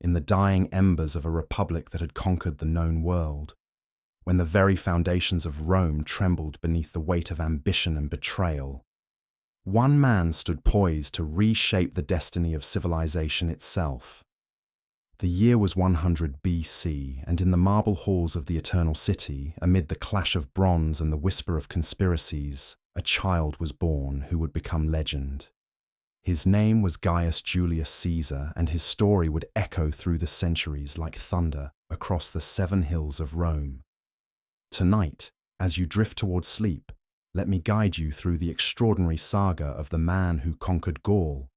in the dying embers of a republic that had conquered the known world, when the very foundations of Rome trembled beneath the weight of ambition and betrayal. One man stood poised to reshape the destiny of civilization itself. The year was 100 BC, and in the marble halls of the Eternal City, amid the clash of bronze and the whisper of conspiracies, a child was born who would become legend. His name was Gaius Julius Caesar, and his story would echo through the centuries like thunder across the 7 hills of Rome. Tonight, as you drift towards sleep, let me guide you through the extraordinary saga of the man who conquered Gaul,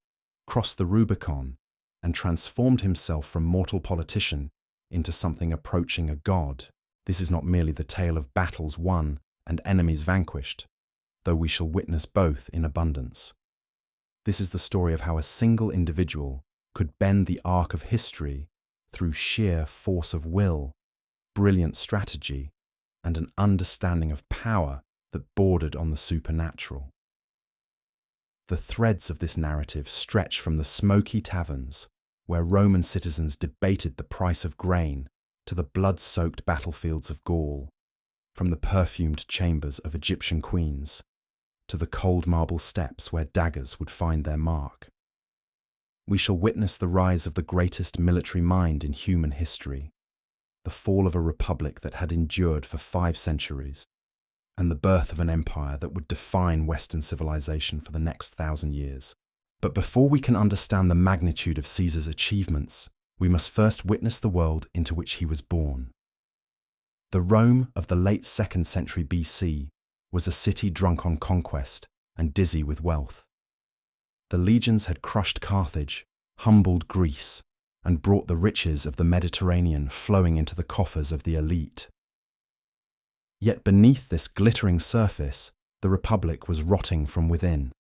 crossed the Rubicon, and transformed himself from mortal politician into something approaching a god. This is not merely the tale of battles won and enemies vanquished, though we shall witness both in abundance. This is the story of how a single individual could bend the arc of history through sheer force of will, brilliant strategy, and an understanding of power that bordered on the supernatural. The threads of this narrative stretch from the smoky taverns, where Roman citizens debated the price of grain, to the blood-soaked battlefields of Gaul, from the perfumed chambers of Egyptian queens, to the cold marble steps where daggers would find their mark. We shall witness the rise of the greatest military mind in human history, the fall of a republic that had endured for 5 centuries, and the birth of an empire that would define Western civilization for the next 1,000 years. But before we can understand the magnitude of Caesar's achievements, we must first witness the world into which he was born. The Rome of the late 2nd century BC was a city drunk on conquest and dizzy with wealth. The legions had crushed Carthage, humbled Greece, and brought the riches of the Mediterranean flowing into the coffers of the elite. Yet beneath this glittering surface, the republic was rotting from within.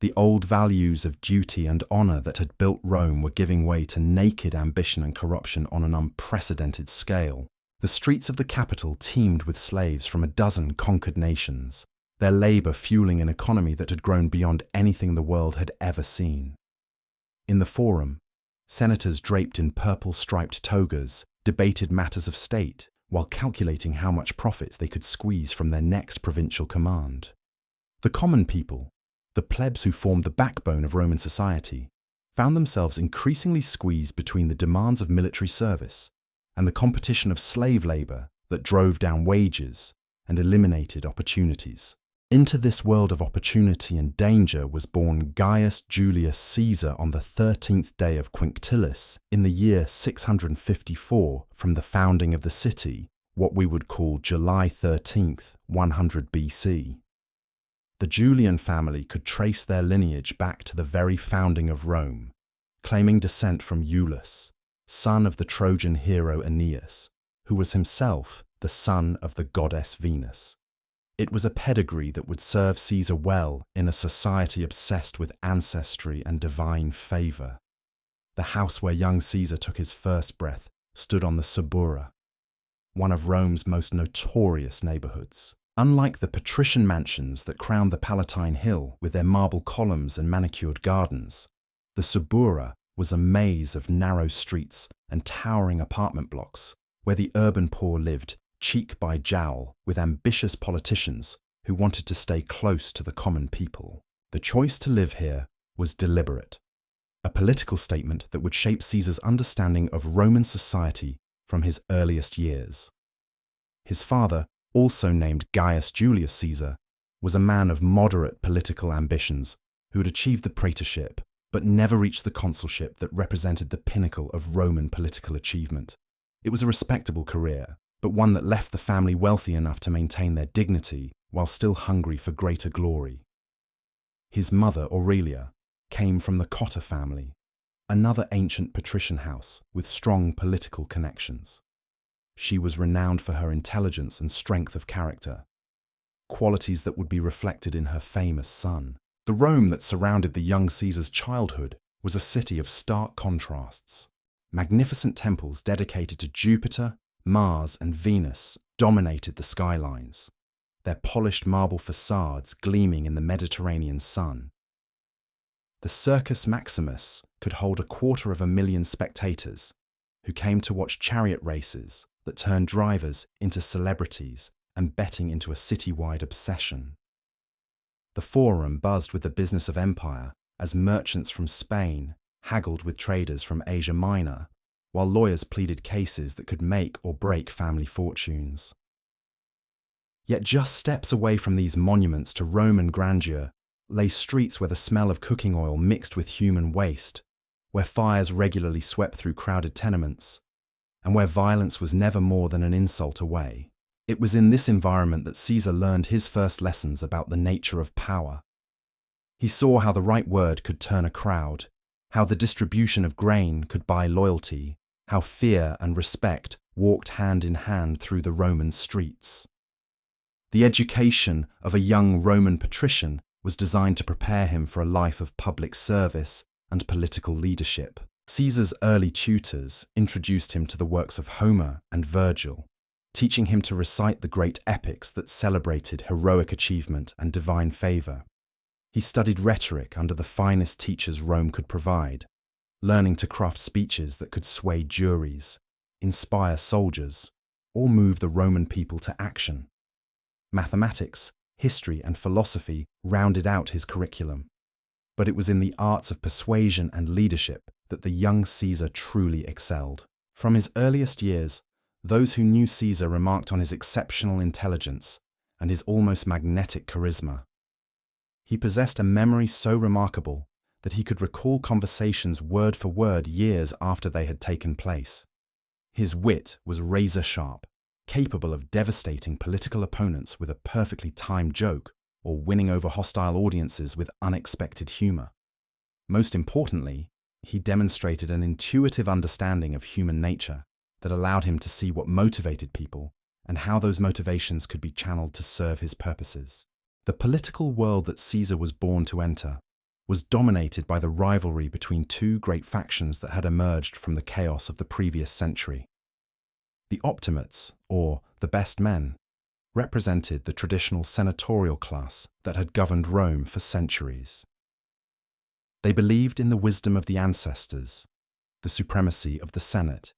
The old values of duty and honor that had built Rome were giving way to naked ambition and corruption on an unprecedented scale. The streets of the capital teemed with slaves from a dozen conquered nations, their labor fueling an economy that had grown beyond anything the world had ever seen. In the Forum, senators draped in purple-striped togas debated matters of state while calculating how much profit they could squeeze from their next provincial command. The common people, the plebs who formed the backbone of Roman society, found themselves increasingly squeezed between the demands of military service and the competition of slave labor that drove down wages and eliminated opportunities. Into this world of opportunity and danger was born Gaius Julius Caesar on the 13th day of Quinctilis in the year 654 from the founding of the city, what we would call July 13th, 100 BC. The Julian family could trace their lineage back to the very founding of Rome, claiming descent from Iulus, son of the Trojan hero Aeneas, who was himself the son of the goddess Venus. It was a pedigree that would serve Caesar well in a society obsessed with ancestry and divine favor. The house where young Caesar took his first breath stood on the Subura, one of Rome's most notorious neighborhoods. Unlike the patrician mansions that crowned the Palatine Hill with their marble columns and manicured gardens, the Subura was a maze of narrow streets and towering apartment blocks where the urban poor lived cheek by jowl with ambitious politicians who wanted to stay close to the common people. The choice to live here was deliberate, a political statement that would shape Caesar's understanding of Roman society from his earliest years. His father, also named Gaius Julius Caesar, was a man of moderate political ambitions who had achieved the praetorship but never reached the consulship that represented the pinnacle of Roman political achievement. It was a respectable career, but one that left the family wealthy enough to maintain their dignity while still hungry for greater glory. His mother, Aurelia, came from the Cotta family, another ancient patrician house with strong political connections. She was renowned for her intelligence and strength of character, qualities that would be reflected in her famous son. The Rome that surrounded the young Caesar's childhood was a city of stark contrasts. Magnificent temples dedicated to Jupiter, Mars, and Venus dominated the skylines, their polished marble facades gleaming in the Mediterranean sun. The Circus Maximus could hold 250,000 spectators who came to watch chariot races that turned drivers into celebrities and betting into a citywide obsession. The Forum buzzed with the business of empire as merchants from Spain haggled with traders from Asia Minor, while lawyers pleaded cases that could make or break family fortunes. Yet just steps away from these monuments to Roman grandeur lay streets where the smell of cooking oil mixed with human waste, where fires regularly swept through crowded tenements, and where violence was never more than an insult away. It was in this environment that Caesar learned his first lessons about the nature of power. He saw how the right word could turn a crowd, how the distribution of grain could buy loyalty, how fear and respect walked hand in hand through the Roman streets. The education of a young Roman patrician was designed to prepare him for a life of public service and political leadership. Caesar's early tutors introduced him to the works of Homer and Virgil, teaching him to recite the great epics that celebrated heroic achievement and divine favor. He studied rhetoric under the finest teachers Rome could provide, learning to craft speeches that could sway juries, inspire soldiers, or move the Roman people to action. Mathematics, history, and philosophy rounded out his curriculum, but it was in the arts of persuasion and leadership that the young Caesar truly excelled. From his earliest years, those who knew Caesar remarked on his exceptional intelligence and his almost magnetic charisma. He possessed a memory so remarkable that he could recall conversations word for word years after they had taken place. His wit was razor-sharp, capable of devastating political opponents with a perfectly timed joke or winning over hostile audiences with unexpected humor. Most importantly, he demonstrated an intuitive understanding of human nature that allowed him to see what motivated people and how those motivations could be channeled to serve his purposes. The political world that Caesar was born to enter was dominated by the rivalry between two great factions that had emerged from the chaos of the previous century. The Optimates, or the best men, represented the traditional senatorial class that had governed Rome for centuries. They believed in the wisdom of the ancestors, the supremacy of the Senate,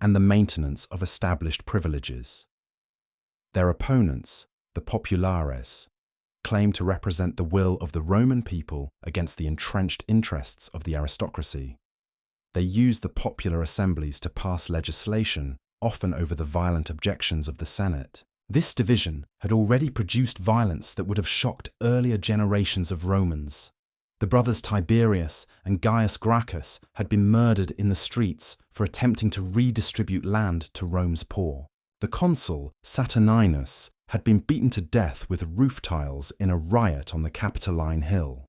and the maintenance of established privileges. Their opponents, the Populares, claimed to represent the will of the Roman people against the entrenched interests of the aristocracy. They used the popular assemblies to pass legislation, often over the violent objections of the Senate. This division had already produced violence that would have shocked earlier generations of Romans. The brothers Tiberius and Gaius Gracchus had been murdered in the streets for attempting to redistribute land to Rome's poor. The consul, Saturninus, had been beaten to death with roof tiles in a riot on the Capitoline Hill.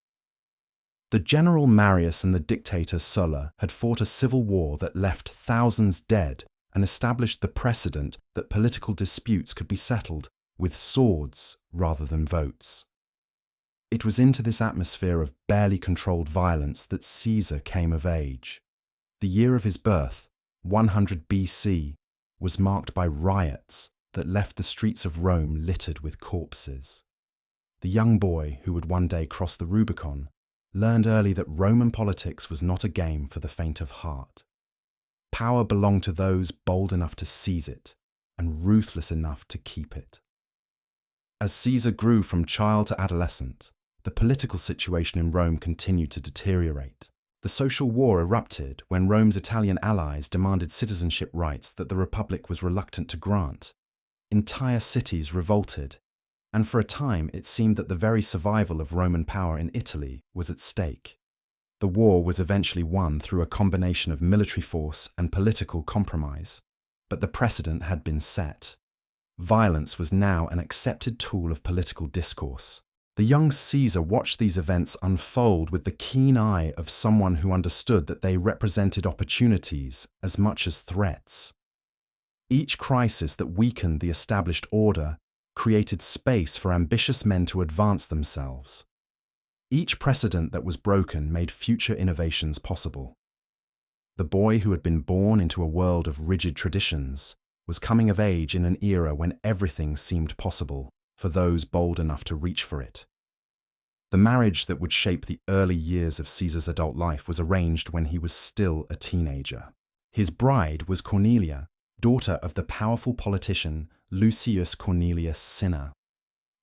The general Marius and the dictator Sulla had fought a civil war that left thousands dead and established the precedent that political disputes could be settled with swords rather than votes. It was into this atmosphere of barely controlled violence that Caesar came of age. The year of his birth, 100 BC, was marked by riots that left the streets of Rome littered with corpses. The young boy who would one day cross the Rubicon learned early that Roman politics was not a game for the faint of heart. Power belonged to those bold enough to seize it and ruthless enough to keep it. As Caesar grew from child to adolescent, the political situation in Rome continued to deteriorate. The social war erupted when Rome's Italian allies demanded citizenship rights that the Republic was reluctant to grant. Entire cities revolted, and for a time it seemed that the very survival of Roman power in Italy was at stake. The war was eventually won through a combination of military force and political compromise, but the precedent had been set. Violence was now an accepted tool of political discourse. The young Caesar watched these events unfold with the keen eye of someone who understood that they represented opportunities as much as threats. Each crisis that weakened the established order created space for ambitious men to advance themselves. Each precedent that was broken made future innovations possible. The boy who had been born into a world of rigid traditions was coming of age in an era when everything seemed possible for those bold enough to reach for it. The marriage that would shape the early years of Caesar's adult life was arranged when he was still a teenager. His bride was Cornelia, daughter of the powerful politician Lucius Cornelius Cinna.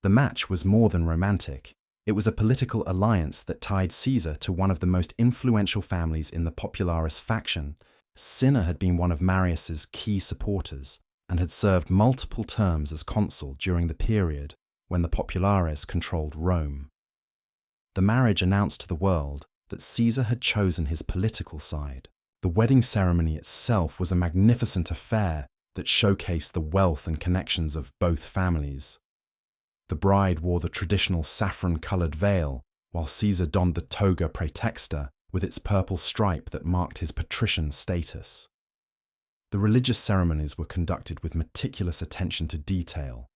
The match was more than romantic. It was a political alliance that tied Caesar to one of the most influential families in the Popularis faction. Cinna had been one of Marius's key supporters and had served multiple terms as consul during the period when the Populares controlled Rome. The marriage announced to the world that Caesar had chosen his political side. The wedding ceremony itself was a magnificent affair that showcased the wealth and connections of both families. The bride wore the traditional saffron-coloured veil, while Caesar donned the toga praetexta with its purple stripe that marked his patrician status. The religious ceremonies were conducted with meticulous attention to detail,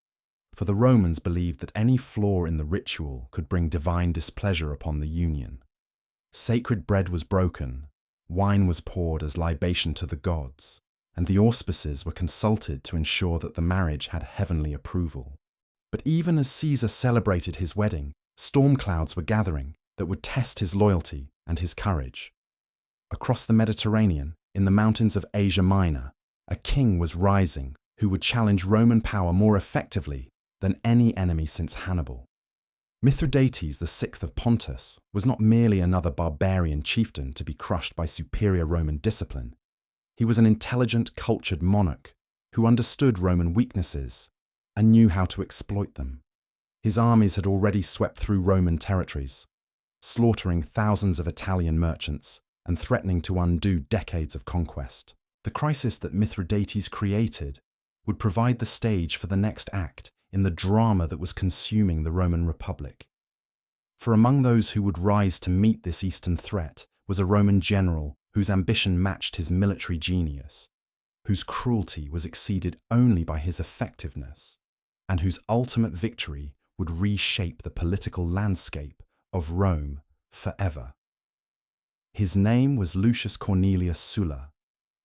for the Romans believed that any flaw in the ritual could bring divine displeasure upon the union. Sacred bread was broken, wine was poured as libation to the gods, and the auspices were consulted to ensure that the marriage had heavenly approval. But even as Caesar celebrated his wedding, storm clouds were gathering that would test his loyalty and his courage. Across the Mediterranean, in the mountains of Asia Minor, a king was rising who would challenge Roman power more effectively than any enemy since Hannibal. Mithridates VI of Pontus was not merely another barbarian chieftain to be crushed by superior Roman discipline. He was an intelligent, cultured monarch who understood Roman weaknesses and knew how to exploit them. His armies had already swept through Roman territories, slaughtering thousands of Italian merchants and threatening to undo decades of conquest. The crisis that Mithridates created would provide the stage for the next act in the drama that was consuming the Roman Republic. For among those who would rise to meet this eastern threat was a Roman general whose ambition matched his military genius, whose cruelty was exceeded only by his effectiveness, and whose ultimate victory would reshape the political landscape of Rome forever. His name was Lucius Cornelius Sulla,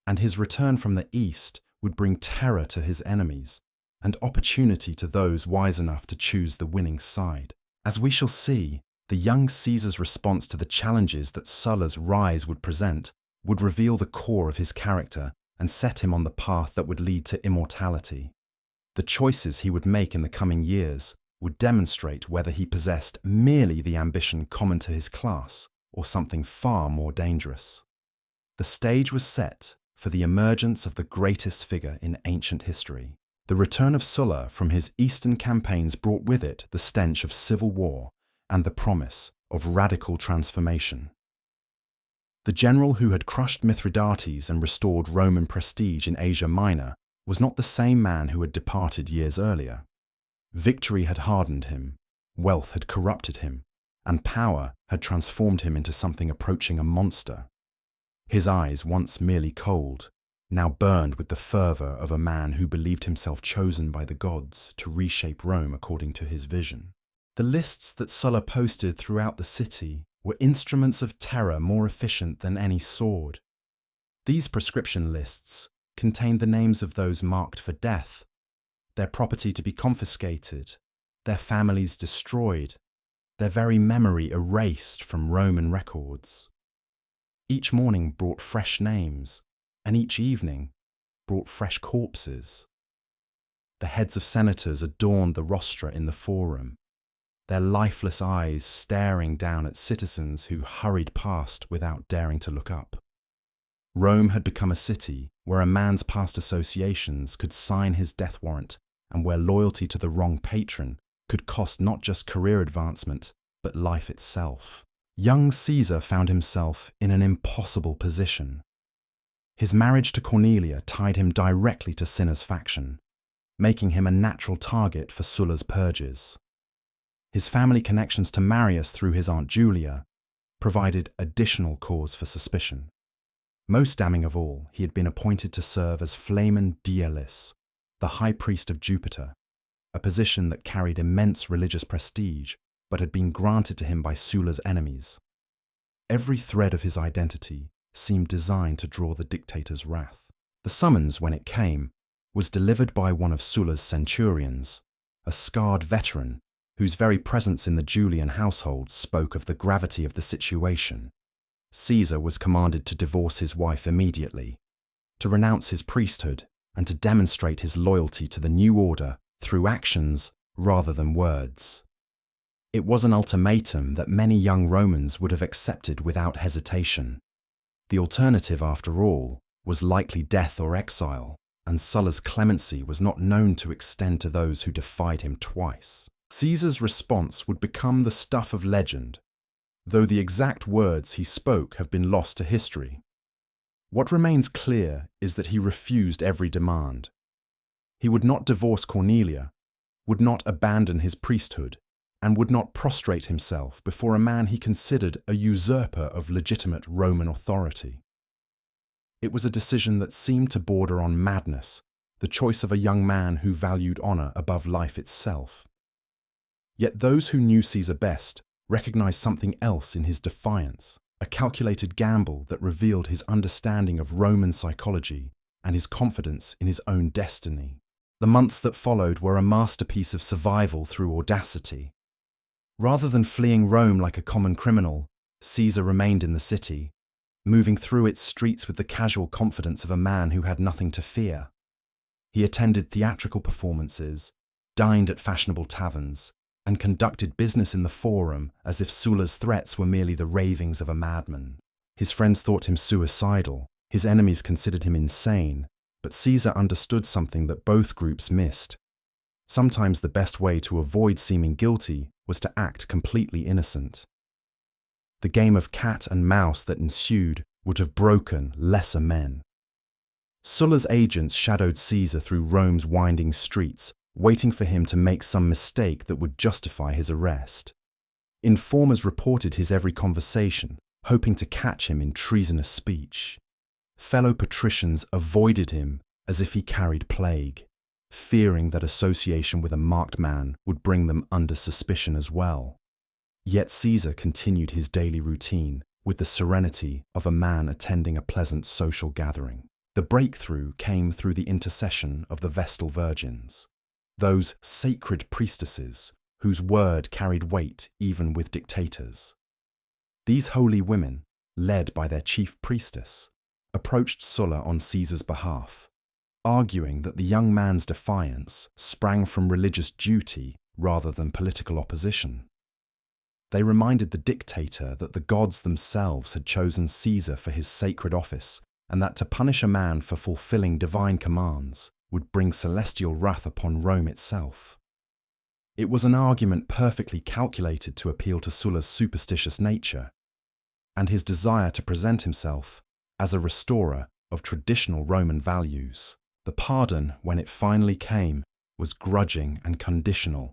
and his return from the east would bring terror to his enemies and opportunity to those wise enough to choose the winning side. As we shall see, the young Caesar's response to the challenges that Sulla's rise would present would reveal the core of his character and set him on the path that would lead to immortality. The choices he would make in the coming years would demonstrate whether he possessed merely the ambition common to his class or something far more dangerous. The stage was set for the emergence of the greatest figure in ancient history. The return of Sulla from his eastern campaigns brought with it the stench of civil war and the promise of radical transformation. The general who had crushed Mithridates and restored Roman prestige in Asia Minor was not the same man who had departed years earlier. Victory had hardened him, wealth had corrupted him, and power had transformed him into something approaching a monster. His eyes, once merely cold, now burned with the fervour of a man who believed himself chosen by the gods to reshape Rome according to his vision. The lists that Sulla posted throughout the city were instruments of terror more efficient than any sword. These proscription lists contained the names of those marked for death, their property to be confiscated, their families destroyed, their very memory erased from Roman records. Each morning brought fresh names, and each evening brought fresh corpses. The heads of senators adorned the rostra in the forum, their lifeless eyes staring down at citizens who hurried past without daring to look up. Rome had become a city where a man's past associations could sign his death warrant and where loyalty to the wrong patron could cost not just career advancement, but life itself. Young Caesar found himself in an impossible position. His marriage to Cornelia tied him directly to Cinna's faction, making him a natural target for Sulla's purges. His family connections to Marius through his aunt Julia provided additional cause for suspicion. Most damning of all, he had been appointed to serve as Flamen Dialis, the high priest of Jupiter, a position that carried immense religious prestige but had been granted to him by Sulla's enemies. Every thread of his identity seemed designed to draw the dictator's wrath. The summons, when it came, was delivered by one of Sulla's centurions, a scarred veteran whose very presence in the Julian household spoke of the gravity of the situation. Caesar was commanded to divorce his wife immediately, to renounce his priesthood, and to demonstrate his loyalty to the new order through actions rather than words. It was an ultimatum that many young Romans would have accepted without hesitation. The alternative, after all, was likely death or exile, and Sulla's clemency was not known to extend to those who defied him twice. Caesar's response would become the stuff of legend, though the exact words he spoke have been lost to history. What remains clear is that he refused every demand. He would not divorce Cornelia, would not abandon his priesthood, and would not prostrate himself before a man he considered a usurper of legitimate Roman authority. It was a decision that seemed to border on madness, the choice of a young man who valued honor above life itself. Yet those who knew Caesar best recognized something else in his defiance, a calculated gamble that revealed his understanding of Roman psychology and his confidence in his own destiny. The months that followed were a masterpiece of survival through audacity. Rather than fleeing Rome like a common criminal, Caesar remained in the city, moving through its streets with the casual confidence of a man who had nothing to fear. He attended theatrical performances, dined at fashionable taverns, and conducted business in the Forum as if Sulla's threats were merely the ravings of a madman. His friends thought him suicidal, his enemies considered him insane, but Caesar understood something that both groups missed. Sometimes the best way to avoid seeming guilty was to act completely innocent. The game of cat and mouse that ensued would have broken lesser men. Sulla's agents shadowed Caesar through Rome's winding streets, waiting for him to make some mistake that would justify his arrest. Informers reported his every conversation, hoping to catch him in treasonous speech. Fellow patricians avoided him as if he carried plague, fearing that association with a marked man would bring them under suspicion as well. Yet Caesar continued his daily routine with the serenity of a man attending a pleasant social gathering. The breakthrough came through the intercession of the Vestal Virgins, those sacred priestesses whose word carried weight even with dictators. These holy women, led by their chief priestess, approached Sulla on Caesar's behalf, arguing that the young man's defiance sprang from religious duty rather than political opposition. They reminded the dictator that the gods themselves had chosen Caesar for his sacred office, and that to punish a man for fulfilling divine commands would bring celestial wrath upon Rome itself. It was an argument perfectly calculated to appeal to Sulla's superstitious nature, and his desire to present himself as a restorer of traditional Roman values. The pardon, when it finally came, was grudging and conditional.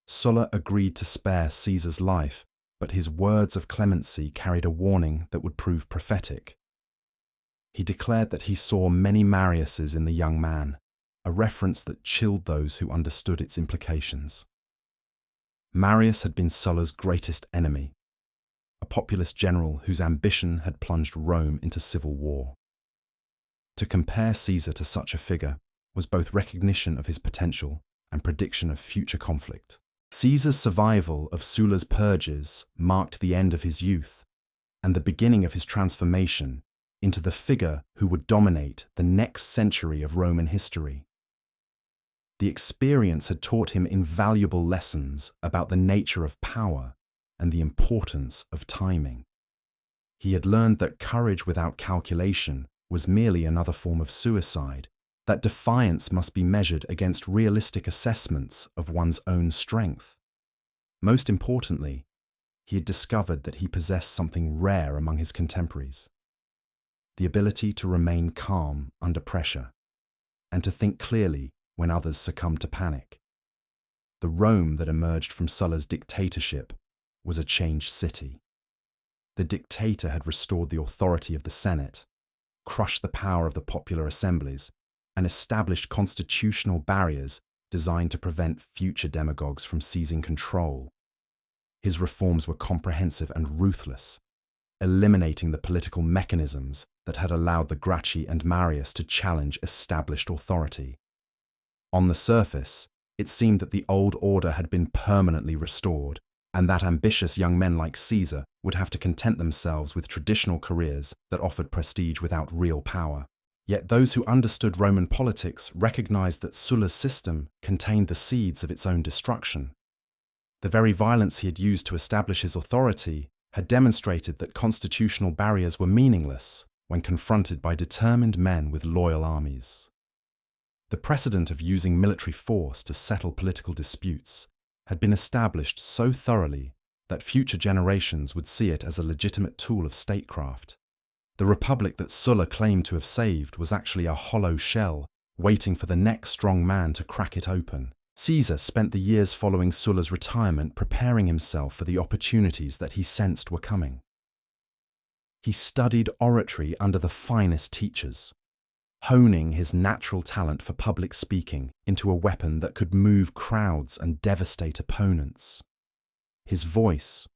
Sulla agreed to spare Caesar's life, but his words of clemency carried a warning that would prove prophetic. He declared that he saw many Mariuses in the young man, a reference that chilled those who understood its implications. Marius had been Sulla's greatest enemy, a populist general whose ambition had plunged Rome into civil war. To compare Caesar to such a figure was both recognition of his potential and prediction of future conflict. Caesar's survival of Sulla's purges marked the end of his youth and the beginning of his transformation into the figure who would dominate the next century of Roman history. The experience had taught him invaluable lessons about the nature of power and the importance of timing. He had learned that courage without calculation was merely another form of suicide, that defiance must be measured against realistic assessments of one's own strength. Most importantly, he had discovered that he possessed something rare among his contemporaries: the ability to remain calm under pressure, and to think clearly when others succumbed to panic. The Rome that emerged from Sulla's dictatorship was a changed city. The dictator had restored the authority of the Senate, crushed the power of the popular assemblies, and established constitutional barriers designed to prevent future demagogues from seizing control. His reforms were comprehensive and ruthless, eliminating the political mechanisms that had allowed the Gracchi and Marius to challenge established authority. On the surface, It seemed that the old order had been permanently restored, and that ambitious young men like Caesar would have to content themselves with traditional careers that offered prestige without real power. Yet those who understood Roman politics recognized that Sulla's system contained the seeds of its own destruction. The very violence he had used to establish his authority had demonstrated that constitutional barriers were meaningless when confronted by determined men with loyal armies. The precedent of using military force to settle political disputes had been established so thoroughly that future generations would see it as a legitimate tool of statecraft. The republic that Sulla claimed to have saved was actually a hollow shell, waiting for the next strong man to crack it open. Caesar spent the years following Sulla's retirement preparing himself for the opportunities that he sensed were coming. He studied oratory under the finest teachers, honing his natural talent for public speaking into a weapon that could move crowds and devastate opponents. His voice,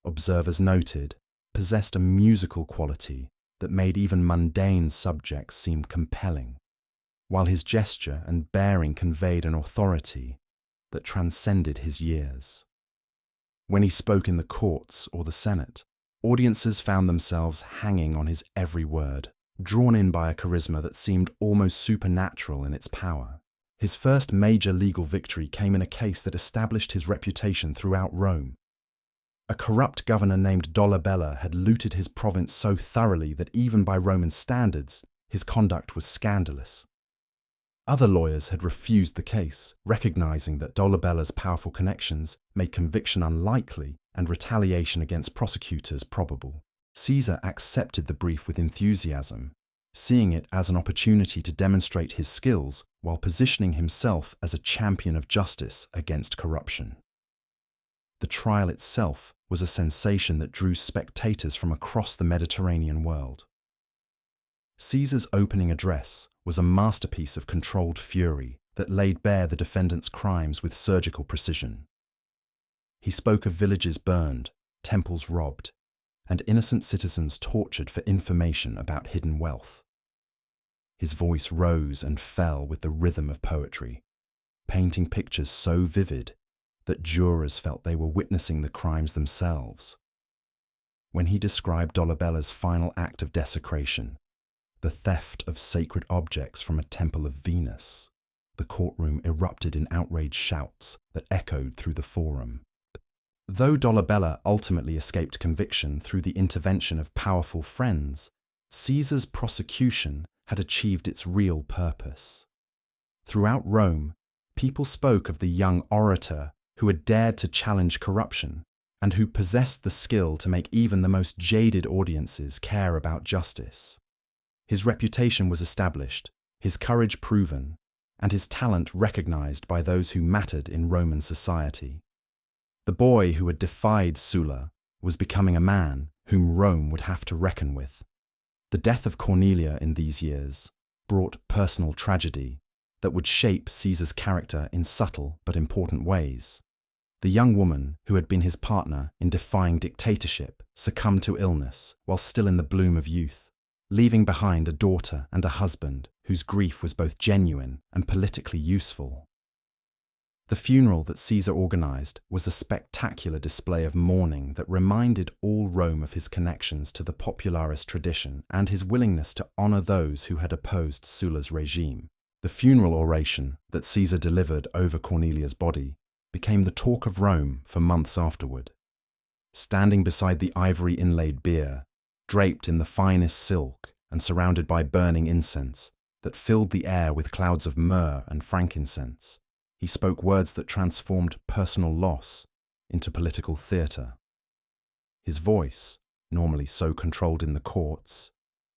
observers noted, possessed a musical quality that made even mundane subjects seem compelling, while his gesture and bearing conveyed an authority that transcended his years. When he spoke in the courts or the Senate, audiences found themselves hanging on his every word, drawn in by a charisma that seemed almost supernatural in its power. His first major legal victory came in a case that established his reputation throughout Rome. A corrupt governor named Dolabella had looted his province so thoroughly that even by Roman standards, his conduct was scandalous. Other lawyers had refused the case, recognizing that Dolabella's powerful connections made conviction unlikely and retaliation against prosecutors probable. Caesar accepted the brief with enthusiasm, seeing it as an opportunity to demonstrate his skills while positioning himself as a champion of justice against corruption. The trial itself was a sensation that drew spectators from across the Mediterranean world. Caesar's opening address was a masterpiece of controlled fury that laid bare the defendant's crimes with surgical precision. He spoke of villages burned, temples robbed, and innocent citizens tortured for information about hidden wealth. His voice rose and fell with the rhythm of poetry, painting pictures so vivid that jurors felt they were witnessing the crimes themselves. When he described Dolabella's final act of desecration, the theft of sacred objects from a temple of Venus, the courtroom erupted in outraged shouts that echoed through the forum. Though Dolabella ultimately escaped conviction through the intervention of powerful friends, Caesar's prosecution had achieved its real purpose. Throughout Rome, people spoke of the young orator who had dared to challenge corruption and who possessed the skill to make even the most jaded audiences care about justice. His reputation was established, his courage proven, and his talent recognized by those who mattered in Roman society. The boy who had defied Sulla was becoming a man whom Rome would have to reckon with. The death of Cornelia in these years brought personal tragedy that would shape Caesar's character in subtle but important ways. The young woman who had been his partner in defying dictatorship succumbed to illness while still in the bloom of youth, leaving behind a daughter and a husband whose grief was both genuine and politically useful. The funeral that Caesar organized was a spectacular display of mourning that reminded all Rome of his connections to the popularist tradition and his willingness to honor those who had opposed Sulla's regime. The funeral oration that Caesar delivered over Cornelia's body became the talk of Rome for months afterward. Standing beside the ivory-inlaid bier, draped in the finest silk and surrounded by burning incense that filled the air with clouds of myrrh and frankincense, he spoke words that transformed personal loss into political theatre. His voice, normally so controlled in the courts,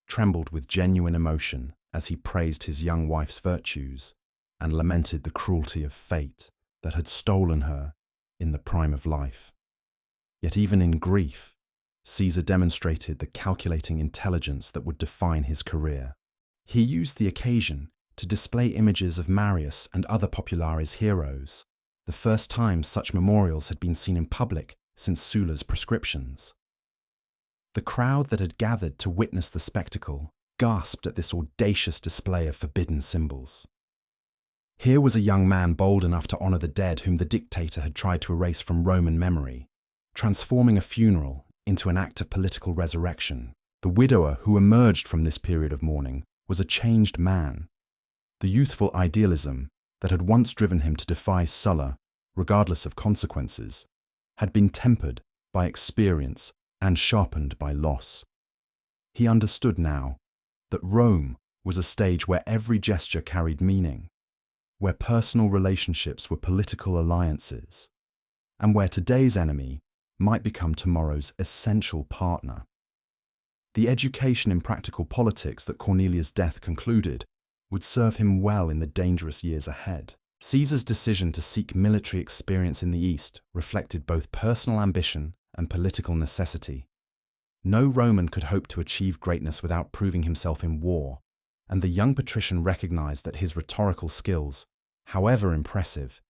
trembled with genuine emotion as he praised his young wife's virtues and lamented the cruelty of fate that had stolen her in the prime of life. Yet even in grief, Caesar demonstrated the calculating intelligence that would define his career. He used the occasion to display images of Marius and other popularis heroes, the first time such memorials had been seen in public since Sulla's proscriptions. The crowd that had gathered to witness the spectacle gasped at this audacious display of forbidden symbols. Here was a young man bold enough to honor the dead whom the dictator had tried to erase from Roman memory, transforming a funeral into an act of political resurrection. The widower who emerged from this period of mourning was a changed man. The youthful idealism that had once driven him to defy Sulla, regardless of consequences, had been tempered by experience and sharpened by loss. He understood now that Rome was a stage where every gesture carried meaning, where personal relationships were political alliances, and where today's enemy might become tomorrow's essential partner. The education in practical politics that Cornelius' death concluded would serve him well in the dangerous years ahead. Caesar's decision to seek military experience in the East reflected both personal ambition and political necessity. No Roman could hope to achieve greatness without proving himself in war, and the young patrician recognized that his rhetorical skills, however impressive,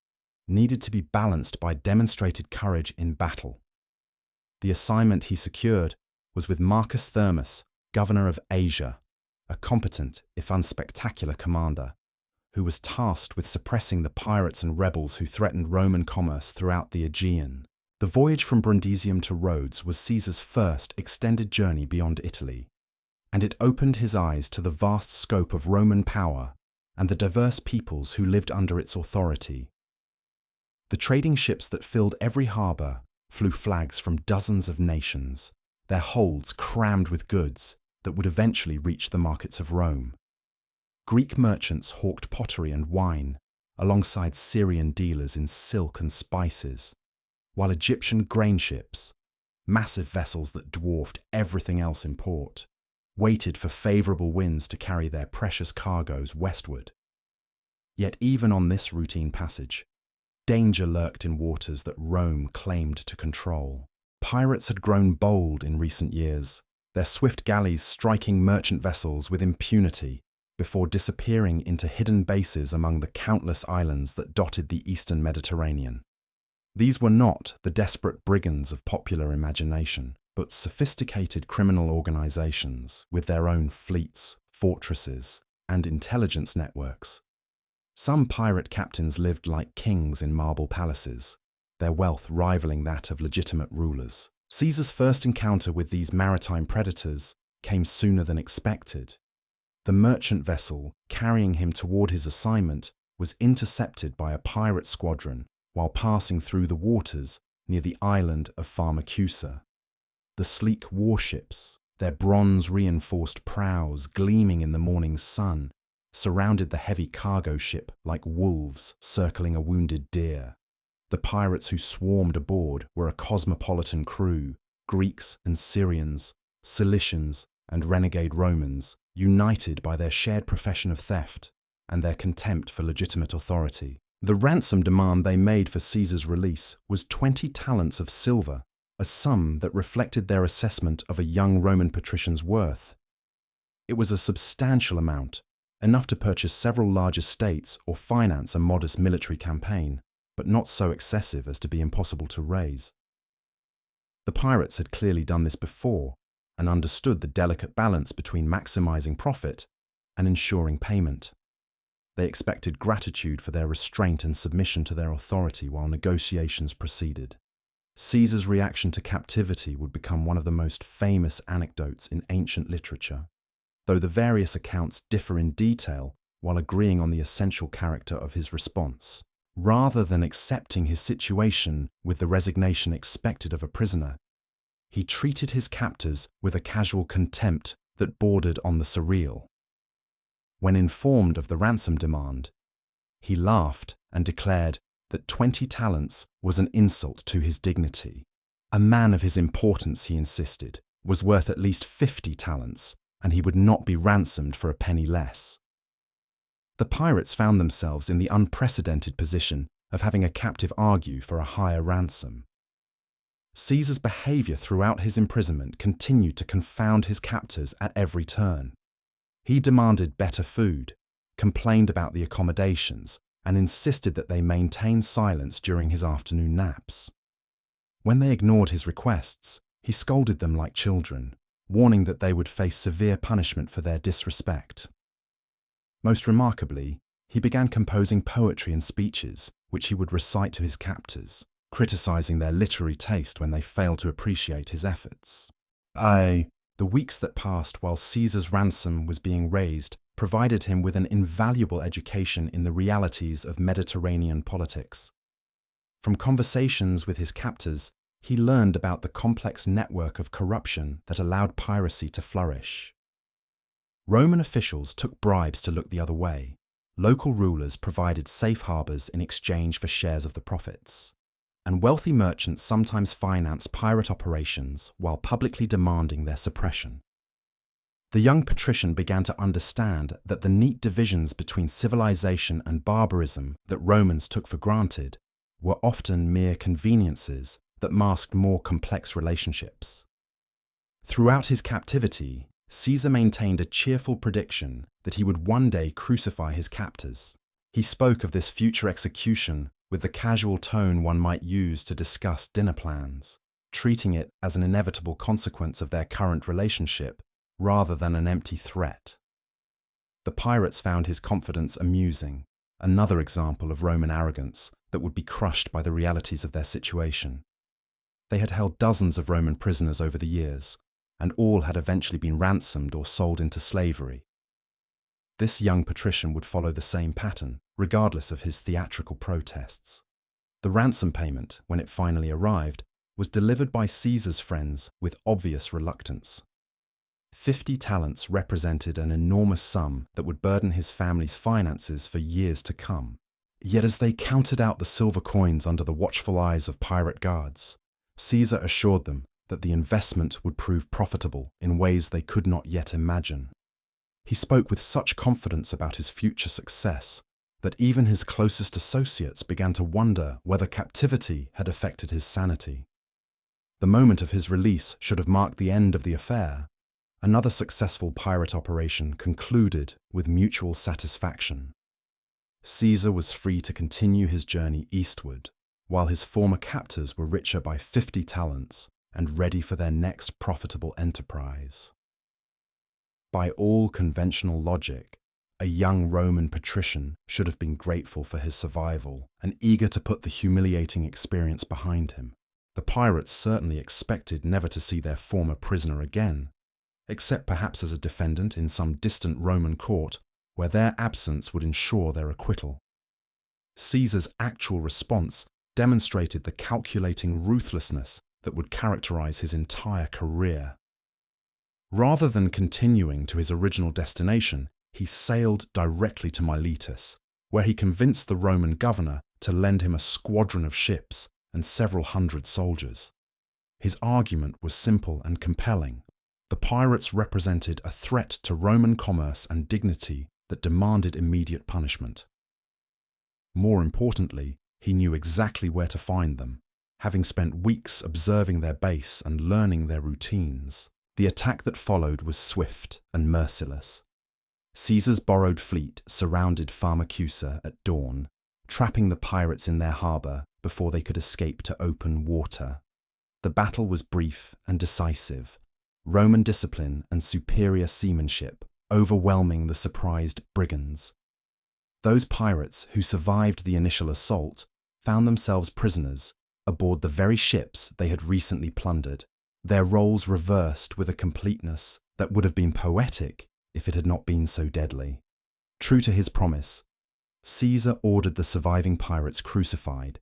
needed to be balanced by demonstrated courage in battle. The assignment he secured was with Marcus Thermus, governor of Asia, a competent, if unspectacular, commander, who was tasked with suppressing the pirates and rebels who threatened Roman commerce throughout the Aegean. The voyage from Brundisium to Rhodes was Caesar's first extended journey beyond Italy, and it opened his eyes to the vast scope of Roman power and the diverse peoples who lived under its authority. The trading ships that filled every harbour flew flags from dozens of nations, their holds crammed with goods that would eventually reach the markets of Rome. Greek merchants hawked pottery and wine alongside Syrian dealers in silk and spices, while Egyptian grain ships, massive vessels that dwarfed everything else in port, waited for favourable winds to carry their precious cargoes westward. Yet even on this routine passage, danger lurked in waters that Rome claimed to control. Pirates had grown bold in recent years, their swift galleys striking merchant vessels with impunity before disappearing into hidden bases among the countless islands that dotted the eastern Mediterranean. These were not the desperate brigands of popular imagination, but sophisticated criminal organizations with their own fleets, fortresses, and intelligence networks. Some pirate captains lived like kings in marble palaces, their wealth rivaling that of legitimate rulers. Caesar's first encounter with these maritime predators came sooner than expected. The merchant vessel carrying him toward his assignment was intercepted by a pirate squadron while passing through the waters near the island of Pharmacusa. The sleek warships, their bronze-reinforced prows gleaming in the morning sun, surrounded the heavy cargo ship like wolves circling a wounded deer. The pirates who swarmed aboard were a cosmopolitan crew, Greeks and Syrians, Cilicians and renegade Romans, united by their shared profession of theft and their contempt for legitimate authority. The ransom demand they made for Caesar's release was 20 talents of silver, a sum that reflected their assessment of a young Roman patrician's worth. It was a substantial amount, enough to purchase several large estates or finance a modest military campaign, but not so excessive as to be impossible to raise. The pirates had clearly done this before and understood the delicate balance between maximizing profit and ensuring payment. They expected gratitude for their restraint and submission to their authority while negotiations proceeded. Caesar's reaction to captivity would become one of the most famous anecdotes in ancient literature, though the various accounts differ in detail while agreeing on the essential character of his response. Rather than accepting his situation with the resignation expected of a prisoner, he treated his captors with a casual contempt that bordered on the surreal. When informed of the ransom demand, he laughed and declared that 20 talents was an insult to his dignity. A man of his importance, he insisted, was worth at least 50 talents, and he would not be ransomed for a penny less. The pirates found themselves in the unprecedented position of having a captive argue for a higher ransom. Caesar's behavior throughout his imprisonment continued to confound his captors at every turn. He demanded better food, complained about the accommodations, and insisted that they maintain silence during his afternoon naps. When they ignored his requests, he scolded them like children, warning that they would face severe punishment for their disrespect. Most remarkably, He began composing poetry and speeches, which he would recite to his captors, criticizing their literary taste when they failed to appreciate his efforts. The weeks that passed while Caesar's ransom was being raised provided him with an invaluable education in the realities of Mediterranean politics. From conversations with his captors, he learned about the complex network of corruption that allowed piracy to flourish. Roman officials took bribes to look the other way. Local rulers provided safe harbors in exchange for shares of the profits. And wealthy merchants sometimes financed pirate operations while publicly demanding their suppression. The young patrician began to understand that the neat divisions between civilization and barbarism that Romans took for granted were often mere conveniences that masked more complex relationships. Throughout his captivity, Caesar maintained a cheerful prediction that he would one day crucify his captors. He spoke of this future execution with the casual tone one might use to discuss dinner plans, treating it as an inevitable consequence of their current relationship rather than an empty threat. The pirates found his confidence amusing, another example of Roman arrogance that would be crushed by the realities of their situation. They had held dozens of Roman prisoners over the years, and all had eventually been ransomed or sold into slavery. This young patrician would follow the same pattern, regardless of his theatrical protests. The ransom payment, when it finally arrived, was delivered by Caesar's friends with obvious reluctance. 50 talents represented an enormous sum that would burden his family's finances for years to come. Yet as they counted out the silver coins under the watchful eyes of pirate guards, Caesar assured them that the investment would prove profitable in ways they could not yet imagine. He spoke with such confidence about his future success that even his closest associates began to wonder whether captivity had affected his sanity. The moment of his release should have marked the end of the affair. Another successful pirate operation concluded with mutual satisfaction. Caesar was free to continue his journey eastward, while his former captors were richer by 50 talents and ready for their next profitable enterprise. By all conventional logic, a young Roman patrician should have been grateful for his survival and eager to put the humiliating experience behind him. The pirates certainly expected never to see their former prisoner again, except perhaps as a defendant in some distant Roman court where their absence would ensure their acquittal. Caesar's actual response demonstrated the calculating ruthlessness that would characterize his entire career. Rather than continuing to his original destination, he sailed directly to Miletus, where he convinced the Roman governor to lend him a squadron of ships and several hundred soldiers. His argument was simple and compelling. The pirates represented a threat to Roman commerce and dignity that demanded immediate punishment. More importantly, he knew exactly where to find them, having spent weeks observing their base and learning their routines. The attack that followed was swift and merciless. Caesar's borrowed fleet surrounded Pharmacusa at dawn, trapping the pirates in their harbour before they could escape to open water. The battle was brief and decisive, Roman discipline and superior seamanship overwhelming the surprised brigands. Those pirates who survived the initial assault found themselves prisoners aboard the very ships they had recently plundered, their roles reversed with a completeness that would have been poetic if it had not been so deadly. True to his promise, Caesar ordered the surviving pirates crucified,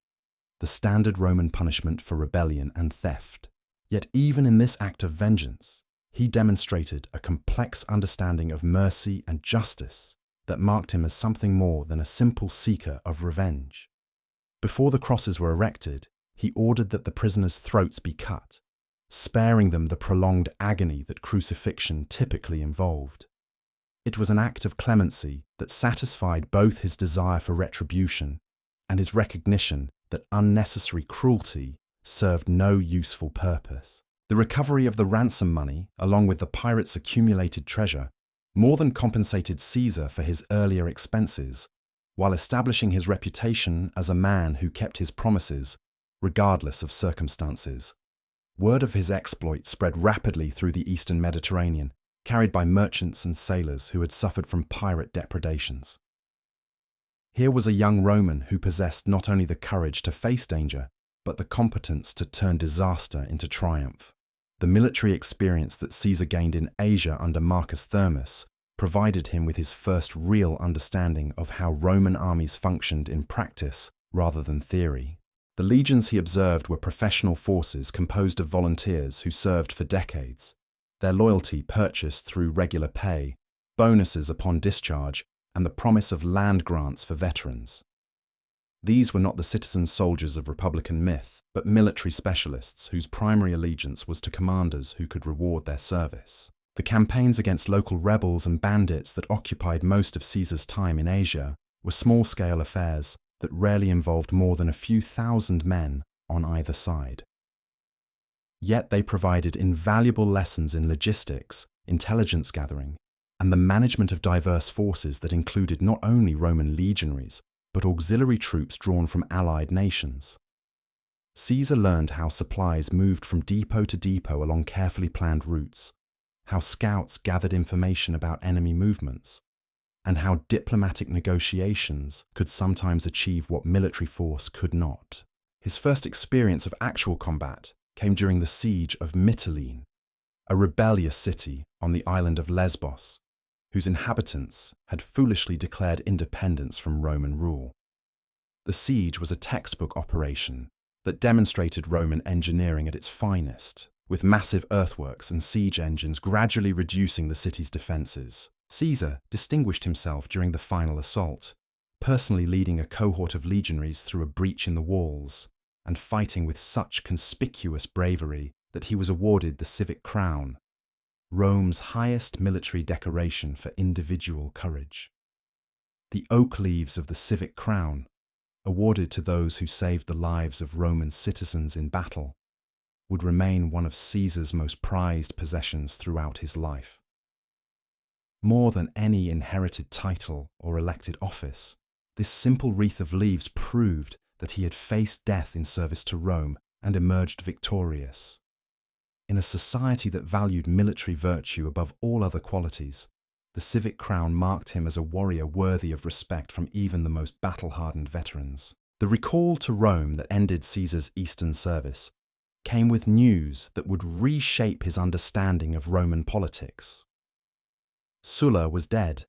the standard Roman punishment for rebellion and theft. Yet even in this act of vengeance, he demonstrated a complex understanding of mercy and justice that marked him as something more than a simple seeker of revenge. Before the crosses were erected, he ordered that the prisoners' throats be cut, sparing them the prolonged agony that crucifixion typically involved. It was an act of clemency that satisfied both his desire for retribution and his recognition that unnecessary cruelty served no useful purpose. The recovery of the ransom money, along with the pirates' accumulated treasure, more than compensated Caesar for his earlier expenses, while establishing his reputation as a man who kept his promises, regardless of circumstances. Word of his exploit spread rapidly through the eastern Mediterranean, carried by merchants and sailors who had suffered from pirate depredations. Here was a young Roman who possessed not only the courage to face danger, but the competence to turn disaster into triumph. The military experience that Caesar gained in Asia under Marcus Thermus provided him with his first real understanding of how Roman armies functioned in practice rather than theory. The legions he observed were professional forces composed of volunteers who served for decades, their loyalty purchased through regular pay, bonuses upon discharge, and the promise of land grants for veterans. These were not the citizen soldiers of Republican myth, but military specialists whose primary allegiance was to commanders who could reward their service. The campaigns against local rebels and bandits that occupied most of Caesar's time in Asia were small-scale affairs that rarely involved more than a few thousand men on either side. Yet they provided invaluable lessons in logistics, intelligence gathering, and the management of diverse forces that included not only Roman legionaries, but auxiliary troops drawn from allied nations. Caesar learned how supplies moved from depot to depot along carefully planned routes, how scouts gathered information about enemy movements, and how diplomatic negotiations could sometimes achieve what military force could not. His first experience of actual combat came during the siege of Mytilene, a rebellious city on the island of Lesbos, whose inhabitants had foolishly declared independence from Roman rule. The siege was a textbook operation that demonstrated Roman engineering at its finest, with massive earthworks and siege engines gradually reducing the city's defences. Caesar distinguished himself during the final assault, personally leading a cohort of legionaries through a breach in the walls and fighting with such conspicuous bravery that he was awarded the civic crown, Rome's highest military decoration for individual courage. The oak leaves of the civic crown, awarded to those who saved the lives of Roman citizens in battle, would remain one of Caesar's most prized possessions throughout his life. More than any inherited title or elected office, this simple wreath of leaves proved that he had faced death in service to Rome and emerged victorious. In a society that valued military virtue above all other qualities, the civic crown marked him as a warrior worthy of respect from even the most battle-hardened veterans. The recall to Rome that ended Caesar's Eastern service came with news that would reshape his understanding of Roman politics. Sulla was dead,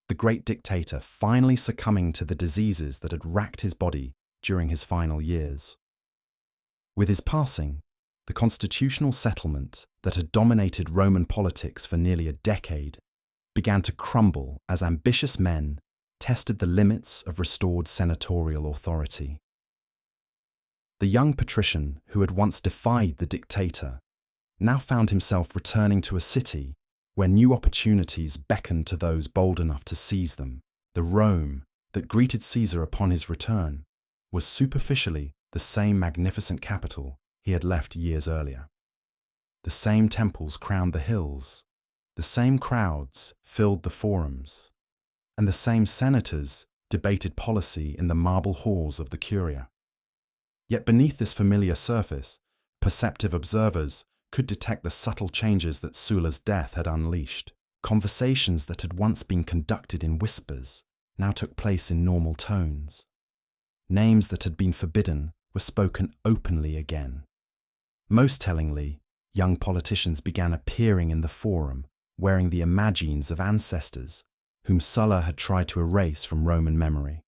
the great dictator finally succumbing to the diseases that had racked his body during his final years. With his passing, the constitutional settlement that had dominated Roman politics for nearly a decade began to crumble as ambitious men tested the limits of restored senatorial authority. The young patrician who had once defied the dictator now found himself returning to a city where new opportunities beckoned to those bold enough to seize them. The Rome that greeted Caesar upon his return was superficially the same magnificent capital he had left years earlier. The same temples crowned the hills, the same crowds filled the forums, and the same senators debated policy in the marble halls of the Curia. Yet beneath this familiar surface, perceptive observers could detect the subtle changes that Sulla's death had unleashed. Conversations that had once been conducted in whispers now took place in normal tones. Names that had been forbidden were spoken openly again. Most tellingly, young politicians began appearing in the forum, wearing the imagines of ancestors whom Sulla had tried to erase from Roman memory.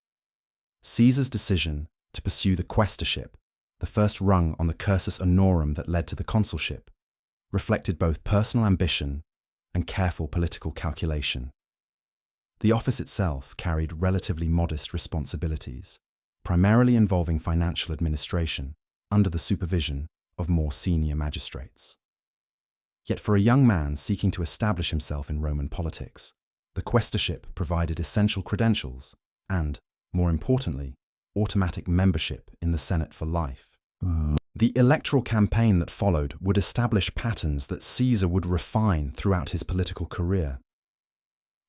Caesar's decision to pursue the quaestorship, the first rung on the cursus honorum that led to the consulship, reflected both personal ambition and careful political calculation. The office itself carried relatively modest responsibilities, primarily involving financial administration under the supervision of more senior magistrates. Yet for a young man seeking to establish himself in Roman politics, the quaestorship provided essential credentials and, more importantly, automatic membership in the Senate for life. The electoral campaign that followed would establish patterns that Caesar would refine throughout his political career.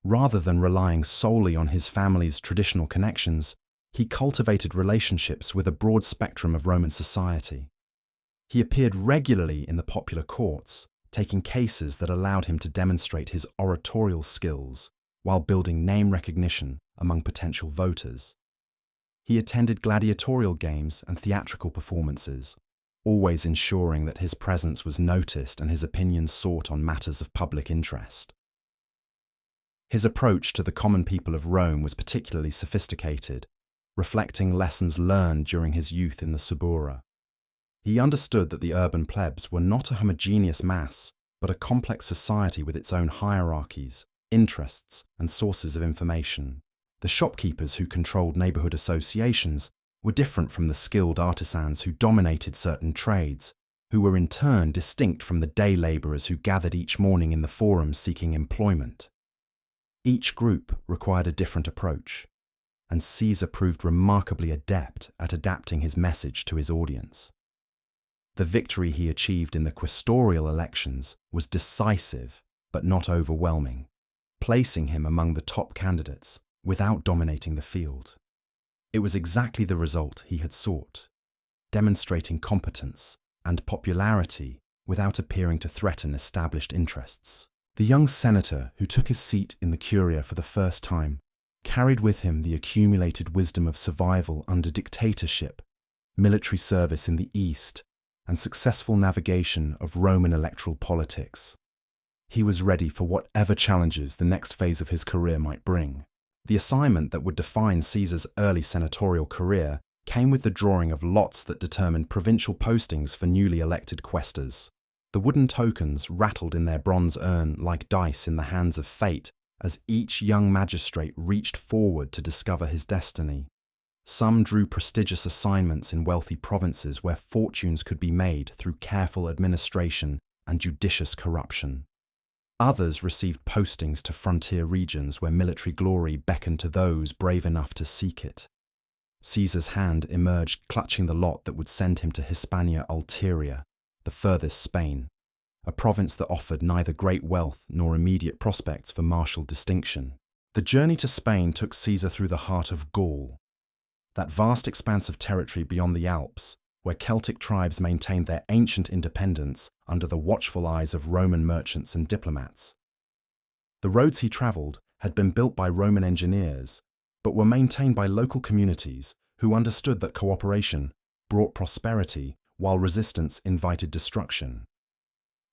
Rather than relying solely on his family's traditional connections, he cultivated relationships with a broad spectrum of Roman society. He appeared regularly in the popular courts, taking cases that allowed him to demonstrate his oratorial skills while building name recognition among potential voters. He attended gladiatorial games and theatrical performances, always ensuring that his presence was noticed and his opinions sought on matters of public interest. His approach to the common people of Rome was particularly sophisticated, reflecting lessons learned during his youth in the Subura. He understood that the urban plebs were not a homogeneous mass, but a complex society with its own hierarchies, interests, and sources of information. The shopkeepers who controlled neighborhood associations were different from the skilled artisans who dominated certain trades, who were in turn distinct from the day laborers who gathered each morning in the forum seeking employment. Each group required a different approach, and Caesar proved remarkably adept at adapting his message to his audience. The victory he achieved in the quaestorial elections was decisive but not overwhelming, placing him among the top candidates without dominating the field. It was exactly the result he had sought, demonstrating competence and popularity without appearing to threaten established interests. The young senator who took his seat in the Curia for the first time carried with him the accumulated wisdom of survival under dictatorship, military service in the East, and successful navigation of Roman electoral politics. He was ready for whatever challenges the next phase of his career might bring. The assignment that would define Caesar's early senatorial career came with the drawing of lots that determined provincial postings for newly elected quaestors. The wooden tokens rattled in their bronze urn like dice in the hands of fate as each young magistrate reached forward to discover his destiny. Some drew prestigious assignments in wealthy provinces where fortunes could be made through careful administration and judicious corruption. Others received postings to frontier regions where military glory beckoned to those brave enough to seek it. Caesar's hand emerged clutching the lot that would send him to Hispania Ulteria, the furthest Spain, a province that offered neither great wealth nor immediate prospects for martial distinction. The journey to Spain took Caesar through the heart of Gaul, that vast expanse of territory beyond the Alps, where Celtic tribes maintained their ancient independence under the watchful eyes of Roman merchants and diplomats. The roads he travelled had been built by Roman engineers, but were maintained by local communities who understood that cooperation brought prosperity while resistance invited destruction.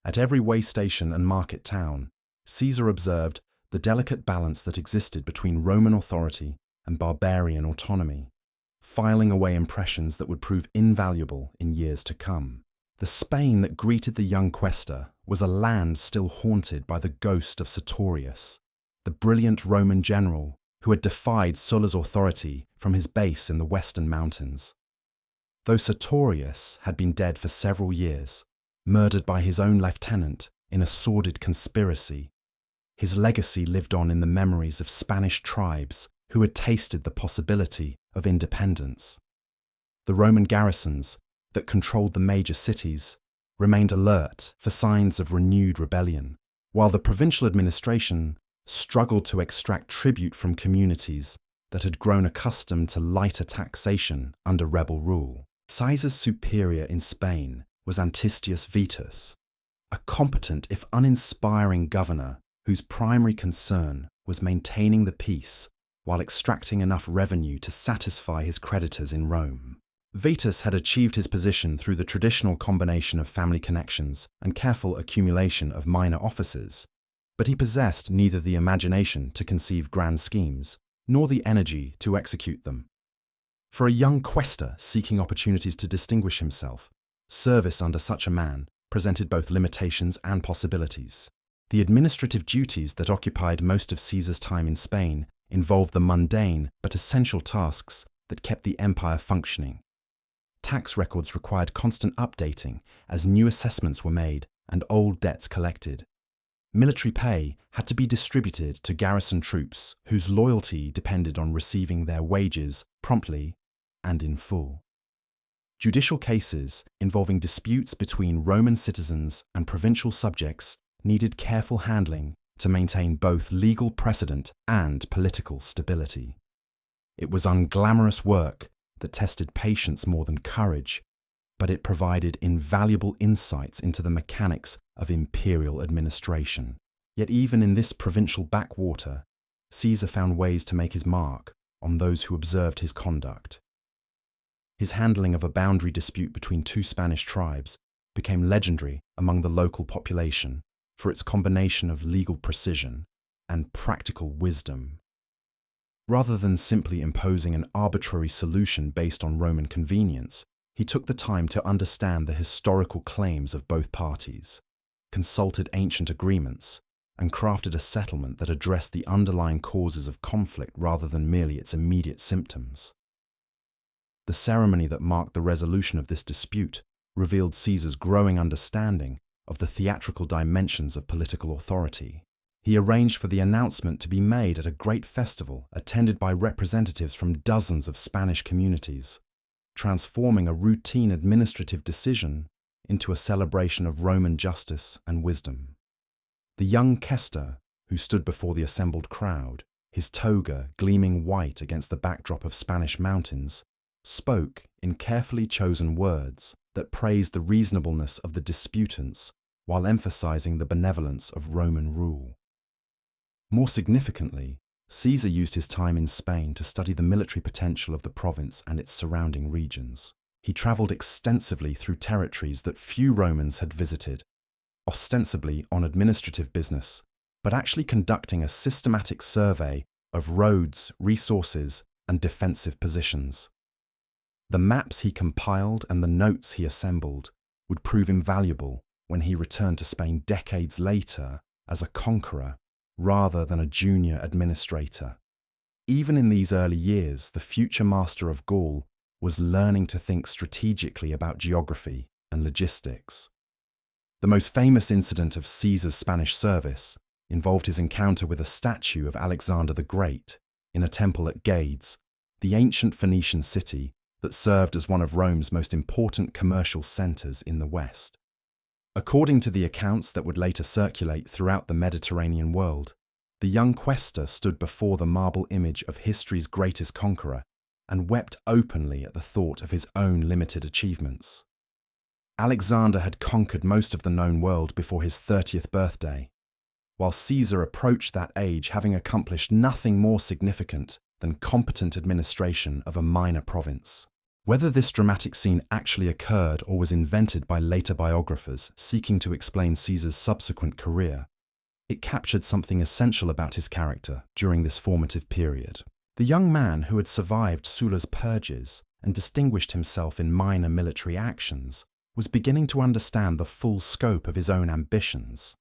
At every way station and market town, Caesar observed the delicate balance that existed between Roman authority and barbarian autonomy, filing away impressions that would prove invaluable in years to come. The Spain that greeted the young quaestor was a land still haunted by the ghost of Sertorius, the brilliant Roman general who had defied Sulla's authority from his base in the western mountains. Though Sertorius had been dead for several years, murdered by his own lieutenant in a sordid conspiracy, his legacy lived on in the memories of Spanish tribes who had tasted the possibility of independence. The Roman garrisons that controlled the major cities remained alert for signs of renewed rebellion, while the provincial administration struggled to extract tribute from communities that had grown accustomed to lighter taxation under rebel rule. Caesar's superior in Spain was Antistius Vetus, a competent if uninspiring governor whose primary concern was maintaining the peace while extracting enough revenue to satisfy his creditors in Rome. Vetus had achieved his position through the traditional combination of family connections and careful accumulation of minor offices, but he possessed neither the imagination to conceive grand schemes nor the energy to execute them. For a young quaestor seeking opportunities to distinguish himself, service under such a man presented both limitations and possibilities. The administrative duties that occupied most of Caesar's time in Spain involved the mundane but essential tasks that kept the empire functioning. Tax records required constant updating as new assessments were made and old debts collected. Military pay had to be distributed to garrison troops whose loyalty depended on receiving their wages promptly and in full. Judicial cases involving disputes between Roman citizens and provincial subjects needed careful handling to maintain both legal precedent and political stability. It was unglamorous work that tested patience more than courage, but it provided invaluable insights into the mechanics of imperial administration. Yet even in this provincial backwater, Caesar found ways to make his mark on those who observed his conduct. His handling of a boundary dispute between two Spanish tribes became legendary among the local population for its combination of legal precision and practical wisdom. Rather than simply imposing an arbitrary solution based on Roman convenience, he took the time to understand the historical claims of both parties, consulted ancient agreements, and crafted a settlement that addressed the underlying causes of conflict rather than merely its immediate symptoms. The ceremony that marked the resolution of this dispute revealed Caesar's growing understanding of the theatrical dimensions of political authority. He arranged for the announcement to be made at a great festival attended by representatives from dozens of Spanish communities, transforming a routine administrative decision into a celebration of Roman justice and wisdom. The young Quaestor, who stood before the assembled crowd, his toga gleaming white against the backdrop of Spanish mountains, spoke in carefully chosen words that praised the reasonableness of the disputants while emphasizing the benevolence of Roman rule. More significantly, Caesar used his time in Spain to study the military potential of the province and its surrounding regions. He traveled extensively through territories that few Romans had visited, ostensibly on administrative business, but actually conducting a systematic survey of roads, resources, and defensive positions. The maps he compiled and the notes he assembled would prove invaluable when he returned to Spain decades later as a conqueror rather than a junior administrator. Even in these early years, the future master of Gaul was learning to think strategically about geography and logistics. The most famous incident of Caesar's Spanish service involved his encounter with a statue of Alexander the Great in a temple at Gades, the ancient Phoenician city that served as one of Rome's most important commercial centers in the West. According to the accounts that would later circulate throughout the Mediterranean world, the young Quaestor stood before the marble image of history's greatest conqueror and wept openly at the thought of his own limited achievements. Alexander had conquered most of the known world before his 30th birthday, while Caesar approached that age having accomplished nothing more significant than competent administration of a minor province. Whether this dramatic scene actually occurred or was invented by later biographers seeking to explain Caesar's subsequent career, it captured something essential about his character during this formative period. The young man who had survived Sulla's purges and distinguished himself in minor military actions was beginning to understand the full scope of his own ambitions.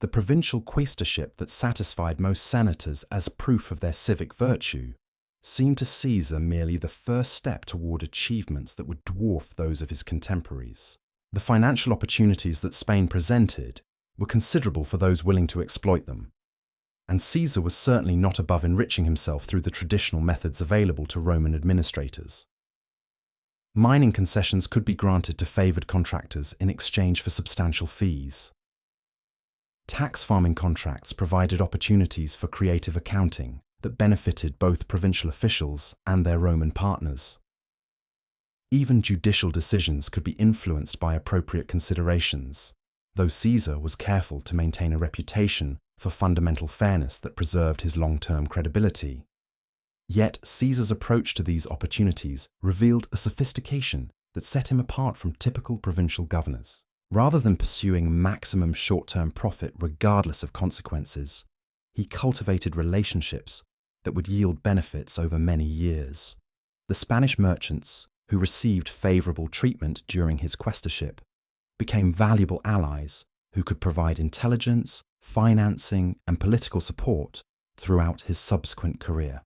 The provincial quaestorship that satisfied most senators as proof of their civic virtue seemed to Caesar merely the first step toward achievements that would dwarf those of his contemporaries. The financial opportunities that Spain presented were considerable for those willing to exploit them, and Caesar was certainly not above enriching himself through the traditional methods available to Roman administrators. Mining concessions could be granted to favoured contractors in exchange for substantial fees. Tax farming contracts provided opportunities for creative accounting that benefited both provincial officials and their Roman partners. Even judicial decisions could be influenced by appropriate considerations, though Caesar was careful to maintain a reputation for fundamental fairness that preserved his long-term credibility. Yet Caesar's approach to these opportunities revealed a sophistication that set him apart from typical provincial governors. Rather than pursuing maximum short-term profit regardless of consequences, he cultivated relationships that would yield benefits over many years. The Spanish merchants, who received favourable treatment during his quaestorship, became valuable allies who could provide intelligence, financing, and political support throughout his subsequent career.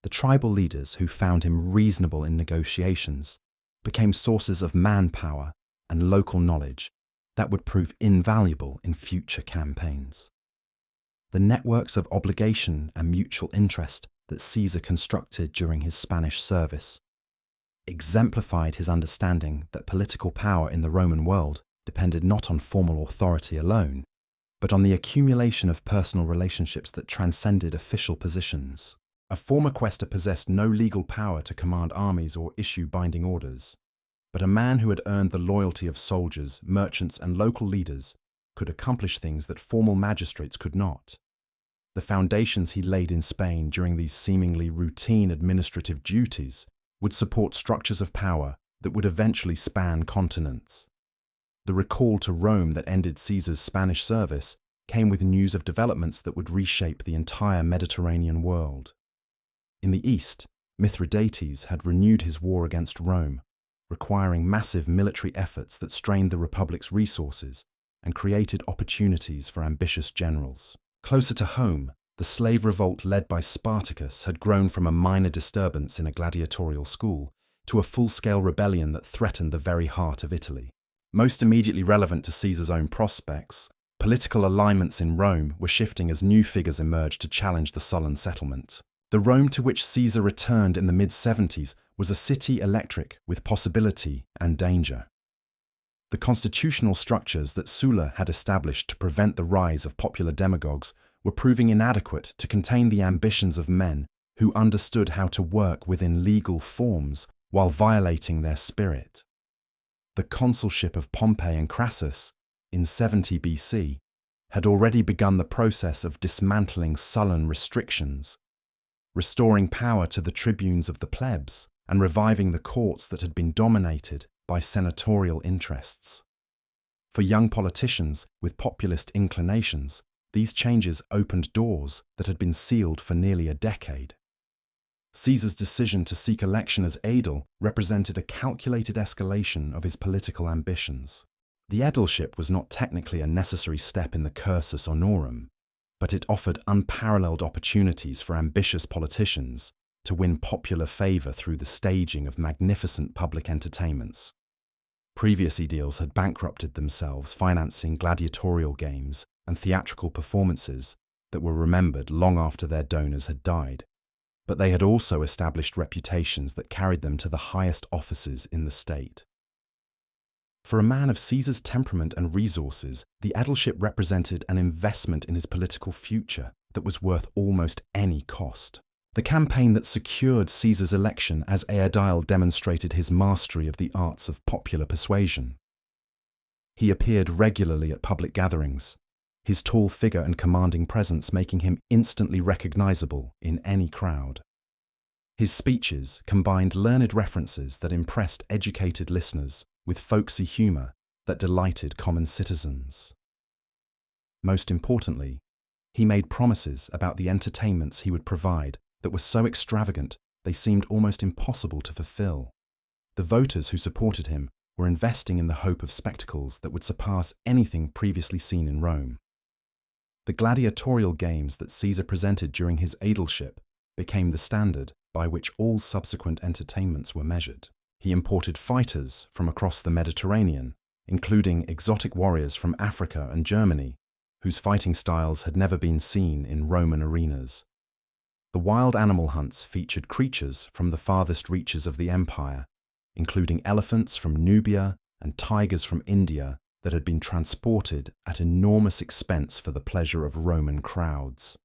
The tribal leaders who found him reasonable in negotiations became sources of manpower and local knowledge that would prove invaluable in future campaigns. The networks of obligation and mutual interest that Caesar constructed during his Spanish service exemplified his understanding that political power in the Roman world depended not on formal authority alone, but on the accumulation of personal relationships that transcended official positions. A former quaestor possessed no legal power to command armies or issue binding orders, but a man who had earned the loyalty of soldiers, merchants, and local leaders could accomplish things that formal magistrates could not. The foundations he laid in Spain during these seemingly routine administrative duties would support structures of power that would eventually span continents. The recall to Rome that ended Caesar's Spanish service came with news of developments that would reshape the entire Mediterranean world. In the east, Mithridates had renewed his war against Rome, requiring massive military efforts that strained the Republic's resources and created opportunities for ambitious generals. Closer to home, the slave revolt led by Spartacus had grown from a minor disturbance in a gladiatorial school to a full-scale rebellion that threatened the very heart of Italy. Most immediately relevant to Caesar's own prospects, political alignments in Rome were shifting as new figures emerged to challenge the Sullan settlement. The Rome to which Caesar returned in the mid-70s was a city electric with possibility and danger. The constitutional structures that Sulla had established to prevent the rise of popular demagogues were proving inadequate to contain the ambitions of men who understood how to work within legal forms while violating their spirit. The consulship of Pompey and Crassus, in 70 BC, had already begun the process of dismantling Sullan restrictions, restoring power to the tribunes of the plebs, and reviving the courts that had been dominated by senatorial interests. For young politicians with populist inclinations, these changes opened doors that had been sealed for nearly a decade. Caesar's decision to seek election as aedile represented a calculated escalation of his political ambitions. The aedileship was not technically a necessary step in the cursus honorum, but it offered unparalleled opportunities for ambitious politicians to win popular favour through the staging of magnificent public entertainments. Previous aediles had bankrupted themselves financing gladiatorial games and theatrical performances that were remembered long after their donors had died, but they had also established reputations that carried them to the highest offices in the state. For a man of Caesar's temperament and resources, the aedileship represented an investment in his political future that was worth almost any cost. The campaign that secured Caesar's election as aedile demonstrated his mastery of the arts of popular persuasion. He appeared regularly at public gatherings, his tall figure and commanding presence making him instantly recognizable in any crowd. His speeches combined learned references that impressed educated listeners with folksy humor that delighted common citizens. Most importantly, he made promises about the entertainments he would provide that were so extravagant they seemed almost impossible to fulfill. The voters who supported him were investing in the hope of spectacles that would surpass anything previously seen in Rome. The gladiatorial games that Caesar presented during his aedileship became the standard by which all subsequent entertainments were measured. He imported fighters from across the Mediterranean, including exotic warriors from Africa and Germany, whose fighting styles had never been seen in Roman arenas. The wild animal hunts featured creatures from the farthest reaches of the empire, including elephants from Nubia and tigers from India that had been transported at enormous expense for the pleasure of Roman crowds.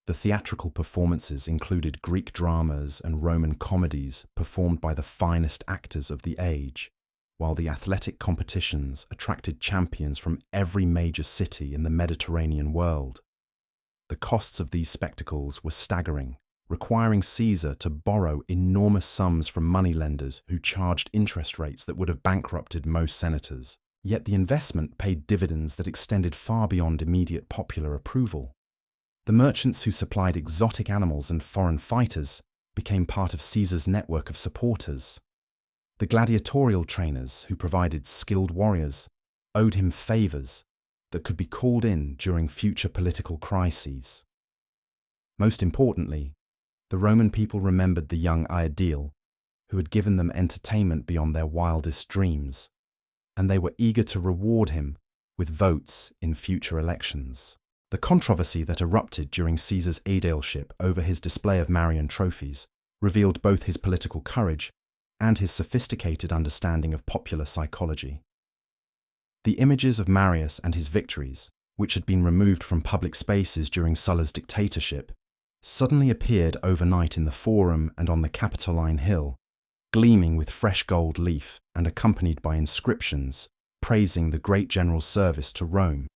The theatrical performances included Greek dramas and Roman comedies performed by the finest actors of the age, while the athletic competitions attracted champions from every major city in the Mediterranean world. The costs of these spectacles were staggering, requiring Caesar to borrow enormous sums from moneylenders who charged interest rates that would have bankrupted most senators. Yet the investment paid dividends that extended far beyond immediate popular approval. The merchants who supplied exotic animals and foreign fighters became part of Caesar's network of supporters. The gladiatorial trainers who provided skilled warriors owed him favours that could be called in during future political crises. Most importantly, the Roman people remembered the young aedile who had given them entertainment beyond their wildest dreams, and they were eager to reward him with votes in future elections. The controversy that erupted during Caesar's aedileship over his display of Marian trophies revealed both his political courage and his sophisticated understanding of popular psychology. The images of Marius and his victories, which had been removed from public spaces during Sulla's dictatorship, suddenly appeared overnight in the Forum and on the Capitoline Hill, gleaming with fresh gold leaf and accompanied by inscriptions praising the great general's service to Rome.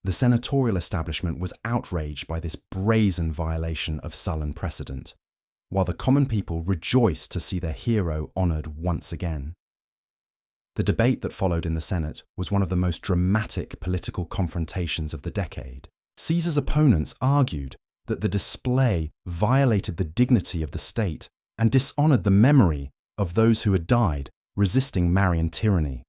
The senatorial establishment was outraged by this brazen violation of Sullan precedent. while the common people rejoiced to see their hero honored once again. The debate that followed in the Senate was one of the most dramatic political confrontations of the decade. Caesar's opponents argued that the display violated the dignity of the state and dishonored the memory of those who had died resisting Marian tyranny.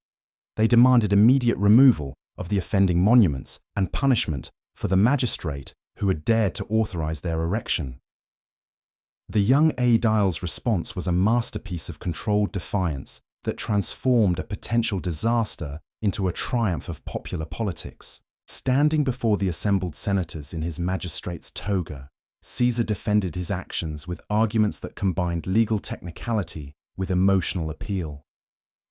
They demanded immediate removal of the offending monuments and punishment for the magistrate who had dared to authorize their erection. The young aedile's response was a masterpiece of controlled defiance that transformed a potential disaster into a triumph of popular politics. Standing before the assembled senators in his magistrate's toga, Caesar defended his actions with arguments that combined legal technicality with emotional appeal.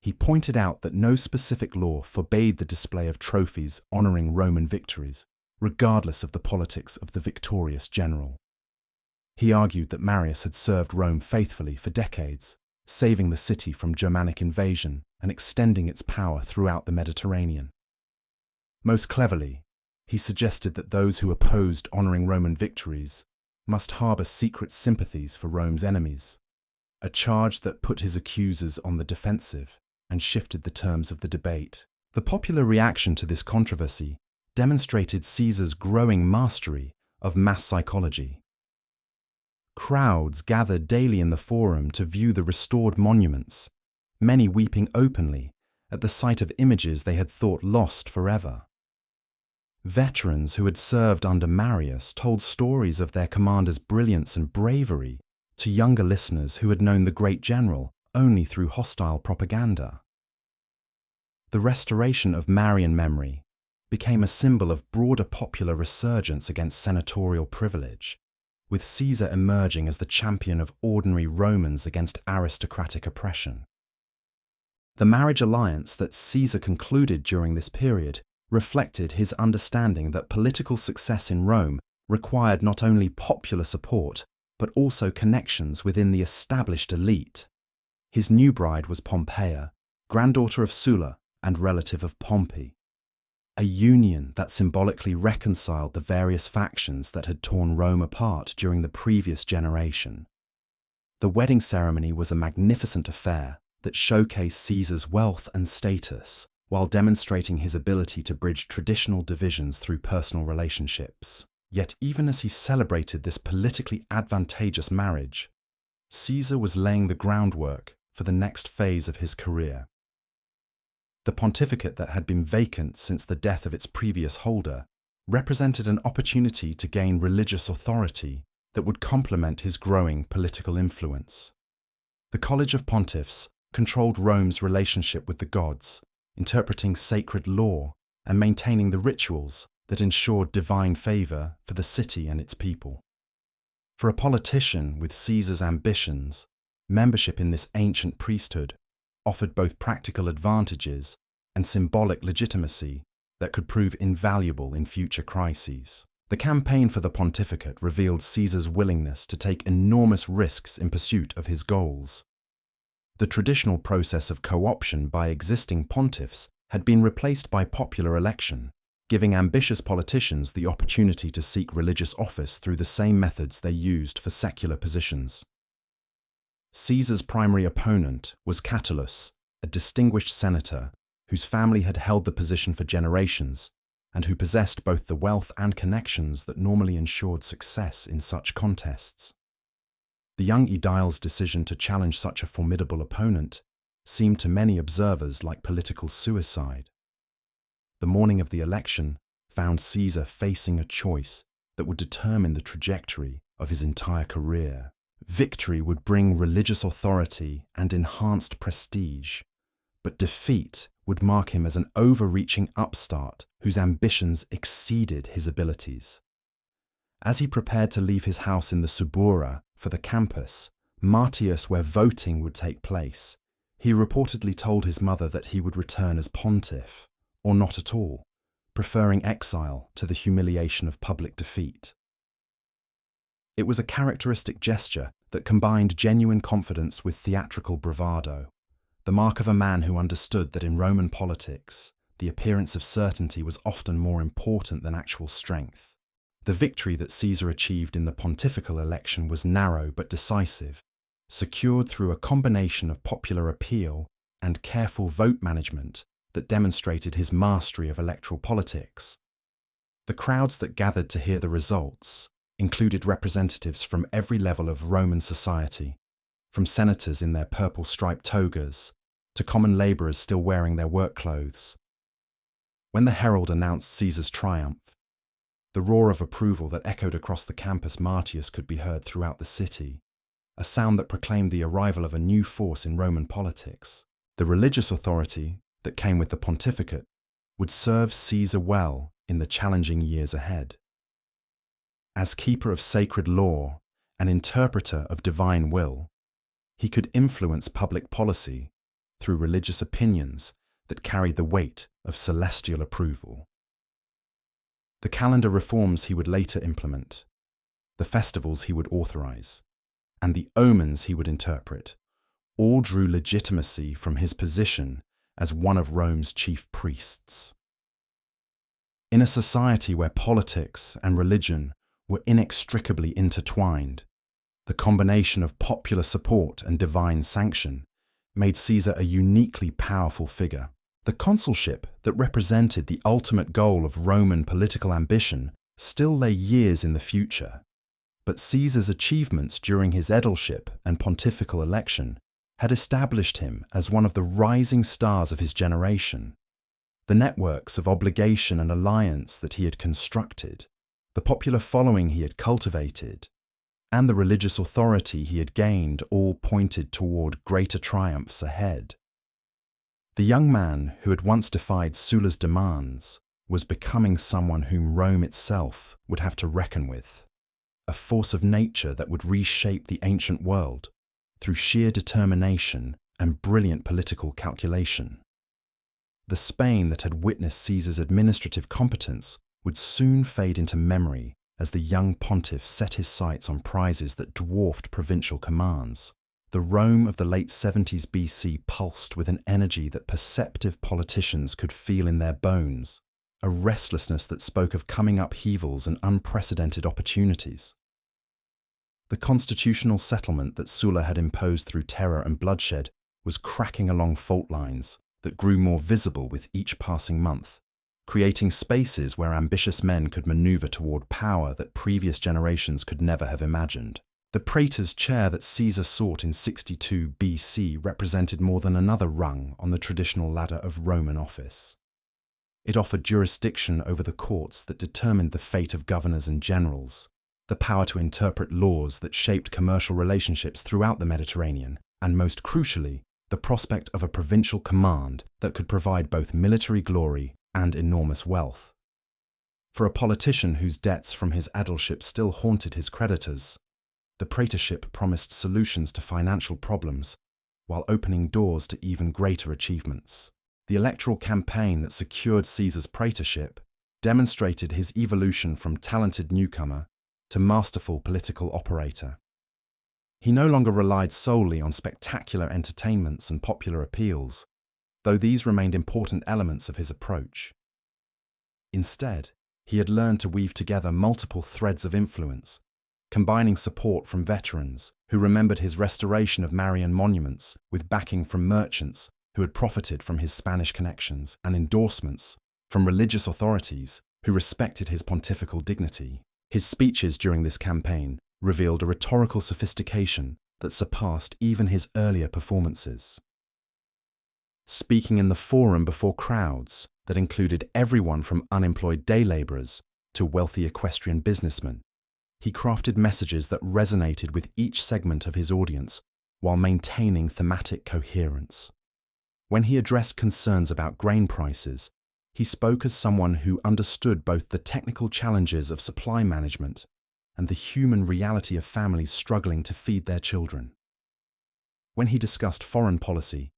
He pointed out that no specific law forbade the display of trophies honoring Roman victories, regardless of the politics of the victorious general. He argued that Marius had served Rome faithfully for decades, saving the city from Germanic invasion and extending its power throughout the Mediterranean. Most cleverly, he suggested that those who opposed honoring Roman victories must harbor secret sympathies for Rome's enemies, a charge that put his accusers on the defensive and shifted the terms of the debate. The popular reaction to this controversy demonstrated Caesar's growing mastery of mass psychology. Crowds gathered daily in the Forum to view the restored monuments, many weeping openly at the sight of images they had thought lost forever. Veterans who had served under Marius told stories of their commander's brilliance and bravery to younger listeners who had known the great general only through hostile propaganda. The restoration of Marian memory became a symbol of broader popular resurgence against senatorial privilege, with Caesar emerging as the champion of ordinary Romans against aristocratic oppression. The marriage alliance that Caesar concluded during this period reflected his understanding that political success in Rome required not only popular support, but also connections within the established elite. His new bride was Pompeia, granddaughter of Sulla and relative of Pompey, a union that symbolically reconciled the various factions that had torn Rome apart during the previous generation. The wedding ceremony was a magnificent affair that showcased Caesar's wealth and status, while demonstrating his ability to bridge traditional divisions through personal relationships. Yet even as he celebrated this politically advantageous marriage, Caesar was laying the groundwork for the next phase of his career. The pontificate that had been vacant since the death of its previous holder represented an opportunity to gain religious authority that would complement his growing political influence. The College of Pontiffs controlled Rome's relationship with the gods, interpreting sacred law and maintaining the rituals that ensured divine favor for the city and its people. For a politician with Caesar's ambitions, membership in this ancient priesthood offered both practical advantages and symbolic legitimacy that could prove invaluable in future crises. The campaign for the pontificate revealed Caesar's willingness to take enormous risks in pursuit of his goals. The traditional process of co-option by existing pontiffs had been replaced by popular election, giving ambitious politicians the opportunity to seek religious office through the same methods they used for secular positions. Caesar's primary opponent was Catulus, a distinguished senator whose family had held the position for generations and who possessed both the wealth and connections that normally ensured success in such contests. The young aedile's decision to challenge such a formidable opponent seemed to many observers like political suicide. The morning of the election found Caesar facing a choice that would determine the trajectory of his entire career. Victory would bring religious authority and enhanced prestige, but defeat would mark him as an overreaching upstart whose ambitions exceeded his abilities. As he prepared to leave his house in the Subura for the campus, Martius, where voting would take place, he reportedly told his mother that he would return as pontiff, or not at all, preferring exile to the humiliation of public defeat. It was a characteristic gesture that combined genuine confidence with theatrical bravado, the mark of a man who understood that in Roman politics, the appearance of certainty was often more important than actual strength. The victory that Caesar achieved in the pontifical election was narrow but decisive, secured through a combination of popular appeal and careful vote management that demonstrated his mastery of electoral politics. The crowds that gathered to hear the results included representatives from every level of Roman society, from senators in their purple-striped togas to common labourers still wearing their work clothes. When the herald announced Caesar's triumph, the roar of approval that echoed across the Campus Martius could be heard throughout the city, a sound that proclaimed the arrival of a new force in Roman politics. The religious authority that came with the pontificate would serve Caesar well in the challenging years ahead. As keeper of sacred law and interpreter of divine will, he could influence public policy through religious opinions that carried the weight of celestial approval. The calendar reforms he would later implement, the festivals he would authorize, and the omens he would interpret all drew legitimacy from his position as one of Rome's chief priests. In a society where politics and religion were inextricably intertwined, the combination of popular support and divine sanction made Caesar a uniquely powerful figure. The consulship that represented the ultimate goal of Roman political ambition still lay years in the future, but Caesar's achievements during his aedileship and pontifical election had established him as one of the rising stars of his generation. The networks of obligation and alliance that he had constructed, the popular following he had cultivated, and the religious authority he had gained all pointed toward greater triumphs ahead. The young man who had once defied Sulla's demands was becoming someone whom Rome itself would have to reckon with, a force of nature that would reshape the ancient world through sheer determination and brilliant political calculation. The Spain that had witnessed Caesar's administrative competence would soon fade into memory as the young pontiff set his sights on prizes that dwarfed provincial commands. The Rome of the late 70s BC pulsed with an energy that perceptive politicians could feel in their bones, a restlessness that spoke of coming upheavals and unprecedented opportunities. The constitutional settlement that Sulla had imposed through terror and bloodshed was cracking along fault lines that grew more visible with each passing month, creating spaces where ambitious men could maneuver toward power that previous generations could never have imagined. The praetor's chair that Caesar sought in 62 BC represented more than another rung on the traditional ladder of Roman office. It offered jurisdiction over the courts that determined the fate of governors and generals, the power to interpret laws that shaped commercial relationships throughout the Mediterranean, and most crucially, the prospect of a provincial command that could provide both military glory and enormous wealth. For a politician whose debts from his aedileship still haunted his creditors, the praetorship promised solutions to financial problems while opening doors to even greater achievements. The electoral campaign that secured Caesar's praetorship demonstrated his evolution from talented newcomer to masterful political operator. He no longer relied solely on spectacular entertainments and popular appeals, though these remained important elements of his approach. Instead, he had learned to weave together multiple threads of influence, combining support from veterans who remembered his restoration of Marian monuments with backing from merchants who had profited from his Spanish connections and endorsements from religious authorities who respected his pontifical dignity. His speeches during this campaign revealed a rhetorical sophistication that surpassed even his earlier performances. Speaking in the forum before crowds that included everyone from unemployed day labourers to wealthy equestrian businessmen, he crafted messages that resonated with each segment of his audience while maintaining thematic coherence. When he addressed concerns about grain prices, he spoke as someone who understood both the technical challenges of supply management and the human reality of families struggling to feed their children. When he discussed foreign policy,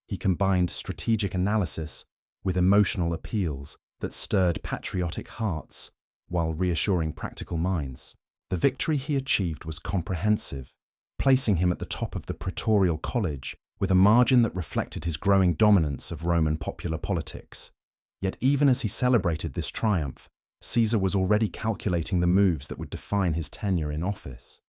he combined strategic analysis with emotional appeals that stirred patriotic hearts while reassuring practical minds. The victory he achieved was comprehensive, placing him at the top of the Praetorial College with a margin that reflected his growing dominance of Roman popular politics. Yet even as he celebrated this triumph, Caesar was already calculating the moves that would define his tenure in office.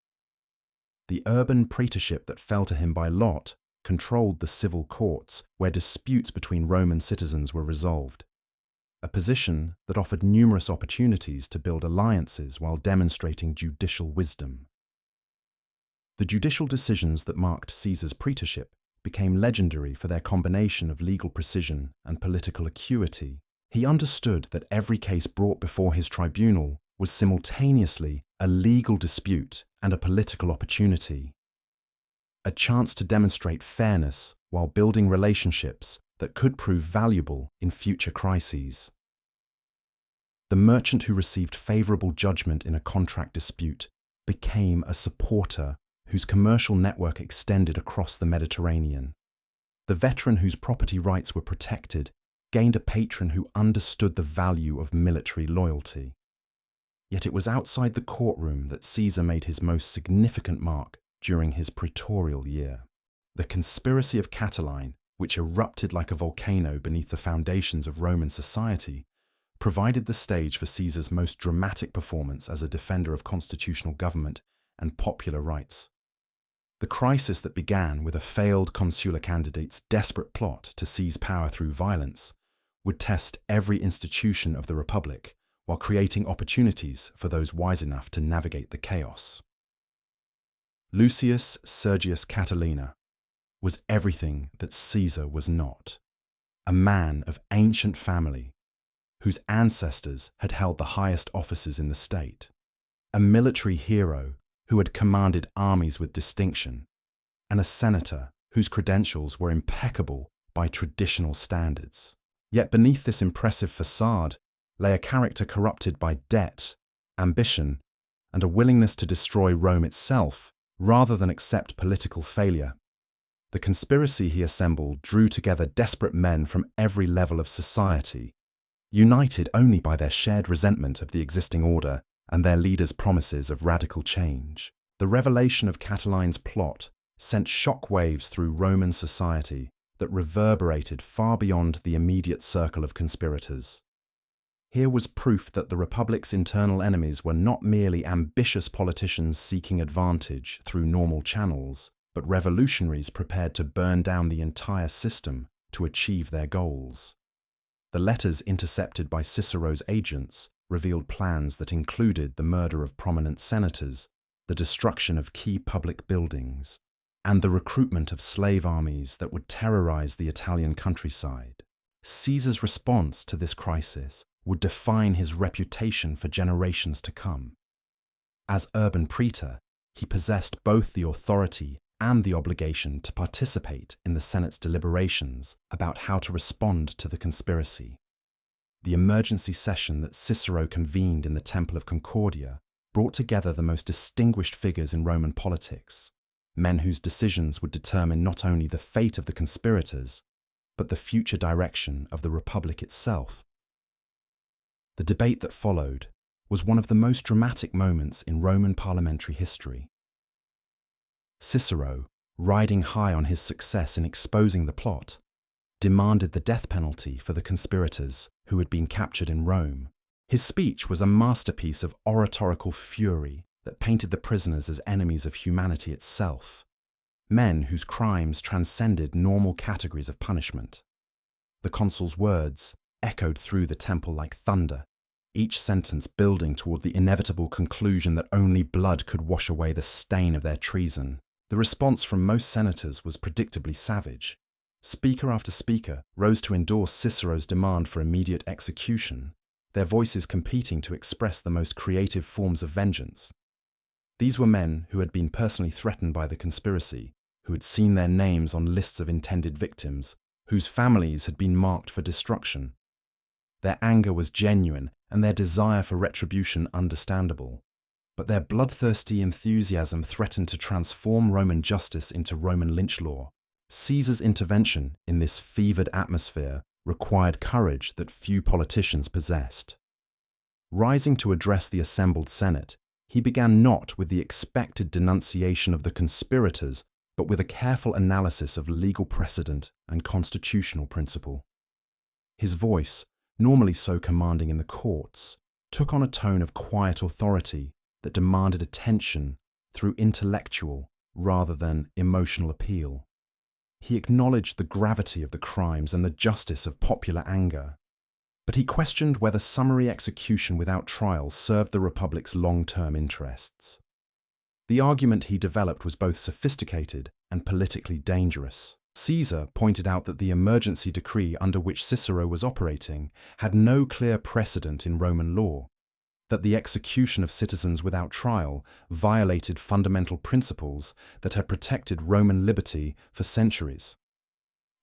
The urban praetorship that fell to him by lot controlled the civil courts where disputes between Roman citizens were resolved, a position that offered numerous opportunities to build alliances while demonstrating judicial wisdom. The judicial decisions that marked Caesar's praetorship became legendary for their combination of legal precision and political acuity. He understood that every case brought before his tribunal was simultaneously a legal dispute and a political opportunity, a chance to demonstrate fairness while building relationships that could prove valuable in future crises. The merchant who received favorable judgment in a contract dispute became a supporter whose commercial network extended across the Mediterranean. The veteran whose property rights were protected gained a patron who understood the value of military loyalty. Yet it was outside the courtroom that Caesar made his most significant mark during his praetorial year. The conspiracy of Catiline, which erupted like a volcano beneath the foundations of Roman society, provided the stage for Caesar's most dramatic performance as a defender of constitutional government and popular rights. The crisis that began with a failed consular candidate's desperate plot to seize power through violence would test every institution of the Republic while creating opportunities for those wise enough to navigate the chaos. Lucius Sergius Catilina was everything that Caesar was not, a man of ancient family whose ancestors had held the highest offices in the state, a military hero who had commanded armies with distinction, and a senator whose credentials were impeccable by traditional standards. Yet beneath this impressive facade lay a character corrupted by debt, ambition, and a willingness to destroy Rome itself rather than accept political failure. The conspiracy he assembled drew together desperate men from every level of society, united only by their shared resentment of the existing order and their leaders' promises of radical change. The revelation of Catiline's plot sent shockwaves through Roman society that reverberated far beyond the immediate circle of conspirators. Here was proof that the Republic's internal enemies were not merely ambitious politicians seeking advantage through normal channels, but revolutionaries prepared to burn down the entire system to achieve their goals. The letters intercepted by Cicero's agents revealed plans that included the murder of prominent senators, the destruction of key public buildings, and the recruitment of slave armies that would terrorize the Italian countryside. Caesar's response to this crisis would define his reputation for generations to come. As urban praetor, he possessed both the authority and the obligation to participate in the Senate's deliberations about how to respond to the conspiracy. The emergency session that Cicero convened in the Temple of Concordia brought together the most distinguished figures in Roman politics, men whose decisions would determine not only the fate of the conspirators, but the future direction of the Republic itself. The debate that followed was one of the most dramatic moments in Roman parliamentary history. Cicero, riding high on his success in exposing the plot, demanded the death penalty for the conspirators who had been captured in Rome. His speech was a masterpiece of oratorical fury that painted the prisoners as enemies of humanity itself, men whose crimes transcended normal categories of punishment. The consul's words echoed through the temple like thunder, each sentence building toward the inevitable conclusion that only blood could wash away the stain of their treason. The response from most senators was predictably savage. Speaker after speaker rose to endorse Cicero's demand for immediate execution, their voices competing to express the most creative forms of vengeance. These were men who had been personally threatened by the conspiracy, who had seen their names on lists of intended victims, whose families had been marked for destruction. Their anger was genuine and their desire for retribution understandable. But their bloodthirsty enthusiasm threatened to transform Roman justice into Roman lynch law. Caesar's intervention in this fevered atmosphere required courage that few politicians possessed. Rising to address the assembled Senate, he began not with the expected denunciation of the conspirators, but with a careful analysis of legal precedent and constitutional principle. His voice, normally so commanding in the courts, took on a tone of quiet authority that demanded attention through intellectual rather than emotional appeal. He acknowledged the gravity of the crimes and the justice of popular anger, but he questioned whether summary execution without trial served the Republic's long-term interests. The argument he developed was both sophisticated and politically dangerous. Caesar pointed out that the emergency decree under which Cicero was operating had no clear precedent in Roman law, that the execution of citizens without trial violated fundamental principles that had protected Roman liberty for centuries.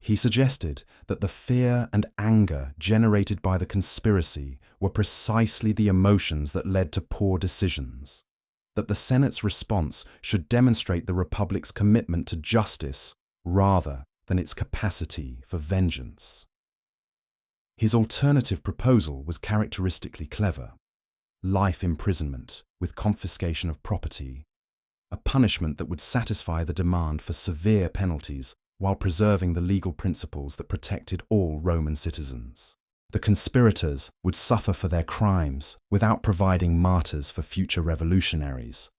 He suggested that the fear and anger generated by the conspiracy were precisely the emotions that led to poor decisions, that the Senate's response should demonstrate the Republic's commitment to justice rather than its capacity for vengeance. His alternative proposal was characteristically clever: life imprisonment with confiscation of property, a punishment that would satisfy the demand for severe penalties while preserving the legal principles that protected all Roman citizens. The conspirators would suffer for their crimes without providing martyrs for future revolutionaries,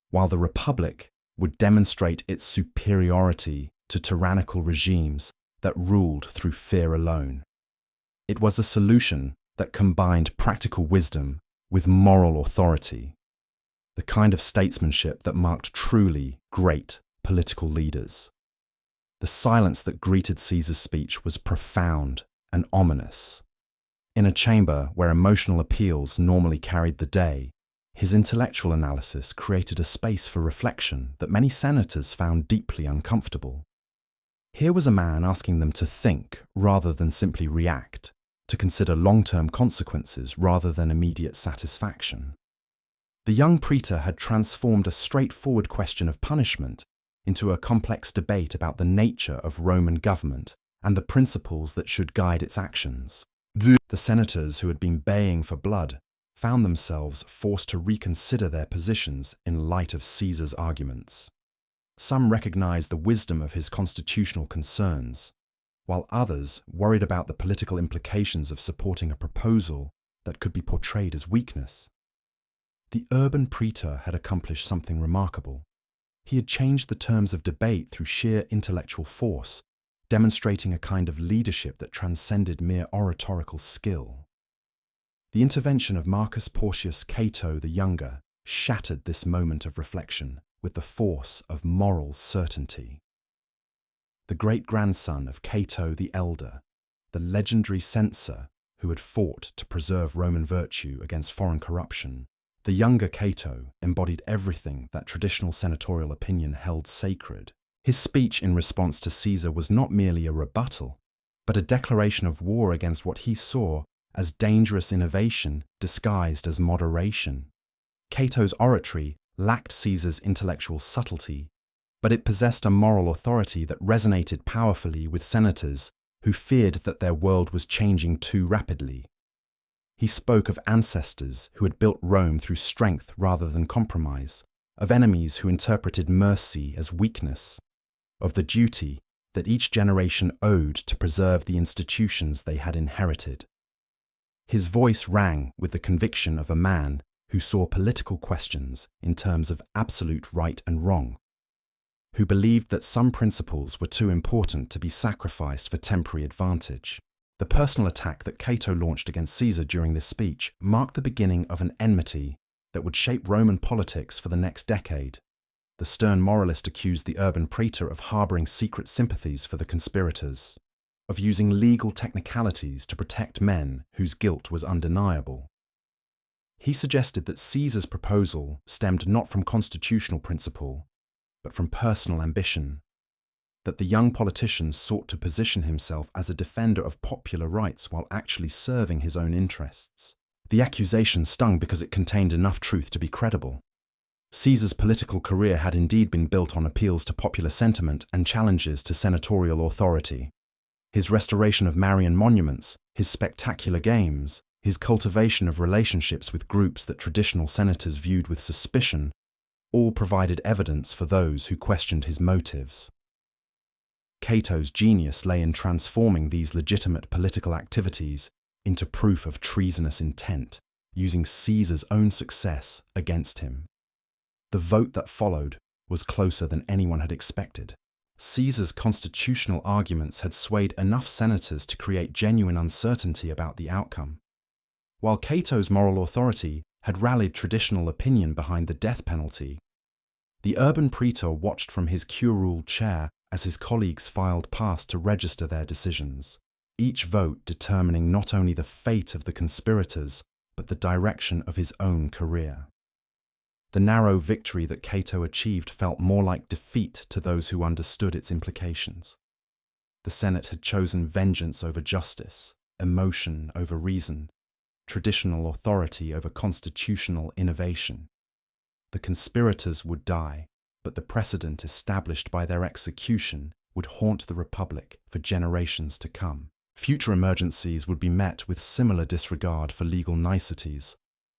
while the Republic would demonstrate its superiority to tyrannical regimes that ruled through fear alone. It was a solution that combined practical wisdom with moral authority, the kind of statesmanship that marked truly great political leaders. The silence that greeted Caesar's speech was profound and ominous. In a chamber where emotional appeals normally carried the day, his intellectual analysis created a space for reflection that many senators found deeply uncomfortable. Here was a man asking them to think rather than simply react, to consider long-term consequences rather than immediate satisfaction. The young praetor had transformed a straightforward question of punishment into a complex debate about the nature of Roman government and the principles that should guide its actions. The senators who had been baying for blood found themselves forced to reconsider their positions in light of Caesar's arguments. Some recognized the wisdom of his constitutional concerns, while others worried about the political implications of supporting a proposal that could be portrayed as weakness. The urban praetor had accomplished something remarkable. He had changed the terms of debate through sheer intellectual force, demonstrating a kind of leadership that transcended mere oratorical skill. The intervention of Marcus Porcius Cato the Younger shattered this moment of reflection with the force of moral certainty. The great-grandson of Cato the Elder, the legendary censor who had fought to preserve Roman virtue against foreign corruption, the younger Cato embodied everything that traditional senatorial opinion held sacred. His speech in response to Caesar was not merely a rebuttal, but a declaration of war against what he saw as dangerous innovation disguised as moderation. Cato's oratory lacked Caesar's intellectual subtlety, but it possessed a moral authority that resonated powerfully with senators who feared that their world was changing too rapidly. He spoke of ancestors who had built Rome through strength rather than compromise, of enemies who interpreted mercy as weakness, of the duty that each generation owed to preserve the institutions they had inherited. His voice rang with the conviction of a man who saw political questions in terms of absolute right and wrong, who believed that some principles were too important to be sacrificed for temporary advantage. The personal attack that Cato launched against Caesar during this speech marked the beginning of an enmity that would shape Roman politics for the next decade. The stern moralist accused the urban praetor of harboring secret sympathies for the conspirators, of using legal technicalities to protect men whose guilt was undeniable. He suggested that Caesar's proposal stemmed not from constitutional principle, but from personal ambition, that the young politician sought to position himself as a defender of popular rights while actually serving his own interests. The accusation stung because it contained enough truth to be credible. Caesar's political career had indeed been built on appeals to popular sentiment and challenges to senatorial authority. His restoration of Marian monuments, his spectacular games, his cultivation of relationships with groups that traditional senators viewed with suspicion, all provided evidence for those who questioned his motives. Cato's genius lay in transforming these legitimate political activities into proof of treasonous intent. using Caesar's own success against him. The vote that followed was closer than anyone had expected. Caesar's constitutional arguments had swayed enough senators to create genuine uncertainty about the outcome, while Cato's moral authority had rallied traditional opinion behind the death penalty. The urban praetor watched from his curule chair as his colleagues filed past to register their decisions, each vote determining not only the fate of the conspirators, but the direction of his own career. The narrow victory that Cato achieved felt more like defeat to those who understood its implications. The Senate had chosen vengeance over justice, emotion over reason, traditional authority over constitutional innovation. The conspirators would die, but the precedent established by their execution would haunt the Republic for generations to come. Future emergencies would be met with similar disregard for legal niceties,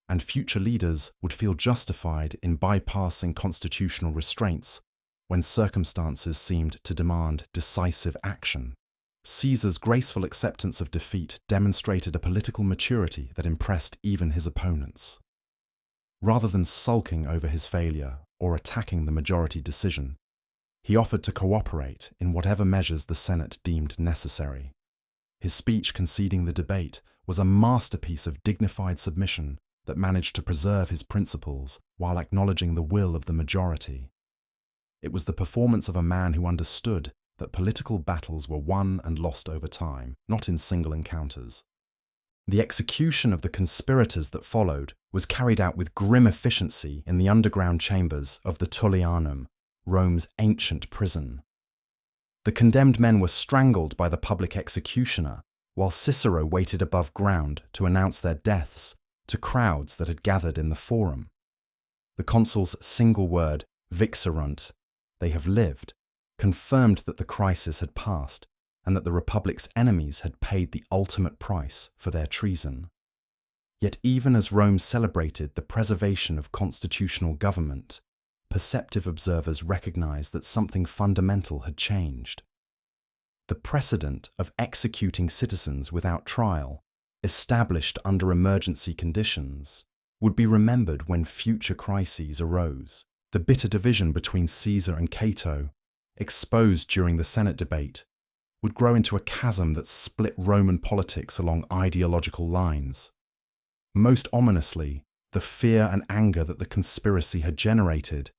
and future leaders would feel justified in bypassing constitutional restraints when circumstances seemed to demand decisive action. Caesar's graceful acceptance of defeat demonstrated a political maturity that impressed even his opponents. Rather than sulking over his failure or attacking the majority decision, he offered to cooperate in whatever measures the Senate deemed necessary. His speech conceding the debate was a masterpiece of dignified submission that managed to preserve his principles while acknowledging the will of the majority. It was the performance of a man who understood that political battles were won and lost over time, not in single encounters. The execution of the conspirators that followed was carried out with grim efficiency in the underground chambers of the Tullianum, Rome's ancient prison. The condemned men were strangled by the public executioner, while Cicero waited above ground to announce their deaths to crowds that had gathered in the forum. The consul's single word, vixerunt, they have lived, confirmed that the crisis had passed and that the Republic's enemies had paid the ultimate price for their treason. Yet even as Rome celebrated the preservation of constitutional government, perceptive observers recognized that something fundamental had changed. The precedent of executing citizens without trial, established under emergency conditions, would be remembered when future crises arose. The bitter division between Caesar and Cato, exposed during the Senate debate, would grow into a chasm that split Roman politics along ideological lines. Most ominously, the fear and anger that the conspiracy had generated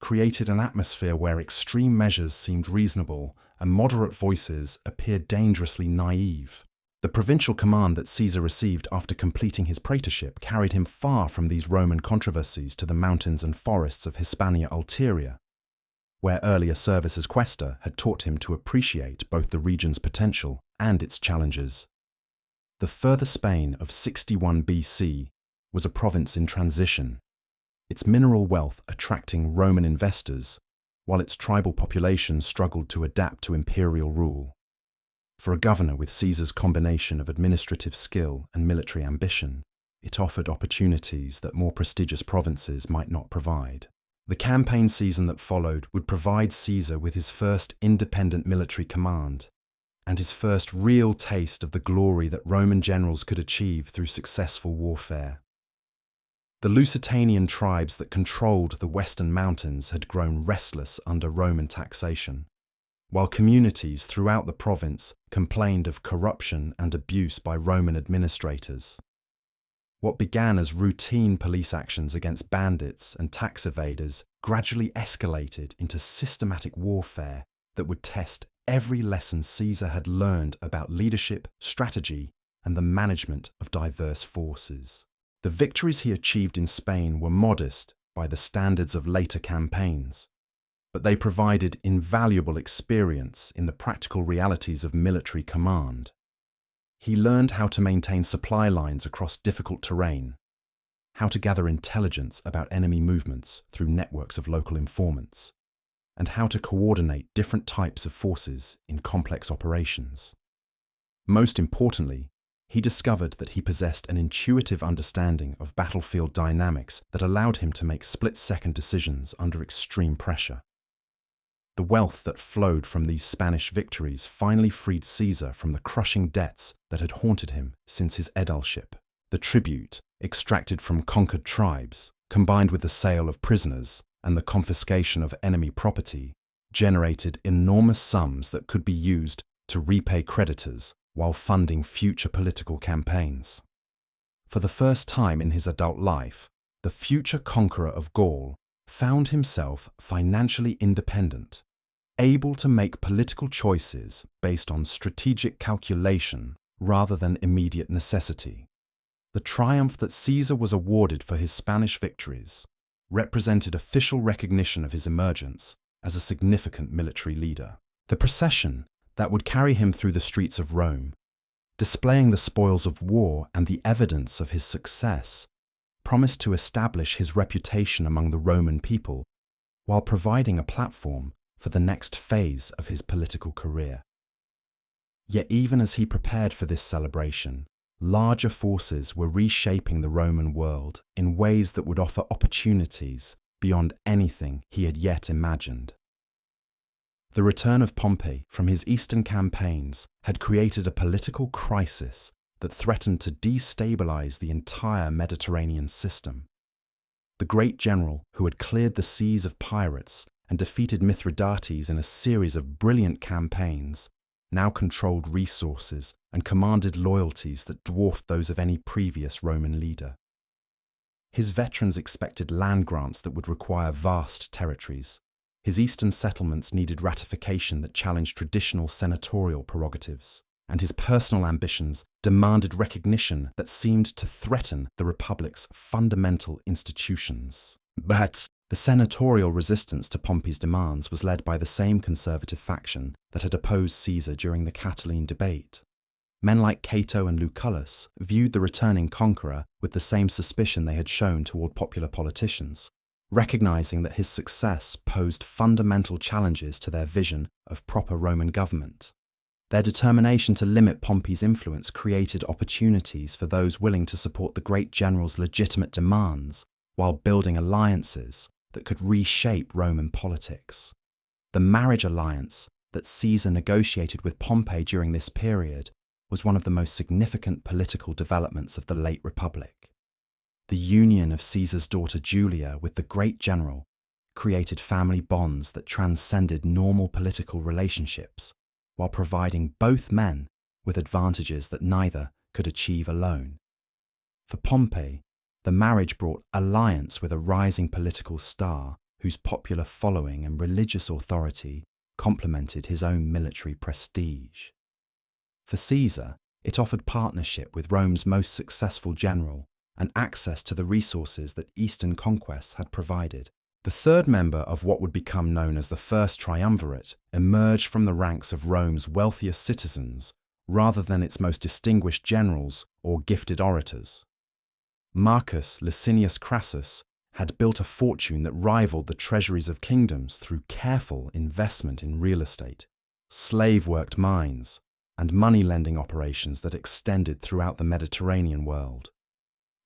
created an atmosphere where extreme measures seemed reasonable and moderate voices appeared dangerously naive. The provincial command that Caesar received after completing his praetorship carried him far from these Roman controversies to the mountains and forests of Hispania Ulterior, where earlier service as quaestor had taught him to appreciate both the region's potential and its challenges. The further Spain of 61 BC was a province in transition, its mineral wealth attracting Roman investors, while its tribal population struggled to adapt to imperial rule. For a governor with Caesar's combination of administrative skill and military ambition, it offered opportunities that more prestigious provinces might not provide. The campaign season that followed would provide Caesar with his first independent military command, and his first real taste of the glory that Roman generals could achieve through successful warfare. The Lusitanian tribes that controlled the western mountains had grown restless under Roman taxation, while communities throughout the province complained of corruption and abuse by Roman administrators. What began as routine police actions against bandits and tax evaders gradually escalated into systematic warfare that would test every lesson Caesar had learned about leadership, strategy, and the management of diverse forces. The victories he achieved in Spain were modest by the standards of later campaigns, but they provided invaluable experience in the practical realities of military command. He learned how to maintain supply lines across difficult terrain, how to gather intelligence about enemy movements through networks of local informants, and how to coordinate different types of forces in complex operations. Most importantly, he discovered that he possessed an intuitive understanding of battlefield dynamics that allowed him to make split-second decisions under extreme pressure. The wealth that flowed from these Spanish victories finally freed Caesar from the crushing debts that had haunted him since his aedileship. The tribute, extracted from conquered tribes, combined with the sale of prisoners and the confiscation of enemy property, generated enormous sums that could be used to repay creditors while funding future political campaigns. For the first time in his adult life, the future conqueror of Gaul found himself financially independent, able to make political choices based on strategic calculation rather than immediate necessity. The triumph that Caesar was awarded for his Spanish victories represented official recognition of his emergence as a significant military leader. The procession that would carry him through the streets of Rome, displaying the spoils of war and the evidence of his success, promised to establish his reputation among the Roman people while providing a platform for the next phase of his political career. Yet even as he prepared for this celebration, larger forces were reshaping the Roman world in ways that would offer opportunities beyond anything he had yet imagined. The return of Pompey from his eastern campaigns had created a political crisis that threatened to destabilize the entire Mediterranean system. The great general who had cleared the seas of pirates and defeated Mithridates in a series of brilliant campaigns now controlled resources and commanded loyalties that dwarfed those of any previous Roman leader. His veterans expected land grants that would require vast territories. His eastern settlements needed ratification that challenged traditional senatorial prerogatives, and his personal ambitions demanded recognition that seemed to threaten the Republic's fundamental institutions. But the senatorial resistance to Pompey's demands was led by the same conservative faction that had opposed Caesar during the Catiline debate. Men like Cato and Lucullus viewed the returning conqueror with the same suspicion they had shown toward popular politicians, recognizing that his success posed fundamental challenges to their vision of proper Roman government. Their determination to limit Pompey's influence created opportunities for those willing to support the great general's legitimate demands while building alliances that could reshape Roman politics. The marriage alliance that Caesar negotiated with Pompey during this period was one of the most significant political developments of the late Republic. The union of Caesar's daughter Julia with the great general created family bonds that transcended normal political relationships, while providing both men with advantages that neither could achieve alone. For Pompey, the marriage brought alliance with a rising political star whose popular following and religious authority complemented his own military prestige. For Caesar, it offered partnership with Rome's most successful general and access to the resources that Eastern conquests had provided. The third member of what would become known as the First Triumvirate emerged from the ranks of Rome's wealthiest citizens rather than its most distinguished generals or gifted orators. Marcus Licinius Crassus had built a fortune that rivaled the treasuries of kingdoms through careful investment in real estate, slave-worked mines, and money-lending operations that extended throughout the Mediterranean world.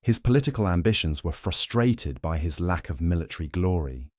His political ambitions were frustrated by his lack of military glory,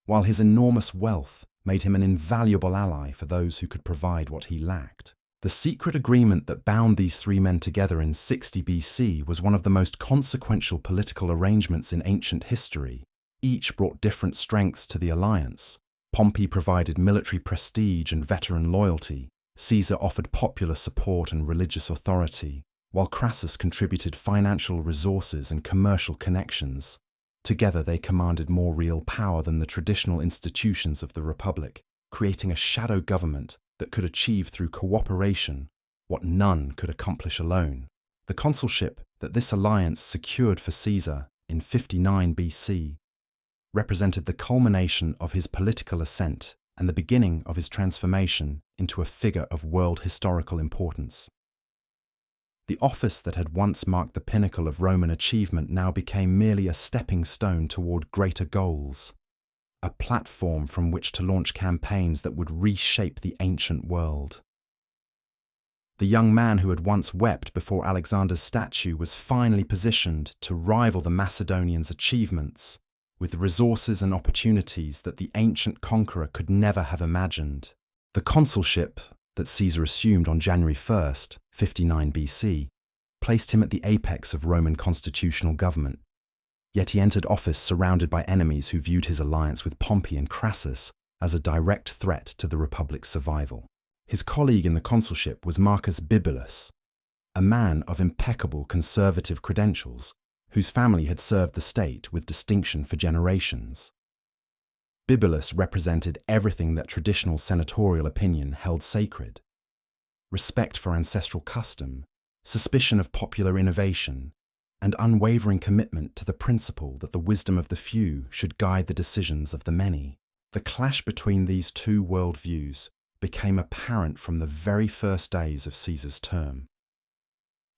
while his enormous wealth made him an invaluable ally for those who could provide what he lacked. The secret agreement that bound these three men together in 60 BC was one of the most consequential political arrangements in ancient history. Each brought different strengths to the alliance. Pompey provided military prestige and veteran loyalty. Caesar offered popular support and religious authority, while Crassus contributed financial resources and commercial connections. Together they commanded more real power than the traditional institutions of the Republic, creating a shadow government that could achieve through cooperation what none could accomplish alone. The consulship that this alliance secured for Caesar in 59 BC represented the culmination of his political ascent and the beginning of his transformation into a figure of world historical importance. The office that had once marked the pinnacle of Roman achievement now became merely a stepping stone toward greater goals, a platform from which to launch campaigns that would reshape the ancient world. The young man who had once wept before Alexander's statue was finally positioned to rival the Macedonians' achievements with resources and opportunities that the ancient conqueror could never have imagined. The consulship that Caesar assumed on January 1st, 59 BC, placed him at the apex of Roman constitutional government. Yet he entered office surrounded by enemies who viewed his alliance with Pompey and Crassus as a direct threat to the Republic's survival. His colleague in the consulship was Marcus Bibulus, a man of impeccable conservative credentials, whose family had served the state with distinction for generations. Bibulus represented everything that traditional senatorial opinion held sacred: respect for ancestral custom, suspicion of popular innovation, and unwavering commitment to the principle that the wisdom of the few should guide the decisions of the many. The clash between these two worldviews became apparent from the very first days of Caesar's term.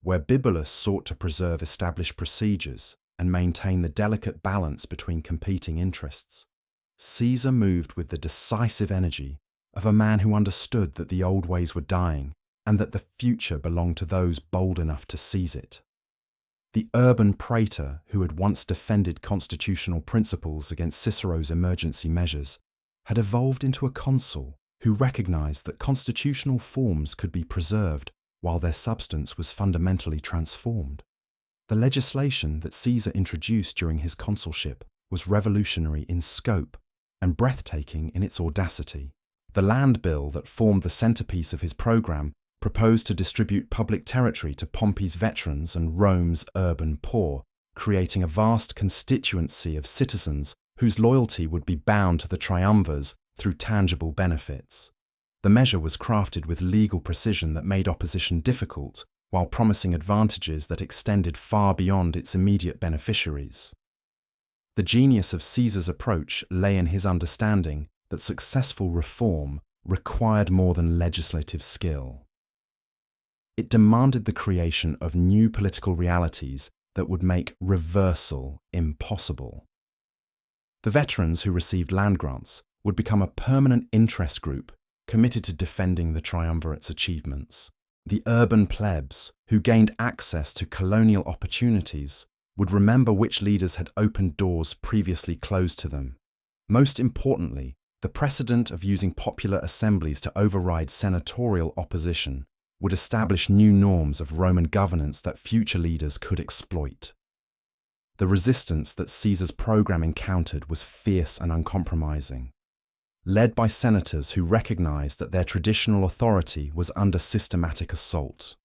Where Bibulus sought to preserve established procedures and maintain the delicate balance between competing interests, Caesar moved with the decisive energy of a man who understood that the old ways were dying and that the future belonged to those bold enough to seize it. The urban praetor who had once defended constitutional principles against Cicero's emergency measures had evolved into a consul who recognized that constitutional forms could be preserved while their substance was fundamentally transformed. The legislation that Caesar introduced during his consulship was revolutionary in scope and breathtaking in its audacity. The land bill that formed the centerpiece of his program proposed to distribute public territory to Pompey's veterans and Rome's urban poor, creating a vast constituency of citizens whose loyalty would be bound to the triumvirs through tangible benefits. The measure was crafted with legal precision that made opposition difficult, while promising advantages that extended far beyond its immediate beneficiaries. The genius of Caesar's approach lay in his understanding that successful reform required more than legislative skill. It demanded the creation of new political realities that would make reversal impossible. The veterans who received land grants would become a permanent interest group committed to defending the triumvirate's achievements. The urban plebs, who gained access to colonial opportunities, would remember which leaders had opened doors previously closed to them. Most importantly, the precedent of using popular assemblies to override senatorial opposition would establish new norms of Roman governance that future leaders could exploit. The resistance that Caesar's program encountered was fierce and uncompromising, led by senators who recognized that their traditional authority was under systematic assault.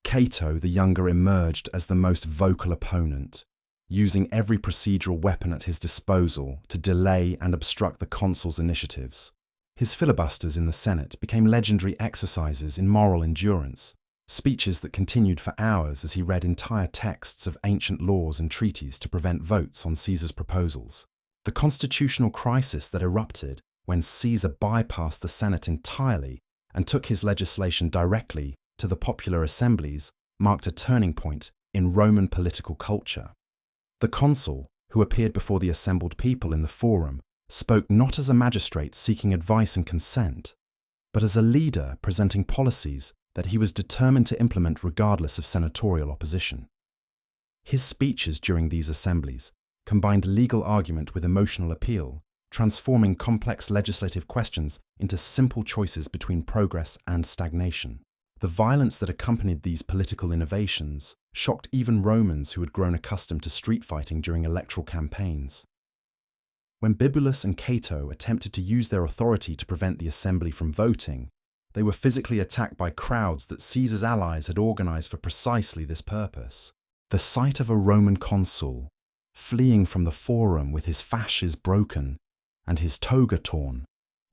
Cato the Younger emerged as the most vocal opponent, using every procedural weapon at his disposal to delay and obstruct the consul's initiatives. His filibusters in the Senate became legendary exercises in moral endurance, speeches that continued for hours as he read entire texts of ancient laws and treaties to prevent votes on Caesar's proposals. The constitutional crisis that erupted when Caesar bypassed the Senate entirely and took his legislation directly to the popular assemblies marked a turning point in Roman political culture. The consul, who appeared before the assembled people in the forum, spoke not as a magistrate seeking advice and consent, but as a leader presenting policies that he was determined to implement regardless of senatorial opposition. His speeches during these assemblies combined legal argument with emotional appeal, transforming complex legislative questions into simple choices between progress and stagnation. The violence that accompanied these political innovations shocked even Romans who had grown accustomed to street fighting during electoral campaigns. When Bibulus and Cato attempted to use their authority to prevent the assembly from voting, they were physically attacked by crowds that Caesar's allies had organized for precisely this purpose. The sight of a Roman consul fleeing from the forum with his fasces broken and his toga torn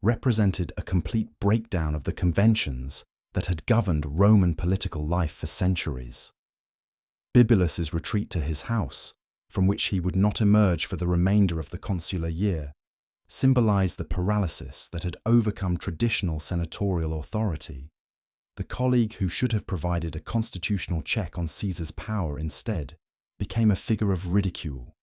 represented a complete breakdown of the conventions that had governed Roman political life for centuries. Bibulus's retreat to his house, from which he would not emerge for the remainder of the consular year, symbolized the paralysis that had overcome traditional senatorial authority. The colleague who should have provided a constitutional check on Caesar's power instead became a figure of ridicule,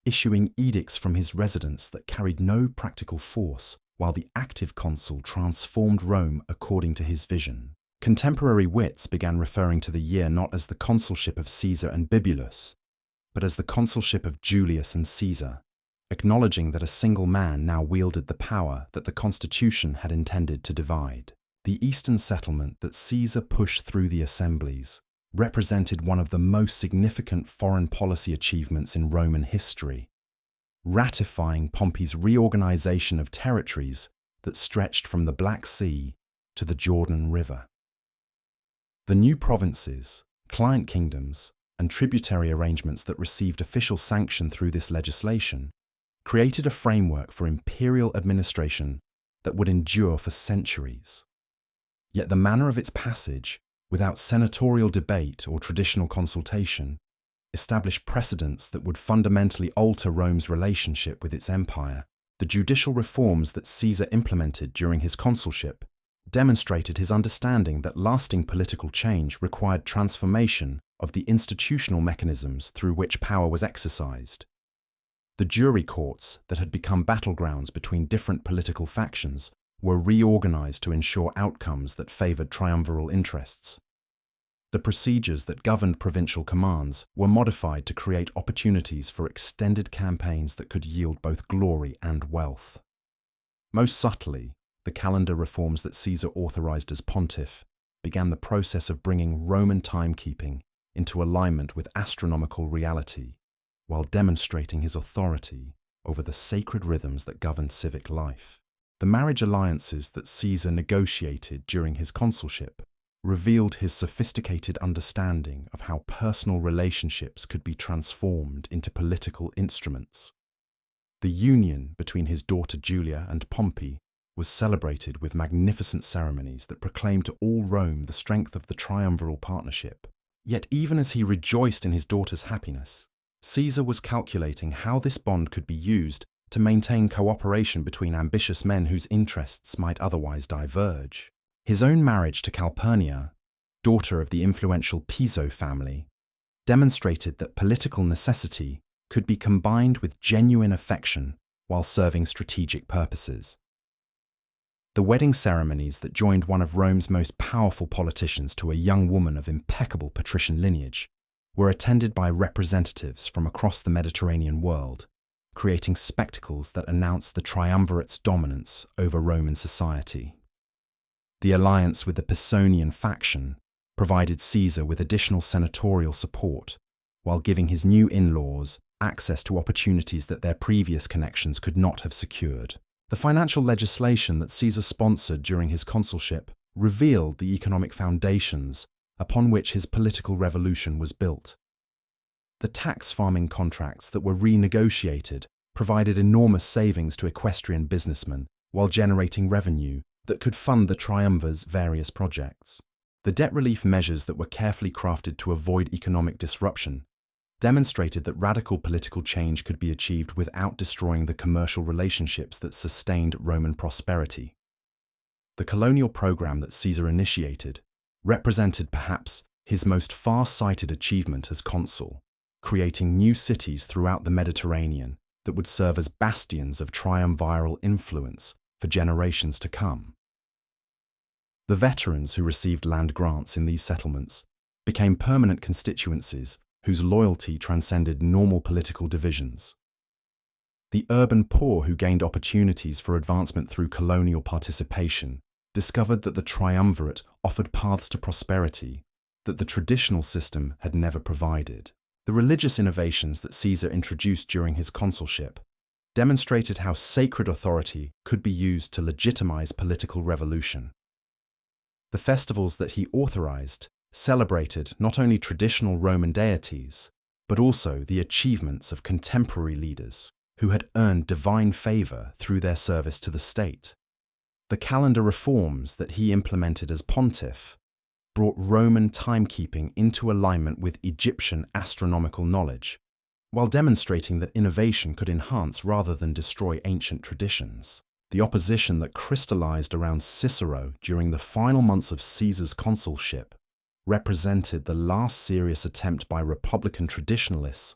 issuing edicts from his residence that carried no practical force, while the active consul transformed Rome according to his vision. Contemporary wits began referring to the year not as the consulship of Caesar and Bibulus, but as the consulship of Julius and Caesar, acknowledging that a single man now wielded the power that the constitution had intended to divide. The eastern settlement that Caesar pushed through the assemblies represented one of the most significant foreign policy achievements in Roman history, ratifying Pompey's reorganization of territories that stretched from the Black Sea to the Jordan River. The new provinces, client kingdoms, and tributary arrangements that received official sanction through this legislation created a framework for imperial administration that would endure for centuries. Yet the manner of its passage, without senatorial debate or traditional consultation, established precedents that would fundamentally alter Rome's relationship with its empire. The judicial reforms that Caesar implemented during his consulship demonstrated his understanding that lasting political change required transformation of the institutional mechanisms through which power was exercised. The jury courts that had become battlegrounds between different political factions were reorganized to ensure outcomes that favored triumviral interests. The procedures that governed provincial commands were modified to create opportunities for extended campaigns that could yield both glory and wealth. Most subtly, the calendar reforms that Caesar authorized as pontiff began the process of bringing Roman timekeeping into alignment with astronomical reality, while demonstrating his authority over the sacred rhythms that governed civic life. The marriage alliances that Caesar negotiated during his consulship revealed his sophisticated understanding of how personal relationships could be transformed into political instruments. The union between his daughter Julia and Pompey was celebrated with magnificent ceremonies that proclaimed to all Rome the strength of the triumviral partnership. Yet even as he rejoiced in his daughter's happiness, Caesar was calculating how this bond could be used to maintain cooperation between ambitious men whose interests might otherwise diverge. His own marriage to Calpurnia, daughter of the influential Piso family, demonstrated that political necessity could be combined with genuine affection while serving strategic purposes. The wedding ceremonies that joined one of Rome's most powerful politicians to a young woman of impeccable patrician lineage were attended by representatives from across the Mediterranean world, creating spectacles that announced the triumvirate's dominance over Roman society. The alliance with the Pisonian faction provided Caesar with additional senatorial support, while giving his new in-laws access to opportunities that their previous connections could not have secured. The financial legislation that Caesar sponsored during his consulship revealed the economic foundations upon which his political revolution was built. The tax farming contracts that were renegotiated provided enormous savings to equestrian businessmen while generating revenue that could fund the triumvir's various projects. The debt relief measures that were carefully crafted to avoid economic disruption demonstrated that radical political change could be achieved without destroying the commercial relationships that sustained Roman prosperity. The colonial program that Caesar initiated represented perhaps his most far-sighted achievement as consul, creating new cities throughout the Mediterranean that would serve as bastions of triumviral influence for generations to come. The veterans who received land grants in these settlements became permanent constituencies whose loyalty transcended normal political divisions. The urban poor who gained opportunities for advancement through colonial participation discovered that the triumvirate offered paths to prosperity that the traditional system had never provided. The religious innovations that Caesar introduced during his consulship demonstrated how sacred authority could be used to legitimize political revolution. The festivals that he authorized celebrated not only traditional Roman deities, but also the achievements of contemporary leaders who had earned divine favor through their service to the state. The calendar reforms that he implemented as pontiff brought Roman timekeeping into alignment with Egyptian astronomical knowledge, while demonstrating that innovation could enhance rather than destroy ancient traditions. The opposition that crystallized around Cicero during the final months of Caesar's consulship represented the last serious attempt by Republican traditionalists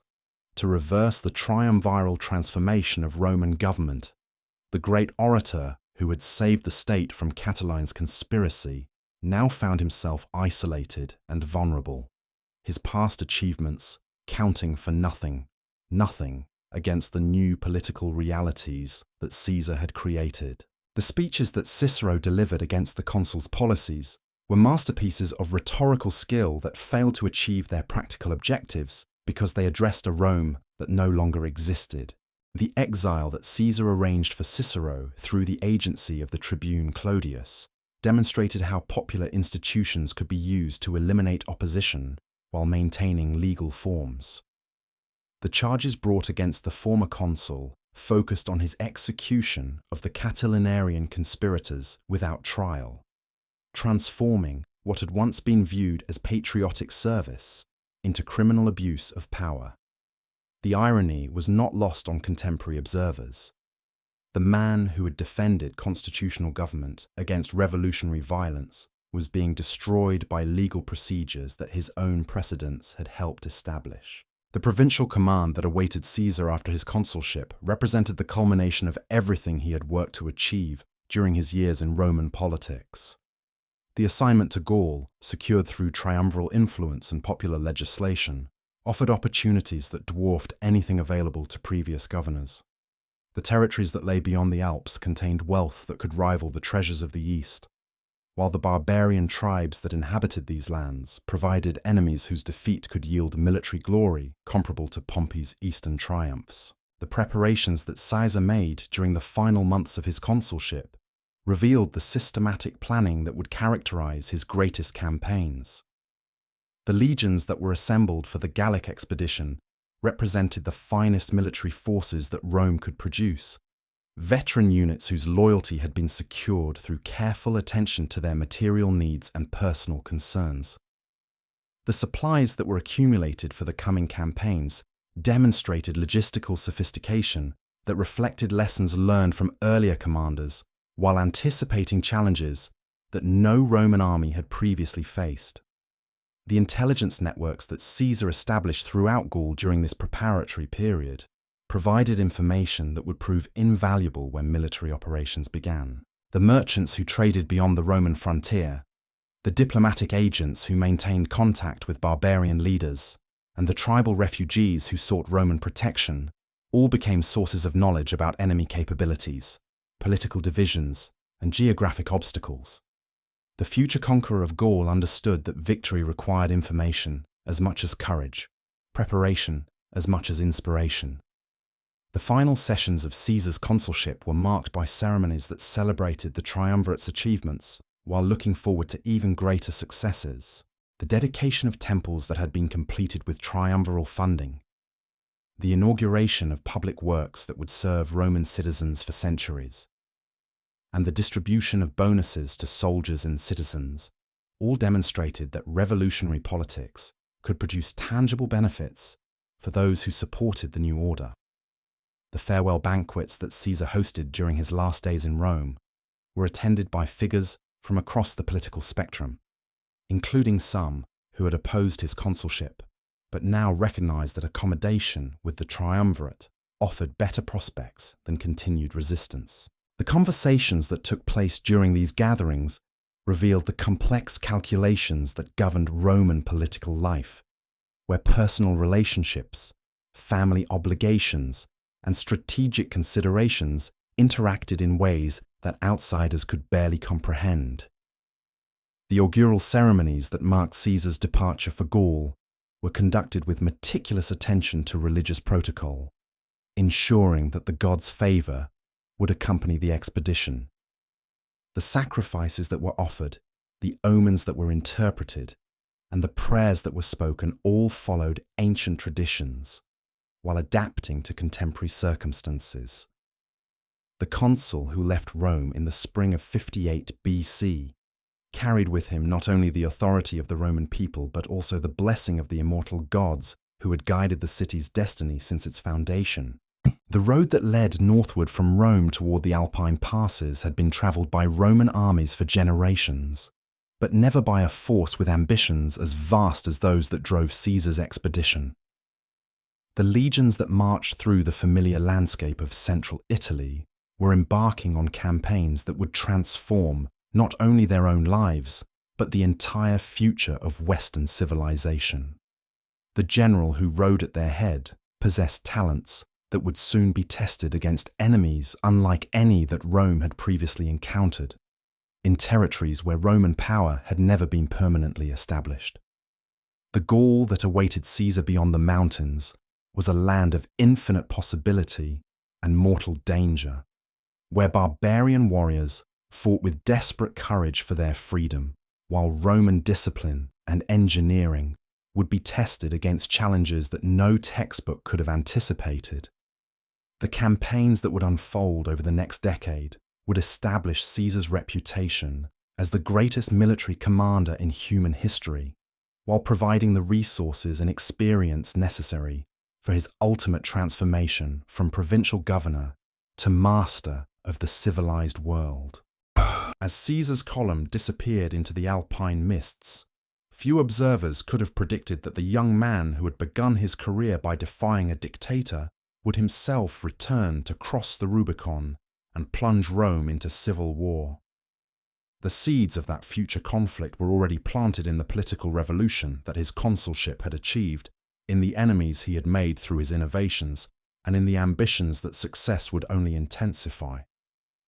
to reverse the triumviral transformation of Roman government. The great orator who had saved the state from Catiline's conspiracy now found himself isolated and vulnerable, his past achievements counting for nothing against the new political realities that Caesar had created. The speeches that Cicero delivered against the consul's policies were masterpieces of rhetorical skill that failed to achieve their practical objectives because they addressed a Rome that no longer existed. The exile that Caesar arranged for Cicero through the agency of the tribune Clodius demonstrated how popular institutions could be used to eliminate opposition while maintaining legal forms. The charges brought against the former consul focused on his execution of the Catilinarian conspirators without trial, transforming what had once been viewed as patriotic service into criminal abuse of power. The irony was not lost on contemporary observers. The man who had defended constitutional government against revolutionary violence was being destroyed by legal procedures that his own precedents had helped establish. The provincial command that awaited Caesar after his consulship represented the culmination of everything he had worked to achieve during his years in Roman politics. The assignment to Gaul, secured through triumviral influence and popular legislation, offered opportunities that dwarfed anything available to previous governors. The territories that lay beyond the Alps contained wealth that could rival the treasures of the East, while the barbarian tribes that inhabited these lands provided enemies whose defeat could yield military glory comparable to Pompey's eastern triumphs. The preparations that Caesar made during the final months of his consulship revealed the systematic planning that would characterize his greatest campaigns. The legions that were assembled for the Gallic expedition represented the finest military forces that Rome could produce, veteran units whose loyalty had been secured through careful attention to their material needs and personal concerns. The supplies that were accumulated for the coming campaigns demonstrated logistical sophistication that reflected lessons learned from earlier commanders while anticipating challenges that no Roman army had previously faced. The intelligence networks that Caesar established throughout Gaul during this preparatory period provided information that would prove invaluable when military operations began. The merchants who traded beyond the Roman frontier, the diplomatic agents who maintained contact with barbarian leaders, and the tribal refugees who sought Roman protection all became sources of knowledge about enemy capabilities, political divisions, and geographic obstacles. The future conqueror of Gaul understood that victory required information as much as courage, preparation as much as inspiration. The final sessions of Caesar's consulship were marked by ceremonies that celebrated the triumvirate's achievements while looking forward to even greater successes. The dedication of temples that had been completed with triumviral funding, the inauguration of public works that would serve Roman citizens for centuries, and the distribution of bonuses to soldiers and citizens all demonstrated that revolutionary politics could produce tangible benefits for those who supported the new order. The farewell banquets that Caesar hosted during his last days in Rome were attended by figures from across the political spectrum, including some who had opposed his consulship, but now recognized that accommodation with the triumvirate offered better prospects than continued resistance. The conversations that took place during these gatherings revealed the complex calculations that governed Roman political life, where personal relationships, family obligations, and strategic considerations interacted in ways that outsiders could barely comprehend. The augural ceremonies that marked Caesar's departure for Gaul were conducted with meticulous attention to religious protocol, ensuring that the gods' favor would accompany the expedition. The sacrifices that were offered, the omens that were interpreted, and the prayers that were spoken all followed ancient traditions while adapting to contemporary circumstances. The consul who left Rome in the spring of 58 BC carried with him not only the authority of the Roman people but also the blessing of the immortal gods who had guided the city's destiny since its foundation. The road that led northward from Rome toward the Alpine passes had been travelled by Roman armies for generations, but never by a force with ambitions as vast as those that drove Caesar's expedition. The legions that marched through the familiar landscape of central Italy were embarking on campaigns that would transform not only their own lives, but the entire future of Western civilization. The general who rode at their head possessed talents that would soon be tested against enemies unlike any that Rome had previously encountered. in territories where Roman power had never been permanently established. The Gaul that awaited Caesar beyond the mountains was a land of infinite possibility and mortal danger, where barbarian warriors fought with desperate courage for their freedom, while Roman discipline and engineering would be tested against challenges that no textbook could have anticipated. The campaigns that would unfold over the next decade would establish Caesar's reputation as the greatest military commander in human history, while providing the resources and experience necessary for his ultimate transformation from provincial governor to master of the civilized world. As Caesar's column disappeared into the alpine mists, few observers could have predicted that the young man who had begun his career by defying a dictator would himself return to cross the Rubicon and plunge Rome into civil war. The seeds of that future conflict were already planted in the political revolution that his consulship had achieved, in the enemies he had made through his innovations, and in the ambitions that success would only intensify.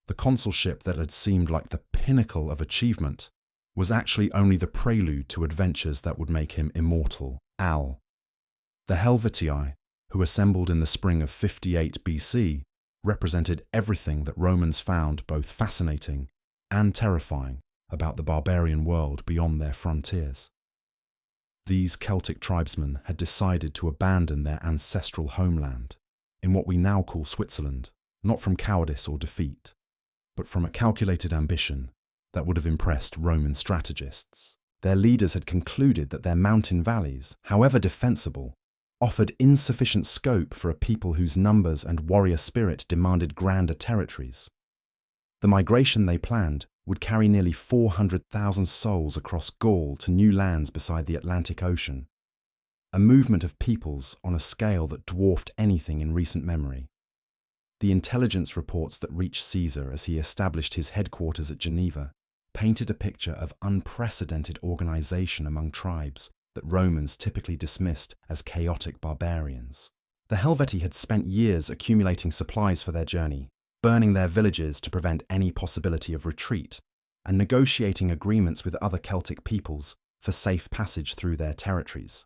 The consulship that had seemed like the pinnacle of achievement was actually only the prelude to adventures that would make him immortal. The Helvetii, who assembled in the spring of 58 BC, represented everything that Romans found both fascinating and terrifying about the barbarian world beyond their frontiers. These Celtic tribesmen had decided to abandon their ancestral homeland, in what we now call Switzerland, not from cowardice or defeat, but from a calculated ambition that would have impressed Roman strategists. Their leaders had concluded that their mountain valleys, however defensible, offered insufficient scope for a people whose numbers and warrior spirit demanded grander territories. The migration they planned would carry nearly 400,000 souls across Gaul to new lands beside the Atlantic Ocean, a movement of peoples on a scale that dwarfed anything in recent memory. The intelligence reports that reached Caesar as he established his headquarters at Geneva painted a picture of unprecedented organization among tribes that Romans typically dismissed as chaotic barbarians. The Helvetii had spent years accumulating supplies for their journey, burning their villages to prevent any possibility of retreat, and negotiating agreements with other Celtic peoples for safe passage through their territories.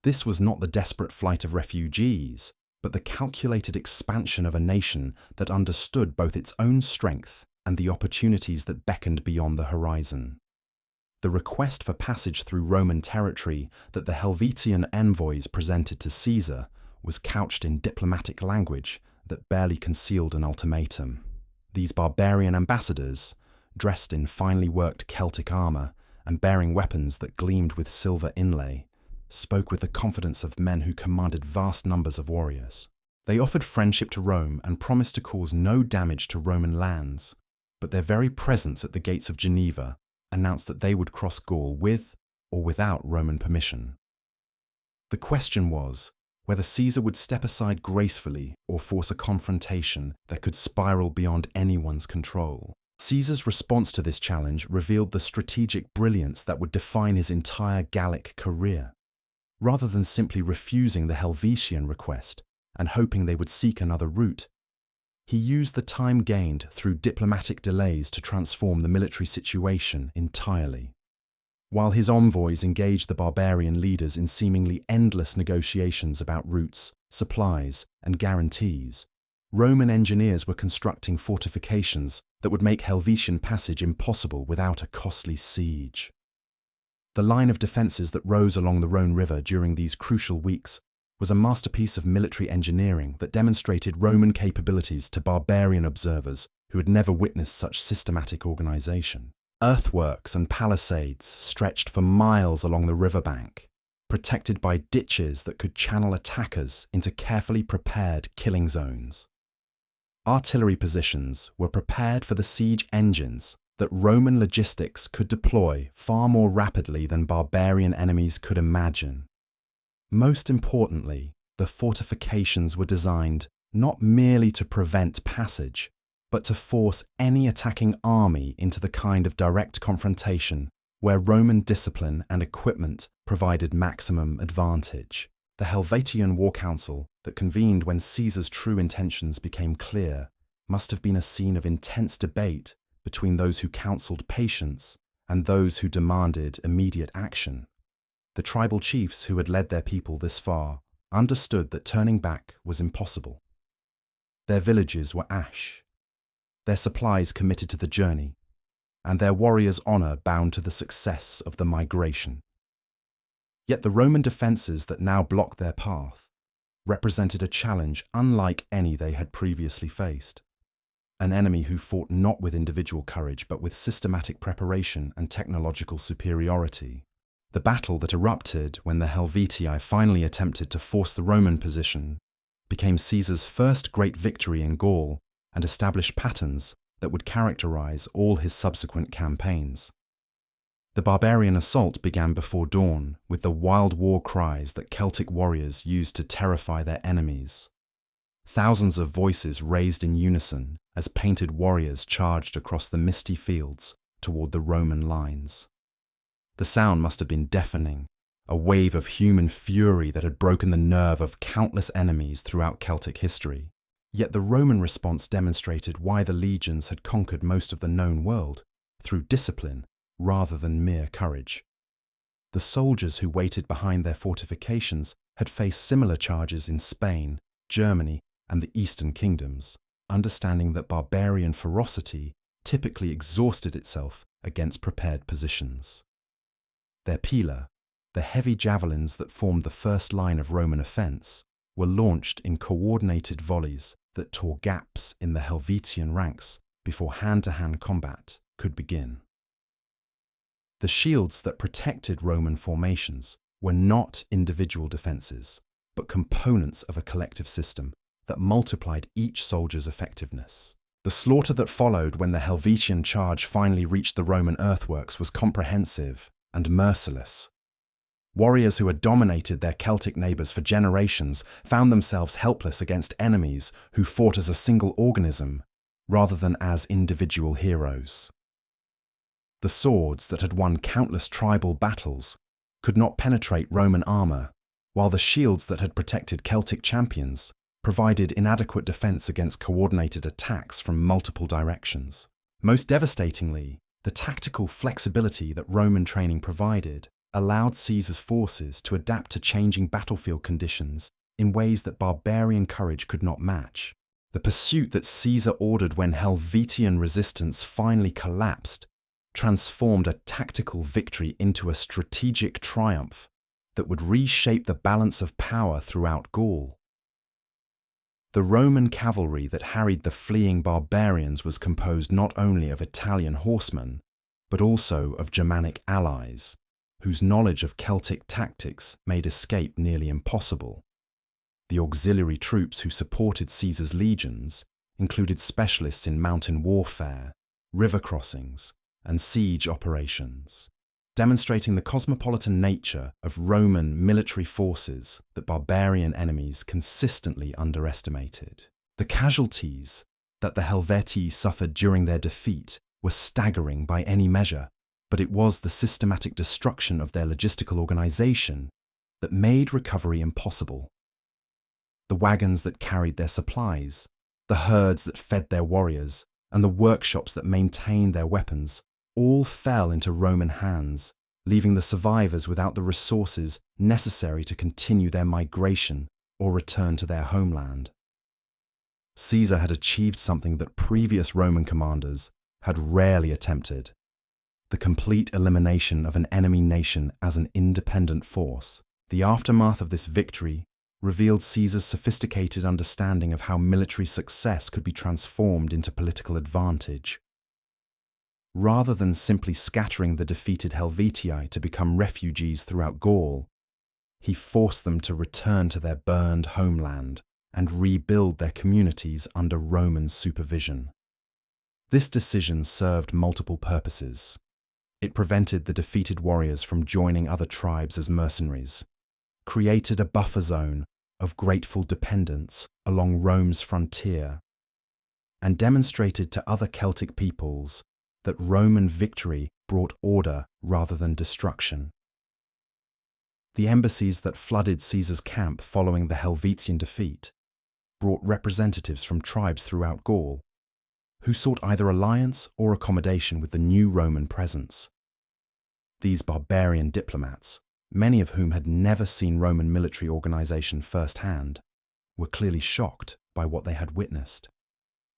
This was not the desperate flight of refugees, but the calculated expansion of a nation that understood both its own strength and the opportunities that beckoned beyond the horizon. The request for passage through Roman territory that the Helvetian envoys presented to Caesar was couched in diplomatic language that barely concealed an ultimatum. These barbarian ambassadors, dressed in finely worked Celtic armour and bearing weapons that gleamed with silver inlay, spoke with the confidence of men who commanded vast numbers of warriors. They offered friendship to Rome and promised to cause no damage to Roman lands, but their very presence at the gates of Geneva announced that they would cross Gaul with or without Roman permission. The question was whether Caesar would step aside gracefully or force a confrontation that could spiral beyond anyone's control. Caesar's response to this challenge revealed the strategic brilliance that would define his entire Gallic career. Rather than simply refusing the Helvetian request and hoping they would seek another route, he used the time gained through diplomatic delays to transform the military situation entirely. While his envoys engaged the barbarian leaders in seemingly endless negotiations about routes, supplies, and guarantees, Roman engineers were constructing fortifications that would make Helvetian passage impossible without a costly siege. The line of defences that rose along the Rhone River during these crucial weeks was a masterpiece of military engineering that demonstrated Roman capabilities to barbarian observers who had never witnessed such systematic organisation. Earthworks and palisades stretched for miles along the riverbank, protected by ditches that could channel attackers into carefully prepared killing zones. Artillery positions were prepared for the siege engines that Roman logistics could deploy far more rapidly than barbarian enemies could imagine. Most importantly, the fortifications were designed not merely to prevent passage, but to force any attacking army into the kind of direct confrontation where Roman discipline and equipment provided maximum advantage. The Helvetian War Council that convened when Caesar's true intentions became clear must have been a scene of intense debate between those who counseled patience and those who demanded immediate action. The tribal chiefs who had led their people this far understood that turning back was impossible. Their villages were ash, their supplies committed to the journey, and their warriors' honor bound to the success of the migration. Yet the Roman defenses that now blocked their path represented a challenge unlike any they had previously faced. An enemy who fought not with individual courage but with systematic preparation and technological superiority. The battle that erupted when the Helvetii finally attempted to force the Roman position became Caesar's first great victory in Gaul and established patterns that would characterize all his subsequent campaigns. The barbarian assault began before dawn with the wild war cries that Celtic warriors used to terrify their enemies. Thousands of voices raised in unison as painted warriors charged across the misty fields toward the Roman lines. The sound must have been deafening, a wave of human fury that had broken the nerve of countless enemies throughout Celtic history. Yet the Roman response demonstrated why the legions had conquered most of the known world, through discipline rather than mere courage. The soldiers who waited behind their fortifications had faced similar charges in Spain, Germany, and the Eastern kingdoms, understanding that barbarian ferocity typically exhausted itself against prepared positions. Their pila, the heavy javelins that formed the first line of Roman offence, were launched in coordinated volleys that tore gaps in the Helvetian ranks before hand-to-hand combat could begin. The shields that protected Roman formations were not individual defences, but components of a collective system that multiplied each soldier's effectiveness. The slaughter that followed when the Helvetian charge finally reached the Roman earthworks was comprehensive and merciless. Warriors who had dominated their Celtic neighbours for generations found themselves helpless against enemies who fought as a single organism rather than as individual heroes. The swords that had won countless tribal battles could not penetrate Roman armour, while the shields that had protected Celtic champions provided inadequate defence against coordinated attacks from multiple directions. Most devastatingly, the tactical flexibility that Roman training provided allowed Caesar's forces to adapt to changing battlefield conditions in ways that barbarian courage could not match. The pursuit that Caesar ordered when Helvetian resistance finally collapsed transformed a tactical victory into a strategic triumph that would reshape the balance of power throughout Gaul. The Roman cavalry that harried the fleeing barbarians was composed not only of Italian horsemen, but also of Germanic allies, whose knowledge of Celtic tactics made escape nearly impossible. The auxiliary troops who supported Caesar's legions included specialists in mountain warfare, river crossings, and siege operations, demonstrating the cosmopolitan nature of Roman military forces that barbarian enemies consistently underestimated. The casualties that the Helvetii suffered during their defeat were staggering by any measure, but it was the systematic destruction of their logistical organization that made recovery impossible. The wagons that carried their supplies, the herds that fed their warriors, and the workshops that maintained their weapons all fell into Roman hands, leaving the survivors without the resources necessary to continue their migration or return to their homeland. Caesar had achieved something that previous Roman commanders had rarely attempted: the complete elimination of an enemy nation as an independent force. The aftermath of this victory revealed Caesar's sophisticated understanding of how military success could be transformed into political advantage. Rather than simply scattering the defeated Helvetii to become refugees throughout Gaul, he forced them to return to their burned homeland and rebuild their communities under Roman supervision. This decision served multiple purposes. It prevented the defeated warriors from joining other tribes as mercenaries, created a buffer zone of grateful dependence along Rome's frontier, and demonstrated to other Celtic peoples that Roman victory brought order rather than destruction. The embassies that flooded Caesar's camp following the Helvetian defeat brought representatives from tribes throughout Gaul, who sought either alliance or accommodation with the new Roman presence. These barbarian diplomats, many of whom had never seen Roman military organization firsthand, were clearly shocked by what they had witnessed.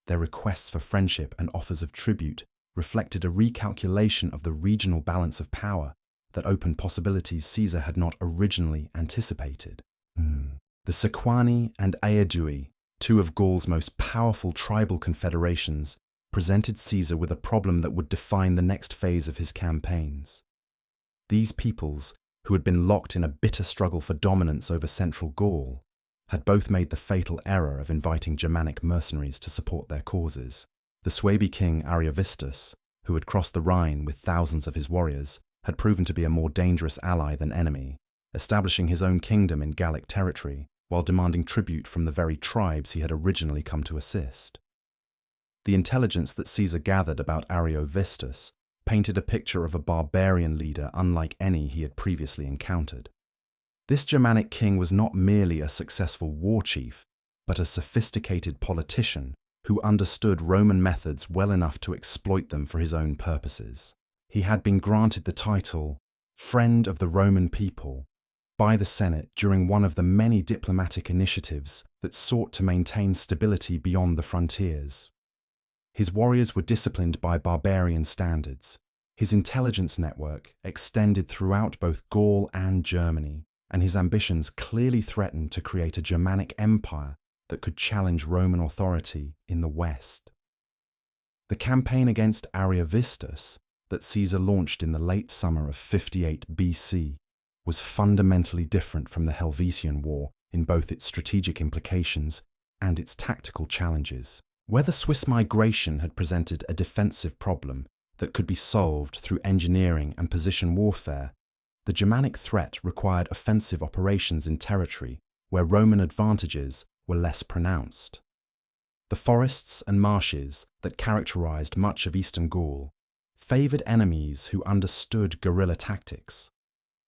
Their requests for friendship and offers of tribute reflected a recalculation of the regional balance of power that opened possibilities Caesar had not originally anticipated. The Sequani and Aedui, two of Gaul's most powerful tribal confederations, presented Caesar with a problem that would define the next phase of his campaigns. These peoples, who had been locked in a bitter struggle for dominance over central Gaul, had both made the fatal error of inviting Germanic mercenaries to support their causes. The Suebi king Ariovistus, who had crossed the Rhine with thousands of his warriors, had proven to be a more dangerous ally than enemy, establishing his own kingdom in Gallic territory while demanding tribute from the very tribes he had originally come to assist. The intelligence that Caesar gathered about Ariovistus painted a picture of a barbarian leader unlike any he had previously encountered. This Germanic king was not merely a successful war chief, but a sophisticated politician who understood Roman methods well enough to exploit them for his own purposes. He had been granted the title Friend of the Roman People by the Senate during one of the many diplomatic initiatives that sought to maintain stability beyond the frontiers. His warriors were disciplined by barbarian standards. His intelligence network extended throughout both Gaul and Germany, and his ambitions clearly threatened to create a Germanic empire that could challenge Roman authority in the West. The campaign against Ariovistus that Caesar launched in the late summer of 58 BC was fundamentally different from the Helvetian War in both its strategic implications and its tactical challenges. Where the Swiss migration had presented a defensive problem that could be solved through engineering and position warfare, the Germanic threat required offensive operations in territory where Roman advantages were less pronounced. The forests and marshes that characterized much of eastern Gaul favored enemies who understood guerrilla tactics,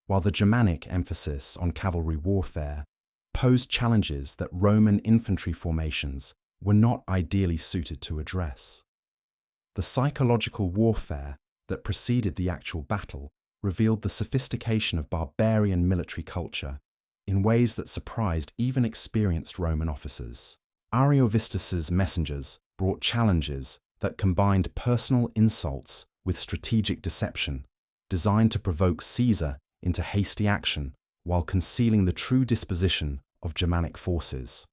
while the Germanic emphasis on cavalry warfare posed challenges that Roman infantry formations were not ideally suited to address. The psychological warfare that preceded the actual battle revealed the sophistication of barbarian military culture in ways that surprised even experienced Roman officers. Ariovistus's messengers brought challenges that combined personal insults with strategic deception, designed to provoke Caesar into hasty action while concealing the true disposition of Germanic forces.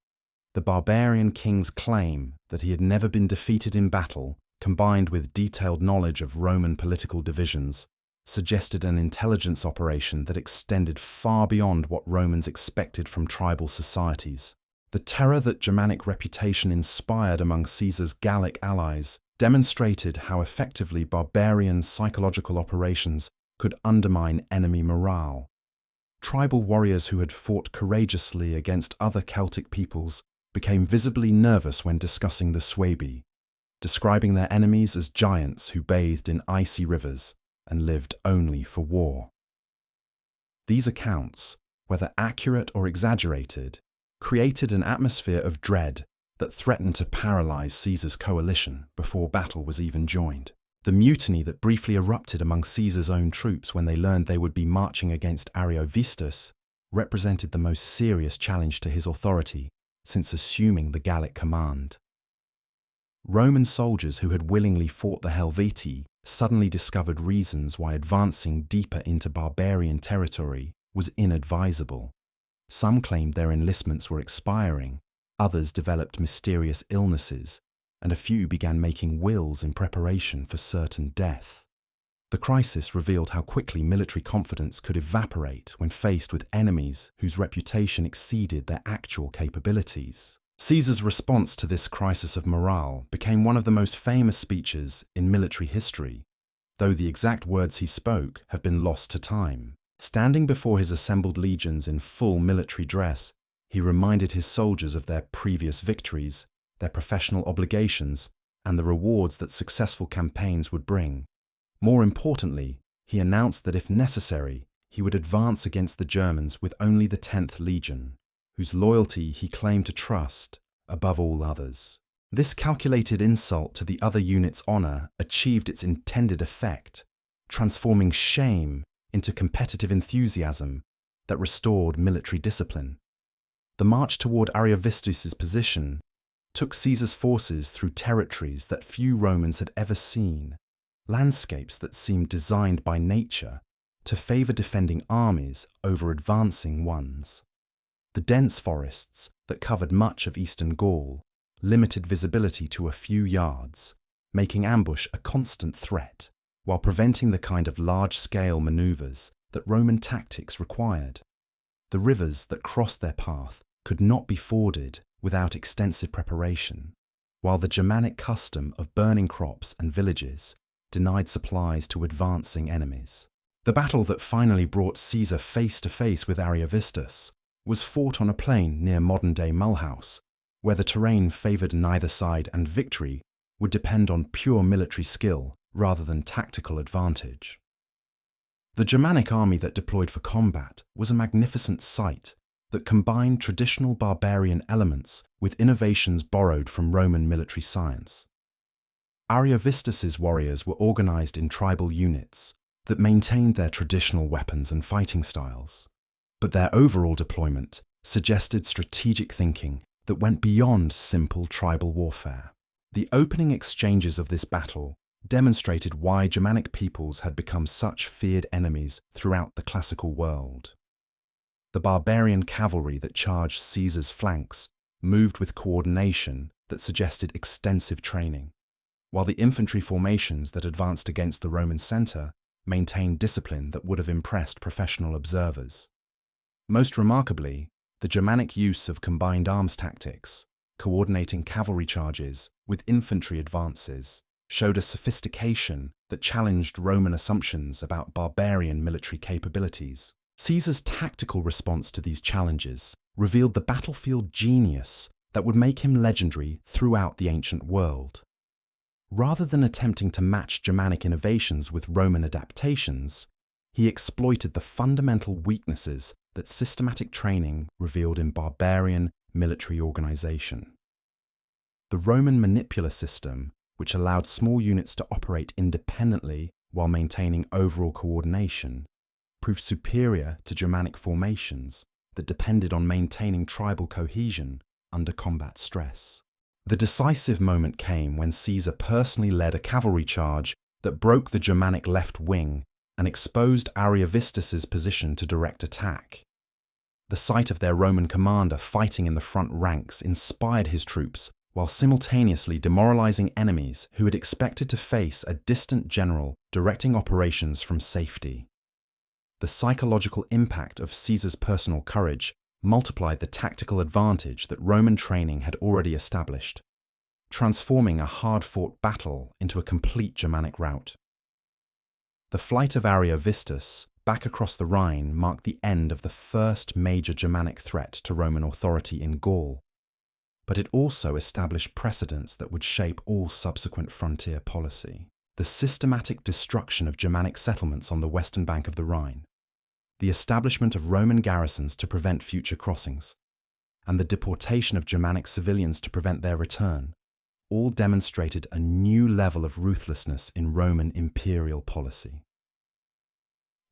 The barbarian king's claim that he had never been defeated in battle, combined with detailed knowledge of Roman political divisions, suggested an intelligence operation that extended far beyond what Romans expected from tribal societies. The terror that Germanic reputation inspired among Caesar's Gallic allies demonstrated how effectively barbarian psychological operations could undermine enemy morale. Tribal warriors who had fought courageously against other Celtic peoples became visibly nervous when discussing the Suebi, describing their enemies as giants who bathed in icy rivers and lived only for war. These accounts, whether accurate or exaggerated, created an atmosphere of dread that threatened to paralyze Caesar's coalition before battle was even joined. The mutiny that briefly erupted among Caesar's own troops when they learned they would be marching against Ariovistus represented the most serious challenge to his authority since assuming the Gallic command. Roman soldiers who had willingly fought the Helvetii suddenly discovered reasons why advancing deeper into barbarian territory was inadvisable. Some claimed their enlistments were expiring, others developed mysterious illnesses, and a few began making wills in preparation for certain death. The crisis revealed how quickly military confidence could evaporate when faced with enemies whose reputation exceeded their actual capabilities. Caesar's response to this crisis of morale became one of the most famous speeches in military history, though the exact words he spoke have been lost to time. Standing before his assembled legions in full military dress, he reminded his soldiers of their previous victories, their professional obligations, and the rewards that successful campaigns would bring. More importantly, he announced that if necessary, he would advance against the Germans with only the 10th Legion, whose loyalty he claimed to trust above all others. This calculated insult to the other unit's honor achieved its intended effect, transforming shame into competitive enthusiasm that restored military discipline. The march toward Ariovistus's position took Caesar's forces through territories that few Romans had ever seen, landscapes that seemed designed by nature to favor defending armies over advancing ones. The dense forests that covered much of eastern Gaul limited visibility to a few yards, making ambush a constant threat, while preventing the kind of large-scale maneuvers that Roman tactics required. The rivers that crossed their path could not be forded without extensive preparation, while the Germanic custom of burning crops and villages denied supplies to advancing enemies. The battle that finally brought Caesar face to face with Ariovistus was fought on a plain near modern-day Mulhouse, where the terrain favored neither side and victory would depend on pure military skill rather than tactical advantage. The Germanic army that deployed for combat was a magnificent sight that combined traditional barbarian elements with innovations borrowed from Roman military science. Ariovistus's warriors were organized in tribal units that maintained their traditional weapons and fighting styles, but their overall deployment suggested strategic thinking that went beyond simple tribal warfare. The opening exchanges of this battle demonstrated why Germanic peoples had become such feared enemies throughout the classical world. The barbarian cavalry that charged Caesar's flanks moved with coordination that suggested extensive training, while the infantry formations that advanced against the Roman center maintained discipline that would have impressed professional observers. Most remarkably, the Germanic use of combined arms tactics, coordinating cavalry charges with infantry advances, showed a sophistication that challenged Roman assumptions about barbarian military capabilities. Caesar's tactical response to these challenges revealed the battlefield genius that would make him legendary throughout the ancient world. Rather than attempting to match Germanic innovations with Roman adaptations, he exploited the fundamental weaknesses that systematic training revealed in barbarian military organization. The Roman manipular system, which allowed small units to operate independently while maintaining overall coordination, proved superior to Germanic formations that depended on maintaining tribal cohesion under combat stress. The decisive moment came when Caesar personally led a cavalry charge that broke the Germanic left wing and exposed Ariovistus's position to direct attack. The sight of their Roman commander fighting in the front ranks inspired his troops while simultaneously demoralizing enemies who had expected to face a distant general directing operations from safety. The psychological impact of Caesar's personal courage multiplied the tactical advantage that Roman training had already established, transforming a hard-fought battle into a complete Germanic rout. The flight of Ariovistus back across the Rhine marked the end of the first major Germanic threat to Roman authority in Gaul, but it also established precedents that would shape all subsequent frontier policy. The systematic destruction of Germanic settlements on the western bank of the Rhine, the establishment of Roman garrisons to prevent future crossings, and the deportation of Germanic civilians to prevent their return, all demonstrated a new level of ruthlessness in Roman imperial policy.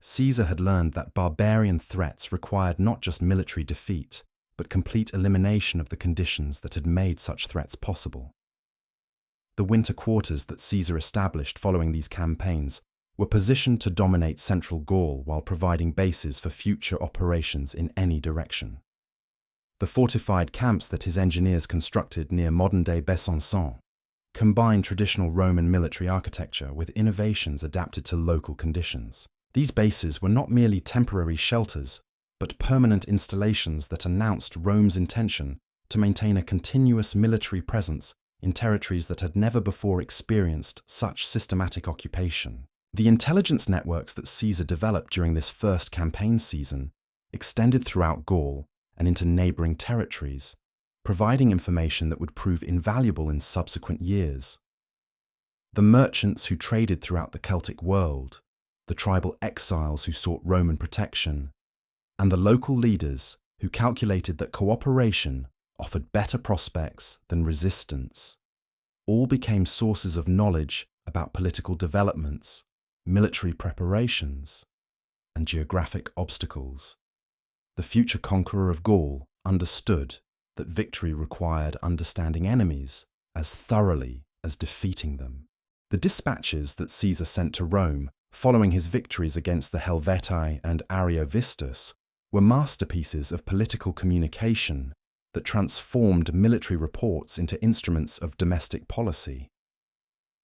Caesar had learned that barbarian threats required not just military defeat, but complete elimination of the conditions that had made such threats possible. The winter quarters that Caesar established following these campaigns were positioned to dominate central Gaul while providing bases for future operations in any direction. The fortified camps that his engineers constructed near modern-day Besançon combined traditional Roman military architecture with innovations adapted to local conditions. These bases were not merely temporary shelters, but permanent installations that announced Rome's intention to maintain a continuous military presence in territories that had never before experienced such systematic occupation. The intelligence networks that Caesar developed during this first campaign season extended throughout Gaul and into neighboring territories, providing information that would prove invaluable in subsequent years. The merchants who traded throughout the Celtic world, the tribal exiles who sought Roman protection, and the local leaders who calculated that cooperation offered better prospects than resistance, all became sources of knowledge about political developments, military preparations, and geographic obstacles. The future conqueror of Gaul understood that victory required understanding enemies as thoroughly as defeating them. The dispatches that Caesar sent to Rome following his victories against the Helvetii and Ariovistus were masterpieces of political communication that transformed military reports into instruments of domestic policy.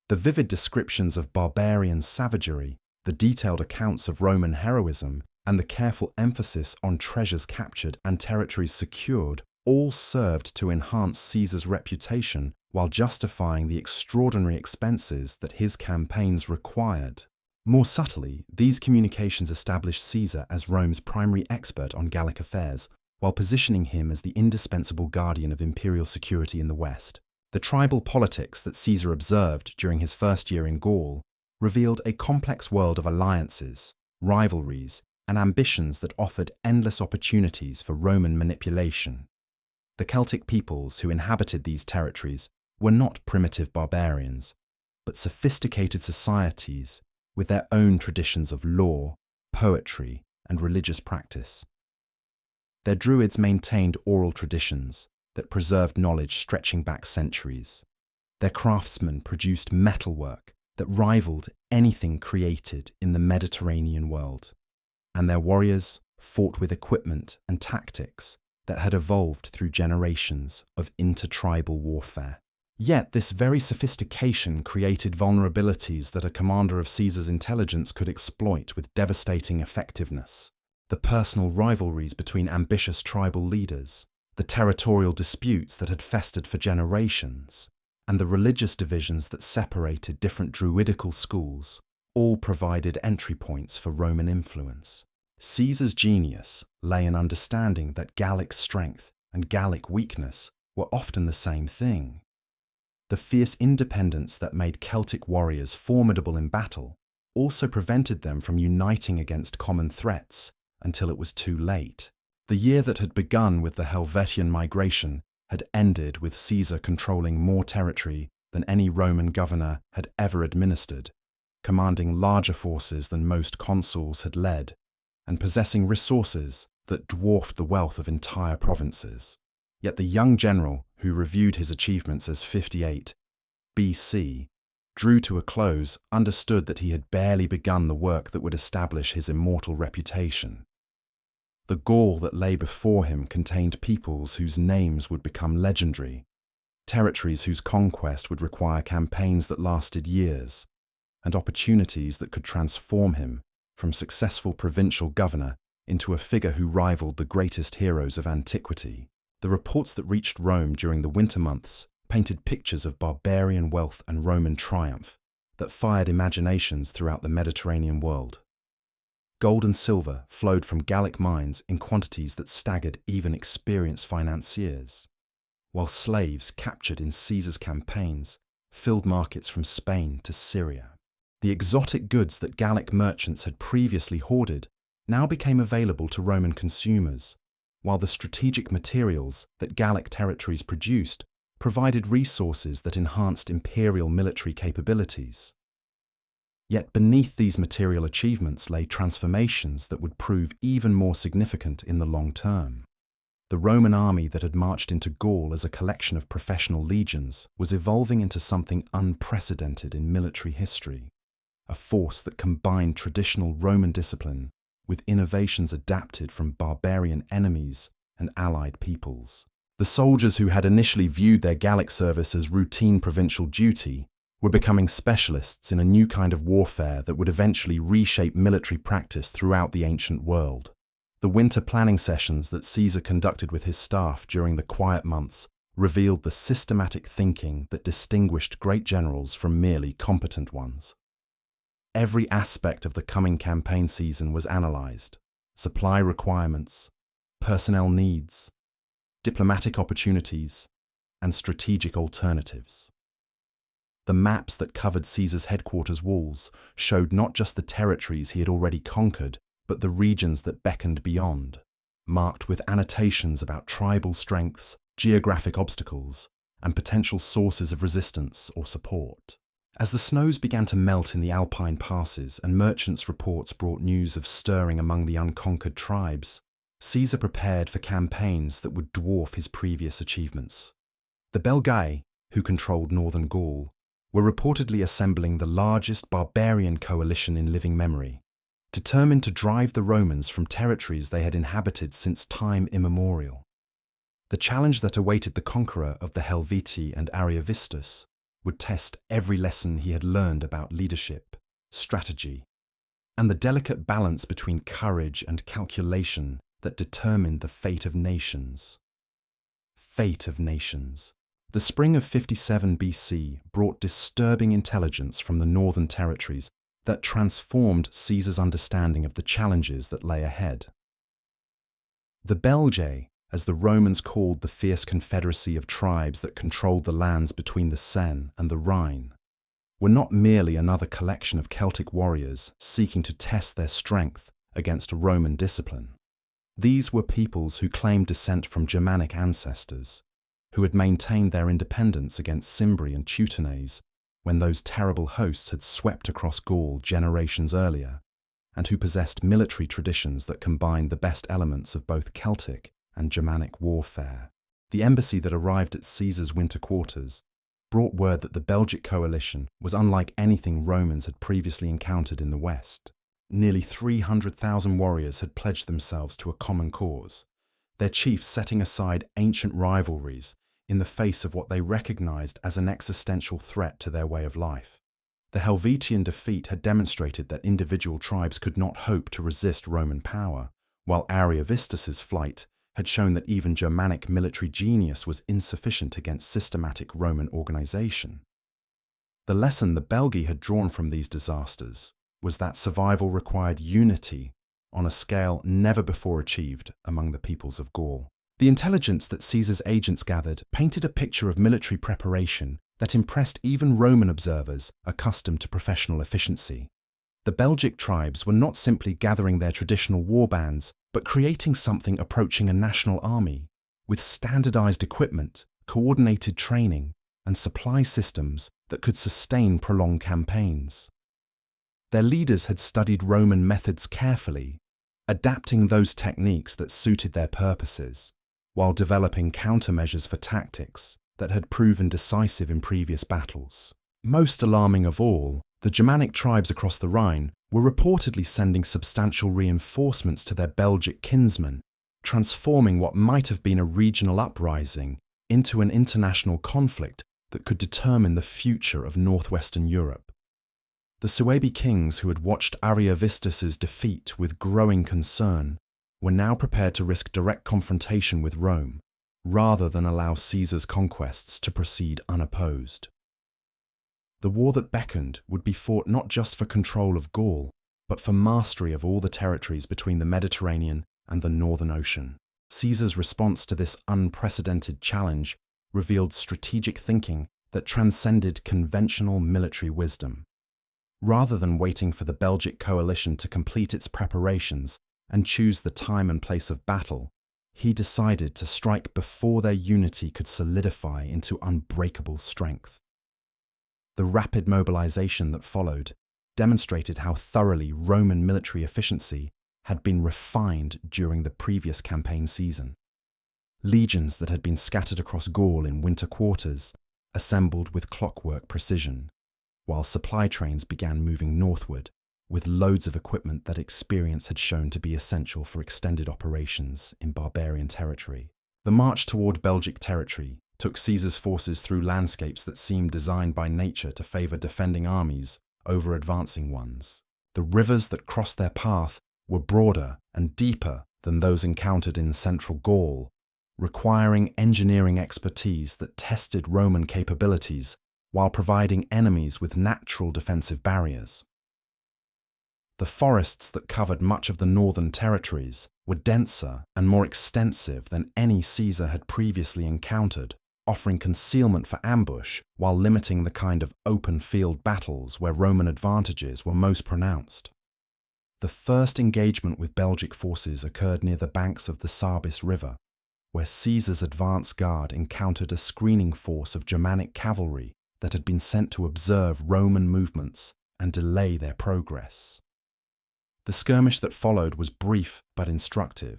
The vivid descriptions of barbarian savagery, the detailed accounts of Roman heroism, and the careful emphasis on treasures captured and territories secured all served to enhance Caesar's reputation while justifying the extraordinary expenses that his campaigns required. More subtly, these communications established Caesar as Rome's primary expert on Gallic affairs, while positioning him as the indispensable guardian of imperial security in the West. The tribal politics that Caesar observed during his first year in Gaul revealed a complex world of alliances, rivalries, and ambitions that offered endless opportunities for Roman manipulation. The Celtic peoples who inhabited these territories were not primitive barbarians, but sophisticated societies with their own traditions of law, poetry, and religious practice. Their druids maintained oral traditions that preserved knowledge stretching back centuries. Their craftsmen produced metalwork that rivaled anything created in the Mediterranean world. And their warriors fought with equipment and tactics that had evolved through generations of intertribal warfare. Yet this very sophistication created vulnerabilities that a commander of Caesar's intelligence could exploit with devastating effectiveness. The personal rivalries between ambitious tribal leaders, the territorial disputes that had festered for generations, and the religious divisions that separated different druidical schools all provided entry points for Roman influence. Caesar's genius lay in understanding that Gallic strength and Gallic weakness were often the same thing. The fierce independence that made Celtic warriors formidable in battle also prevented them from uniting against common threats until it was too late. The year that had begun with the Helvetian migration had ended with Caesar controlling more territory than any Roman governor had ever administered, commanding larger forces than most consuls had led, and possessing resources that dwarfed the wealth of entire provinces. Yet the young general, who reviewed his achievements as 58 BC, drew to a close, understood that he had barely begun the work that would establish his immortal reputation. The Gaul that lay before him contained peoples whose names would become legendary, territories whose conquest would require campaigns that lasted years, and opportunities that could transform him from successful provincial governor into a figure who rivaled the greatest heroes of antiquity. The reports that reached Rome during the winter months painted pictures of barbarian wealth and Roman triumph that fired imaginations throughout the Mediterranean world. Gold and silver flowed from Gallic mines in quantities that staggered even experienced financiers, while slaves captured in Caesar's campaigns filled markets from Spain to Syria. The exotic goods that Gallic merchants had previously hoarded now became available to Roman consumers, while the strategic materials that Gallic territories produced provided resources that enhanced imperial military capabilities. Yet beneath these material achievements lay transformations that would prove even more significant in the long term. The Roman army that had marched into Gaul as a collection of professional legions was evolving into something unprecedented in military history, a force that combined traditional Roman discipline with innovations adapted from barbarian enemies and allied peoples. The soldiers who had initially viewed their Gallic service as routine provincial duty were becoming specialists in a new kind of warfare that would eventually reshape military practice throughout the ancient world. The winter planning sessions that Caesar conducted with his staff during the quiet months revealed the systematic thinking that distinguished great generals from merely competent ones. Every aspect of the coming campaign season was analyzed: supply requirements, personnel needs, diplomatic opportunities, and strategic alternatives. The maps that covered Caesar's headquarters walls showed not just the territories he had already conquered, but the regions that beckoned beyond, marked with annotations about tribal strengths, geographic obstacles, and potential sources of resistance or support. As the snows began to melt in the Alpine passes and merchants' reports brought news of stirring among the unconquered tribes, Caesar prepared for campaigns that would dwarf his previous achievements. The Belgae, who controlled northern Gaul, were reportedly assembling the largest barbarian coalition in living memory, determined to drive the Romans from territories they had inhabited since time immemorial. The challenge that awaited the conqueror of the Helvetii and Ariovistus would test every lesson he had learned about leadership, strategy, and the delicate balance between courage and calculation that determined the fate of nations. Fate of nations. The spring of 57 BC brought disturbing intelligence from the northern territories that transformed Caesar's understanding of the challenges that lay ahead. The Belgae, as the Romans called the fierce confederacy of tribes that controlled the lands between the Seine and the Rhine, were not merely another collection of Celtic warriors seeking to test their strength against Roman discipline. These were peoples who claimed descent from Germanic ancestors, who had maintained their independence against Cimbri and Teutones when those terrible hosts had swept across Gaul generations earlier, and who possessed military traditions that combined the best elements of both Celtic and Germanic warfare. The embassy that arrived at Caesar's winter quarters brought word that the Belgic coalition was unlike anything Romans had previously encountered in the West. Nearly 300,000 warriors had pledged themselves to a common cause, their chiefs setting aside ancient rivalries in the face of what they recognized as an existential threat to their way of life. The Helvetian defeat had demonstrated that individual tribes could not hope to resist Roman power, while Ariovistus's flight had shown that even Germanic military genius was insufficient against systematic Roman organization. The lesson the Belgae had drawn from these disasters was that survival required unity on a scale never before achieved among the peoples of Gaul. The intelligence that Caesar's agents gathered painted a picture of military preparation that impressed even Roman observers accustomed to professional efficiency. The Belgic tribes were not simply gathering their traditional war bands, but creating something approaching a national army, with standardized equipment, coordinated training, and supply systems that could sustain prolonged campaigns. Their leaders had studied Roman methods carefully, adapting those techniques that suited their purposes, while developing countermeasures for tactics that had proven decisive in previous battles. Most alarming of all, the Germanic tribes across the Rhine were reportedly sending substantial reinforcements to their Belgic kinsmen, transforming what might have been a regional uprising into an international conflict that could determine the future of northwestern Europe. The Suebi kings who had watched Ariovistus's defeat with growing concern were now prepared to risk direct confrontation with Rome, rather than allow Caesar's conquests to proceed unopposed. The war that beckoned would be fought not just for control of Gaul, but for mastery of all the territories between the Mediterranean and the Northern Ocean. Caesar's response to this unprecedented challenge revealed strategic thinking that transcended conventional military wisdom. Rather than waiting for the Belgic coalition to complete its preparations and choose the time and place of battle, he decided to strike before their unity could solidify into unbreakable strength. The rapid mobilization that followed demonstrated how thoroughly Roman military efficiency had been refined during the previous campaign season. Legions that had been scattered across Gaul in winter quarters assembled with clockwork precision, while supply trains began moving northward with loads of equipment that experience had shown to be essential for extended operations in barbarian territory. The march toward Belgic territory took Caesar's forces through landscapes that seemed designed by nature to favor defending armies over advancing ones. The rivers that crossed their path were broader and deeper than those encountered in central Gaul, requiring engineering expertise that tested Roman capabilities while providing enemies with natural defensive barriers. The forests that covered much of the northern territories were denser and more extensive than any Caesar had previously encountered, offering concealment for ambush while limiting the kind of open-field battles where Roman advantages were most pronounced. The first engagement with Belgic forces occurred near the banks of the Sabis River, where Caesar's advance guard encountered a screening force of Germanic cavalry that had been sent to observe Roman movements and delay their progress. The skirmish that followed was brief but instructive,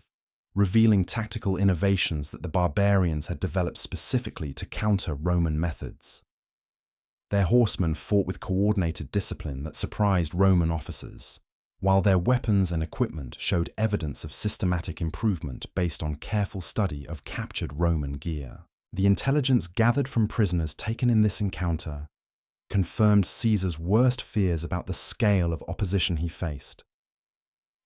revealing tactical innovations that the barbarians had developed specifically to counter Roman methods. Their horsemen fought with coordinated discipline that surprised Roman officers, while their weapons and equipment showed evidence of systematic improvement based on careful study of captured Roman gear. The intelligence gathered from prisoners taken in this encounter confirmed Caesar's worst fears about the scale of opposition he faced.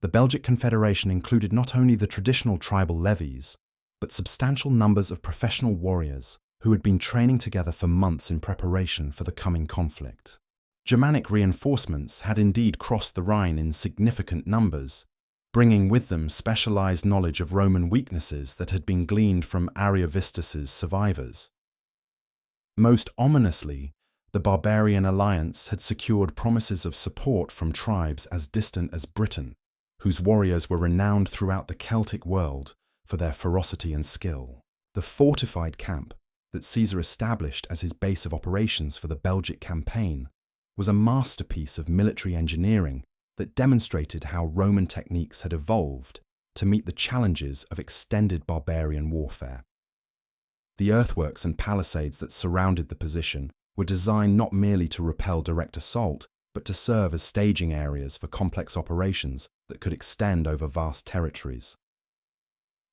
The Belgic Confederation included not only the traditional tribal levies, but substantial numbers of professional warriors who had been training together for months in preparation for the coming conflict. Germanic reinforcements had indeed crossed the Rhine in significant numbers, bringing with them specialized knowledge of Roman weaknesses that had been gleaned from Ariovistus's survivors. Most ominously, the barbarian alliance had secured promises of support from tribes as distant as Britain, whose warriors were renowned throughout the Celtic world for their ferocity and skill. The fortified camp that Caesar established as his base of operations for the Belgic campaign was a masterpiece of military engineering that demonstrated how Roman techniques had evolved to meet the challenges of extended barbarian warfare. The earthworks and palisades that surrounded the position were designed not merely to repel direct assault, but to serve as staging areas for complex operations that could extend over vast territories.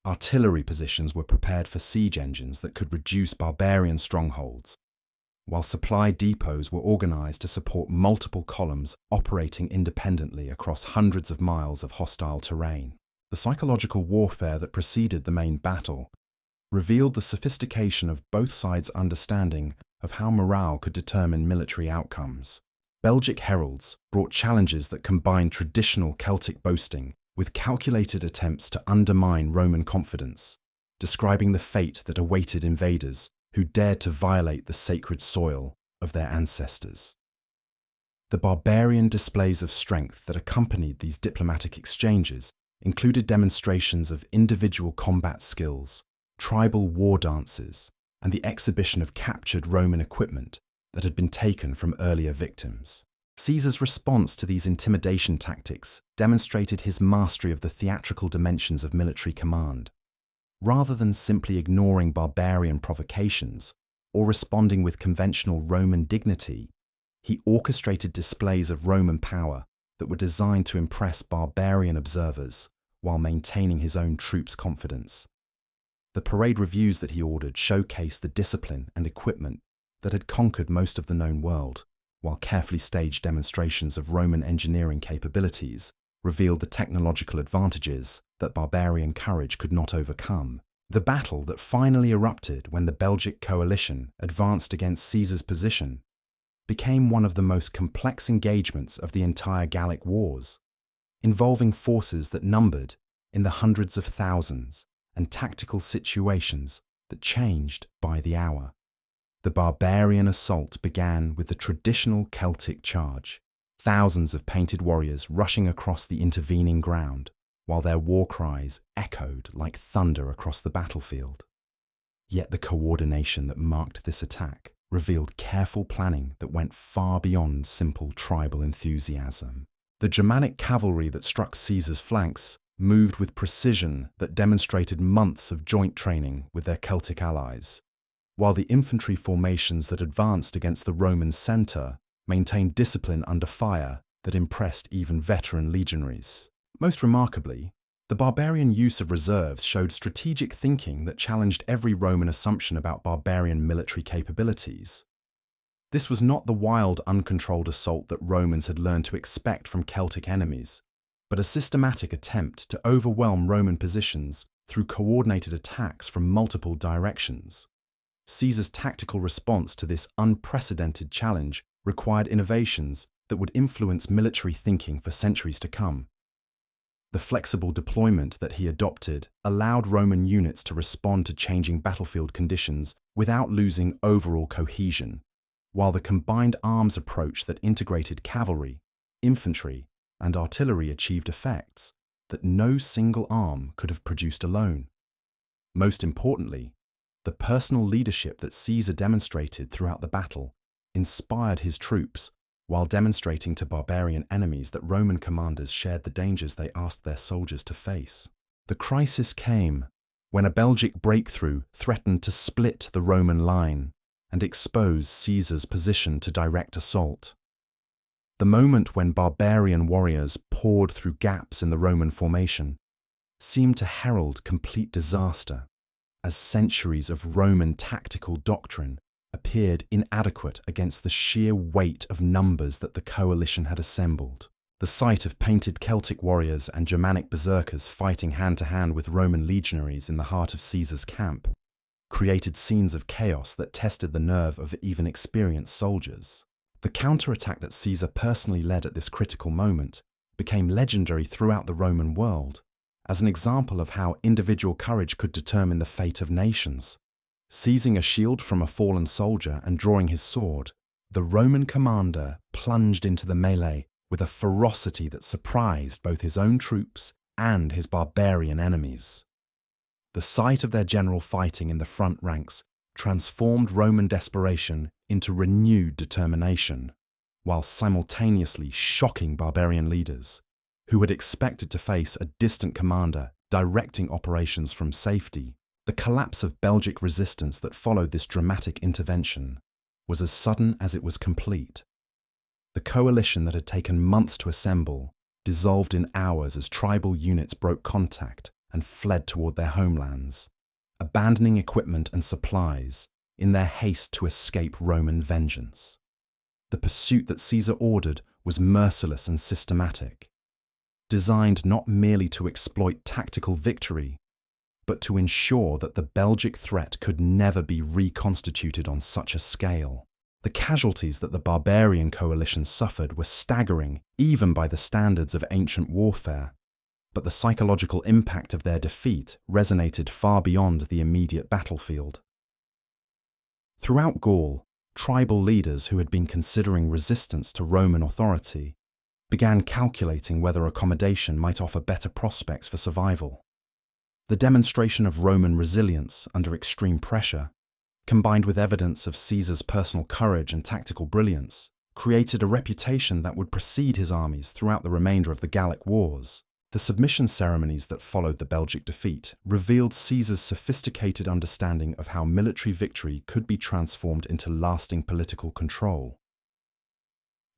Artillery positions were prepared for siege engines that could reduce barbarian strongholds, while supply depots were organized to support multiple columns operating independently across hundreds of miles of hostile terrain. The psychological warfare that preceded the main battle revealed the sophistication of both sides' understanding of how morale could determine military outcomes. Belgic heralds brought challenges that combined traditional Celtic boasting with calculated attempts to undermine Roman confidence, describing the fate that awaited invaders who dared to violate the sacred soil of their ancestors. The barbarian displays of strength that accompanied these diplomatic exchanges included demonstrations of individual combat skills, tribal war dances, and the exhibition of captured Roman equipment that had been taken from earlier victims. Caesar's response to these intimidation tactics demonstrated his mastery of the theatrical dimensions of military command. Rather than simply ignoring barbarian provocations or responding with conventional Roman dignity, he orchestrated displays of Roman power that were designed to impress barbarian observers while maintaining his own troops' confidence. The parade reviews that he ordered showcased the discipline and equipment that had conquered most of the known world, while carefully staged demonstrations of Roman engineering capabilities revealed the technological advantages that barbarian courage could not overcome. The battle that finally erupted when the Belgic coalition advanced against Caesar's position became one of the most complex engagements of the entire Gallic Wars, involving forces that numbered in the hundreds of thousands and tactical situations that changed by the hour. The barbarian assault began with the traditional Celtic charge, thousands of painted warriors rushing across the intervening ground, while their war cries echoed like thunder across the battlefield. Yet the coordination that marked this attack revealed careful planning that went far beyond simple tribal enthusiasm. The Germanic cavalry that struck Caesar's flanks moved with precision that demonstrated months of joint training with their Celtic allies, while the infantry formations that advanced against the Roman centre maintained discipline under fire that impressed even veteran legionaries. Most remarkably, the barbarian use of reserves showed strategic thinking that challenged every Roman assumption about barbarian military capabilities. This was not the wild, uncontrolled assault that Romans had learned to expect from Celtic enemies, but a systematic attempt to overwhelm Roman positions through coordinated attacks from multiple directions. Caesar's tactical response to this unprecedented challenge required innovations that would influence military thinking for centuries to come. The flexible deployment that he adopted allowed Roman units to respond to changing battlefield conditions without losing overall cohesion, while the combined arms approach that integrated cavalry, infantry, and artillery achieved effects that no single arm could have produced alone. Most importantly, the personal leadership that Caesar demonstrated throughout the battle inspired his troops while demonstrating to barbarian enemies that Roman commanders shared the dangers they asked their soldiers to face. The crisis came when a Belgic breakthrough threatened to split the Roman line and expose Caesar's position to direct assault. The moment when barbarian warriors poured through gaps in the Roman formation seemed to herald complete disaster, as centuries of Roman tactical doctrine appeared inadequate against the sheer weight of numbers that the coalition had assembled. The sight of painted Celtic warriors and Germanic berserkers fighting hand-to-hand with Roman legionaries in the heart of Caesar's camp created scenes of chaos that tested the nerve of even experienced soldiers. The counterattack that Caesar personally led at this critical moment became legendary throughout the Roman world as an example of how individual courage could determine the fate of nations. Seizing a shield from a fallen soldier and drawing his sword, the Roman commander plunged into the melee with a ferocity that surprised both his own troops and his barbarian enemies. The sight of their general fighting in the front ranks transformed Roman desperation into renewed determination, while simultaneously shocking barbarian leaders who had expected to face a distant commander directing operations from safety. The collapse of Belgic resistance that followed this dramatic intervention was as sudden as it was complete. The coalition that had taken months to assemble dissolved in hours as tribal units broke contact and fled toward their homelands, abandoning equipment and supplies in their haste to escape Roman vengeance. The pursuit that Caesar ordered was merciless and systematic, designed not merely to exploit tactical victory, but to ensure that the Belgic threat could never be reconstituted on such a scale. The casualties that the barbarian coalition suffered were staggering, even by the standards of ancient warfare, but the psychological impact of their defeat resonated far beyond the immediate battlefield. Throughout Gaul, tribal leaders who had been considering resistance to Roman authority began calculating whether accommodation might offer better prospects for survival. The demonstration of Roman resilience under extreme pressure, combined with evidence of Caesar's personal courage and tactical brilliance, created a reputation that would precede his armies throughout the remainder of the Gallic Wars. The submission ceremonies that followed the Belgic defeat revealed Caesar's sophisticated understanding of how military victory could be transformed into lasting political control.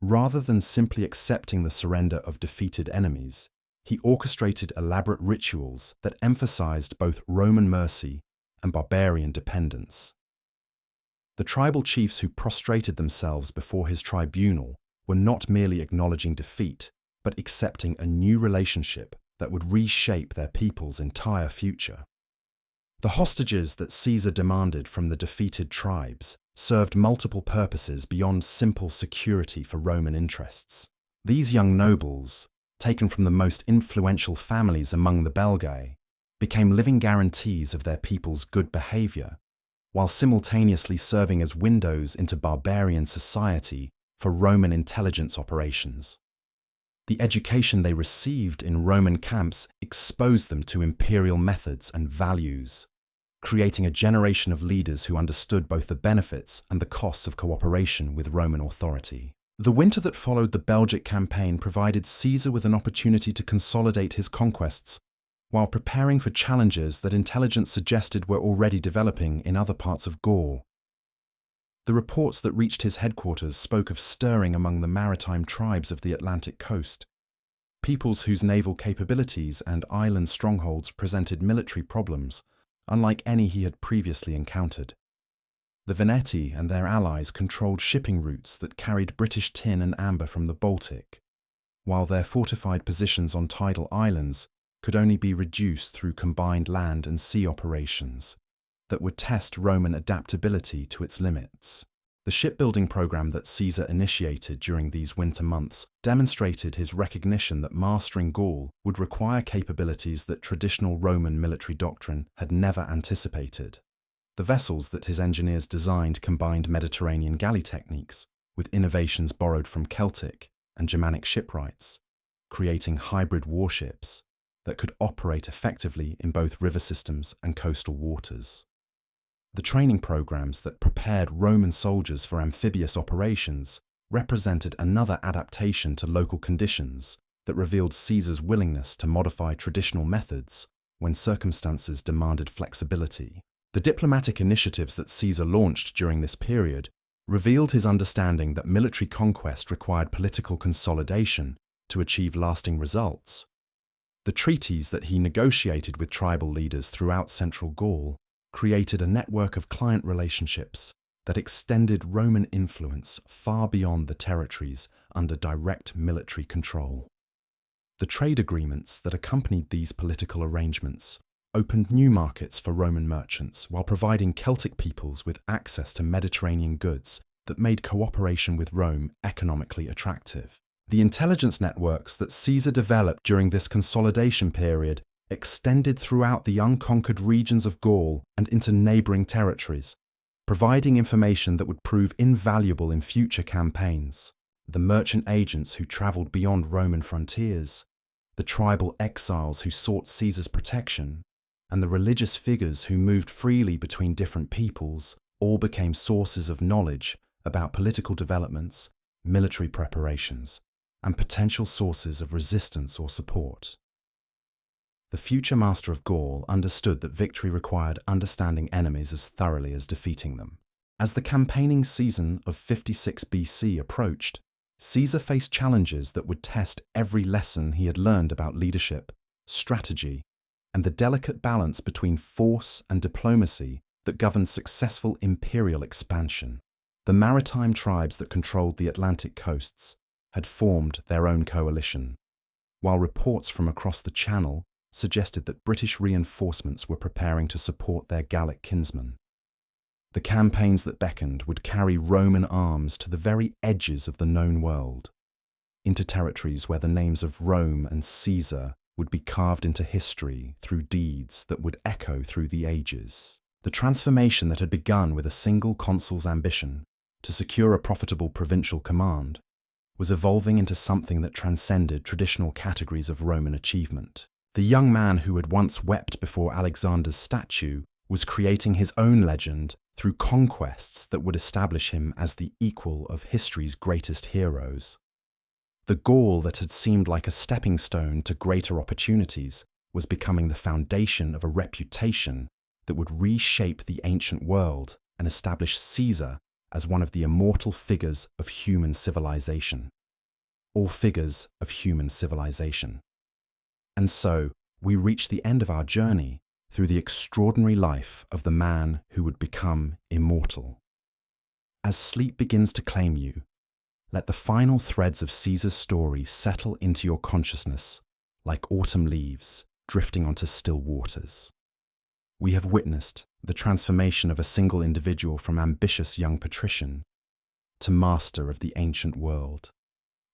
Rather than simply accepting the surrender of defeated enemies, he orchestrated elaborate rituals that emphasized both Roman mercy and barbarian dependence. The tribal chiefs who prostrated themselves before his tribunal were not merely acknowledging defeat, but accepting a new relationship that would reshape their people's entire future. The hostages that Caesar demanded from the defeated tribes served multiple purposes beyond simple security for Roman interests. These young nobles, taken from the most influential families among the Belgae, became living guarantees of their people's good behavior, while simultaneously serving as windows into barbarian society for Roman intelligence operations. The education they received in Roman camps exposed them to imperial methods and values, creating a generation of leaders who understood both the benefits and the costs of cooperation with Roman authority. The winter that followed the Belgic campaign provided Caesar with an opportunity to consolidate his conquests while preparing for challenges that intelligence suggested were already developing in other parts of Gaul. The reports that reached his headquarters spoke of stirring among the maritime tribes of the Atlantic coast, peoples whose naval capabilities and island strongholds presented military problems unlike any he had previously encountered. The Veneti and their allies controlled shipping routes that carried British tin and amber from the Baltic, while their fortified positions on tidal islands could only be reduced through combined land and sea operations that would test Roman adaptability to its limits. The shipbuilding program that Caesar initiated during these winter months demonstrated his recognition that mastering Gaul would require capabilities that traditional Roman military doctrine had never anticipated. The vessels that his engineers designed combined Mediterranean galley techniques with innovations borrowed from Celtic and Germanic shipwrights, creating hybrid warships that could operate effectively in both river systems and coastal waters. The training programs that prepared Roman soldiers for amphibious operations represented another adaptation to local conditions that revealed Caesar's willingness to modify traditional methods when circumstances demanded flexibility. The diplomatic initiatives that Caesar launched during this period revealed his understanding that military conquest required political consolidation to achieve lasting results. The treaties that he negotiated with tribal leaders throughout central Gaul created a network of client relationships that extended Roman influence far beyond the territories under direct military control. The trade agreements that accompanied these political arrangements opened new markets for Roman merchants while providing Celtic peoples with access to Mediterranean goods that made cooperation with Rome economically attractive. The intelligence networks that Caesar developed during this consolidation period extended throughout the unconquered regions of Gaul and into neighboring territories, providing information that would prove invaluable in future campaigns. The merchant agents who traveled beyond Roman frontiers, the tribal exiles who sought Caesar's protection, and the religious figures who moved freely between different peoples all became sources of knowledge about political developments, military preparations, and potential sources of resistance or support. The future master of Gaul understood that victory required understanding enemies as thoroughly as defeating them. As the campaigning season of 56 BC approached, Caesar faced challenges that would test every lesson he had learned about leadership, strategy, and the delicate balance between force and diplomacy that governed successful imperial expansion. The maritime tribes that controlled the Atlantic coasts had formed their own coalition, while reports from across the Channel suggested that British reinforcements were preparing to support their Gallic kinsmen. The campaigns that beckoned would carry Roman arms to the very edges of the known world, into territories where the names of Rome and Caesar would be carved into history through deeds that would echo through the ages. The transformation that had begun with a single consul's ambition to secure a profitable provincial command was evolving into something that transcended traditional categories of Roman achievement. The young man who had once wept before Alexander's statue was creating his own legend through conquests that would establish him as the equal of history's greatest heroes. The Gaul that had seemed like a stepping stone to greater opportunities was becoming the foundation of a reputation that would reshape the ancient world and establish Caesar as one of the immortal figures of human civilization, or figures of human civilization. And so, we reach the end of our journey through the extraordinary life of the man who would become immortal. As sleep begins to claim you, let the final threads of Caesar's story settle into your consciousness like autumn leaves drifting onto still waters. We have witnessed the transformation of a single individual from ambitious young patrician to master of the ancient world,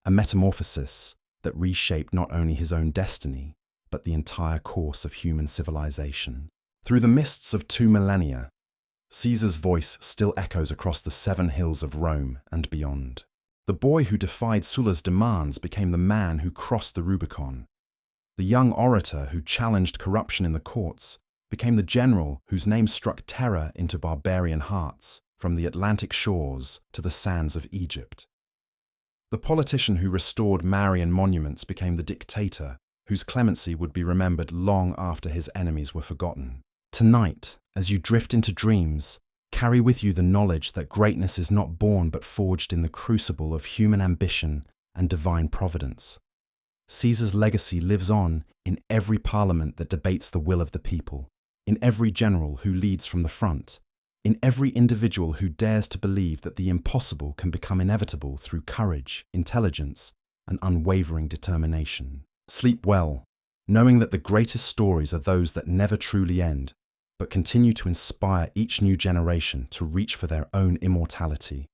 a metamorphosis that reshaped not only his own destiny, but the entire course of human civilization. Through the mists of 2 millennia, Caesar's voice still echoes across the 7 hills of Rome and beyond. The boy who defied Sulla's demands became the man who crossed the Rubicon. The young orator who challenged corruption in the courts became the general whose name struck terror into barbarian hearts from the Atlantic shores to the sands of Egypt. The politician who restored Marian monuments became the dictator whose clemency would be remembered long after his enemies were forgotten. Tonight, as you drift into dreams, carry with you the knowledge that greatness is not born but forged in the crucible of human ambition and divine providence. Caesar's legacy lives on in every parliament that debates the will of the people, in every general who leads from the front, in every individual who dares to believe that the impossible can become inevitable through courage, intelligence, and unwavering determination. Sleep well, knowing that the greatest stories are those that never truly end, but continue to inspire each new generation to reach for their own immortality.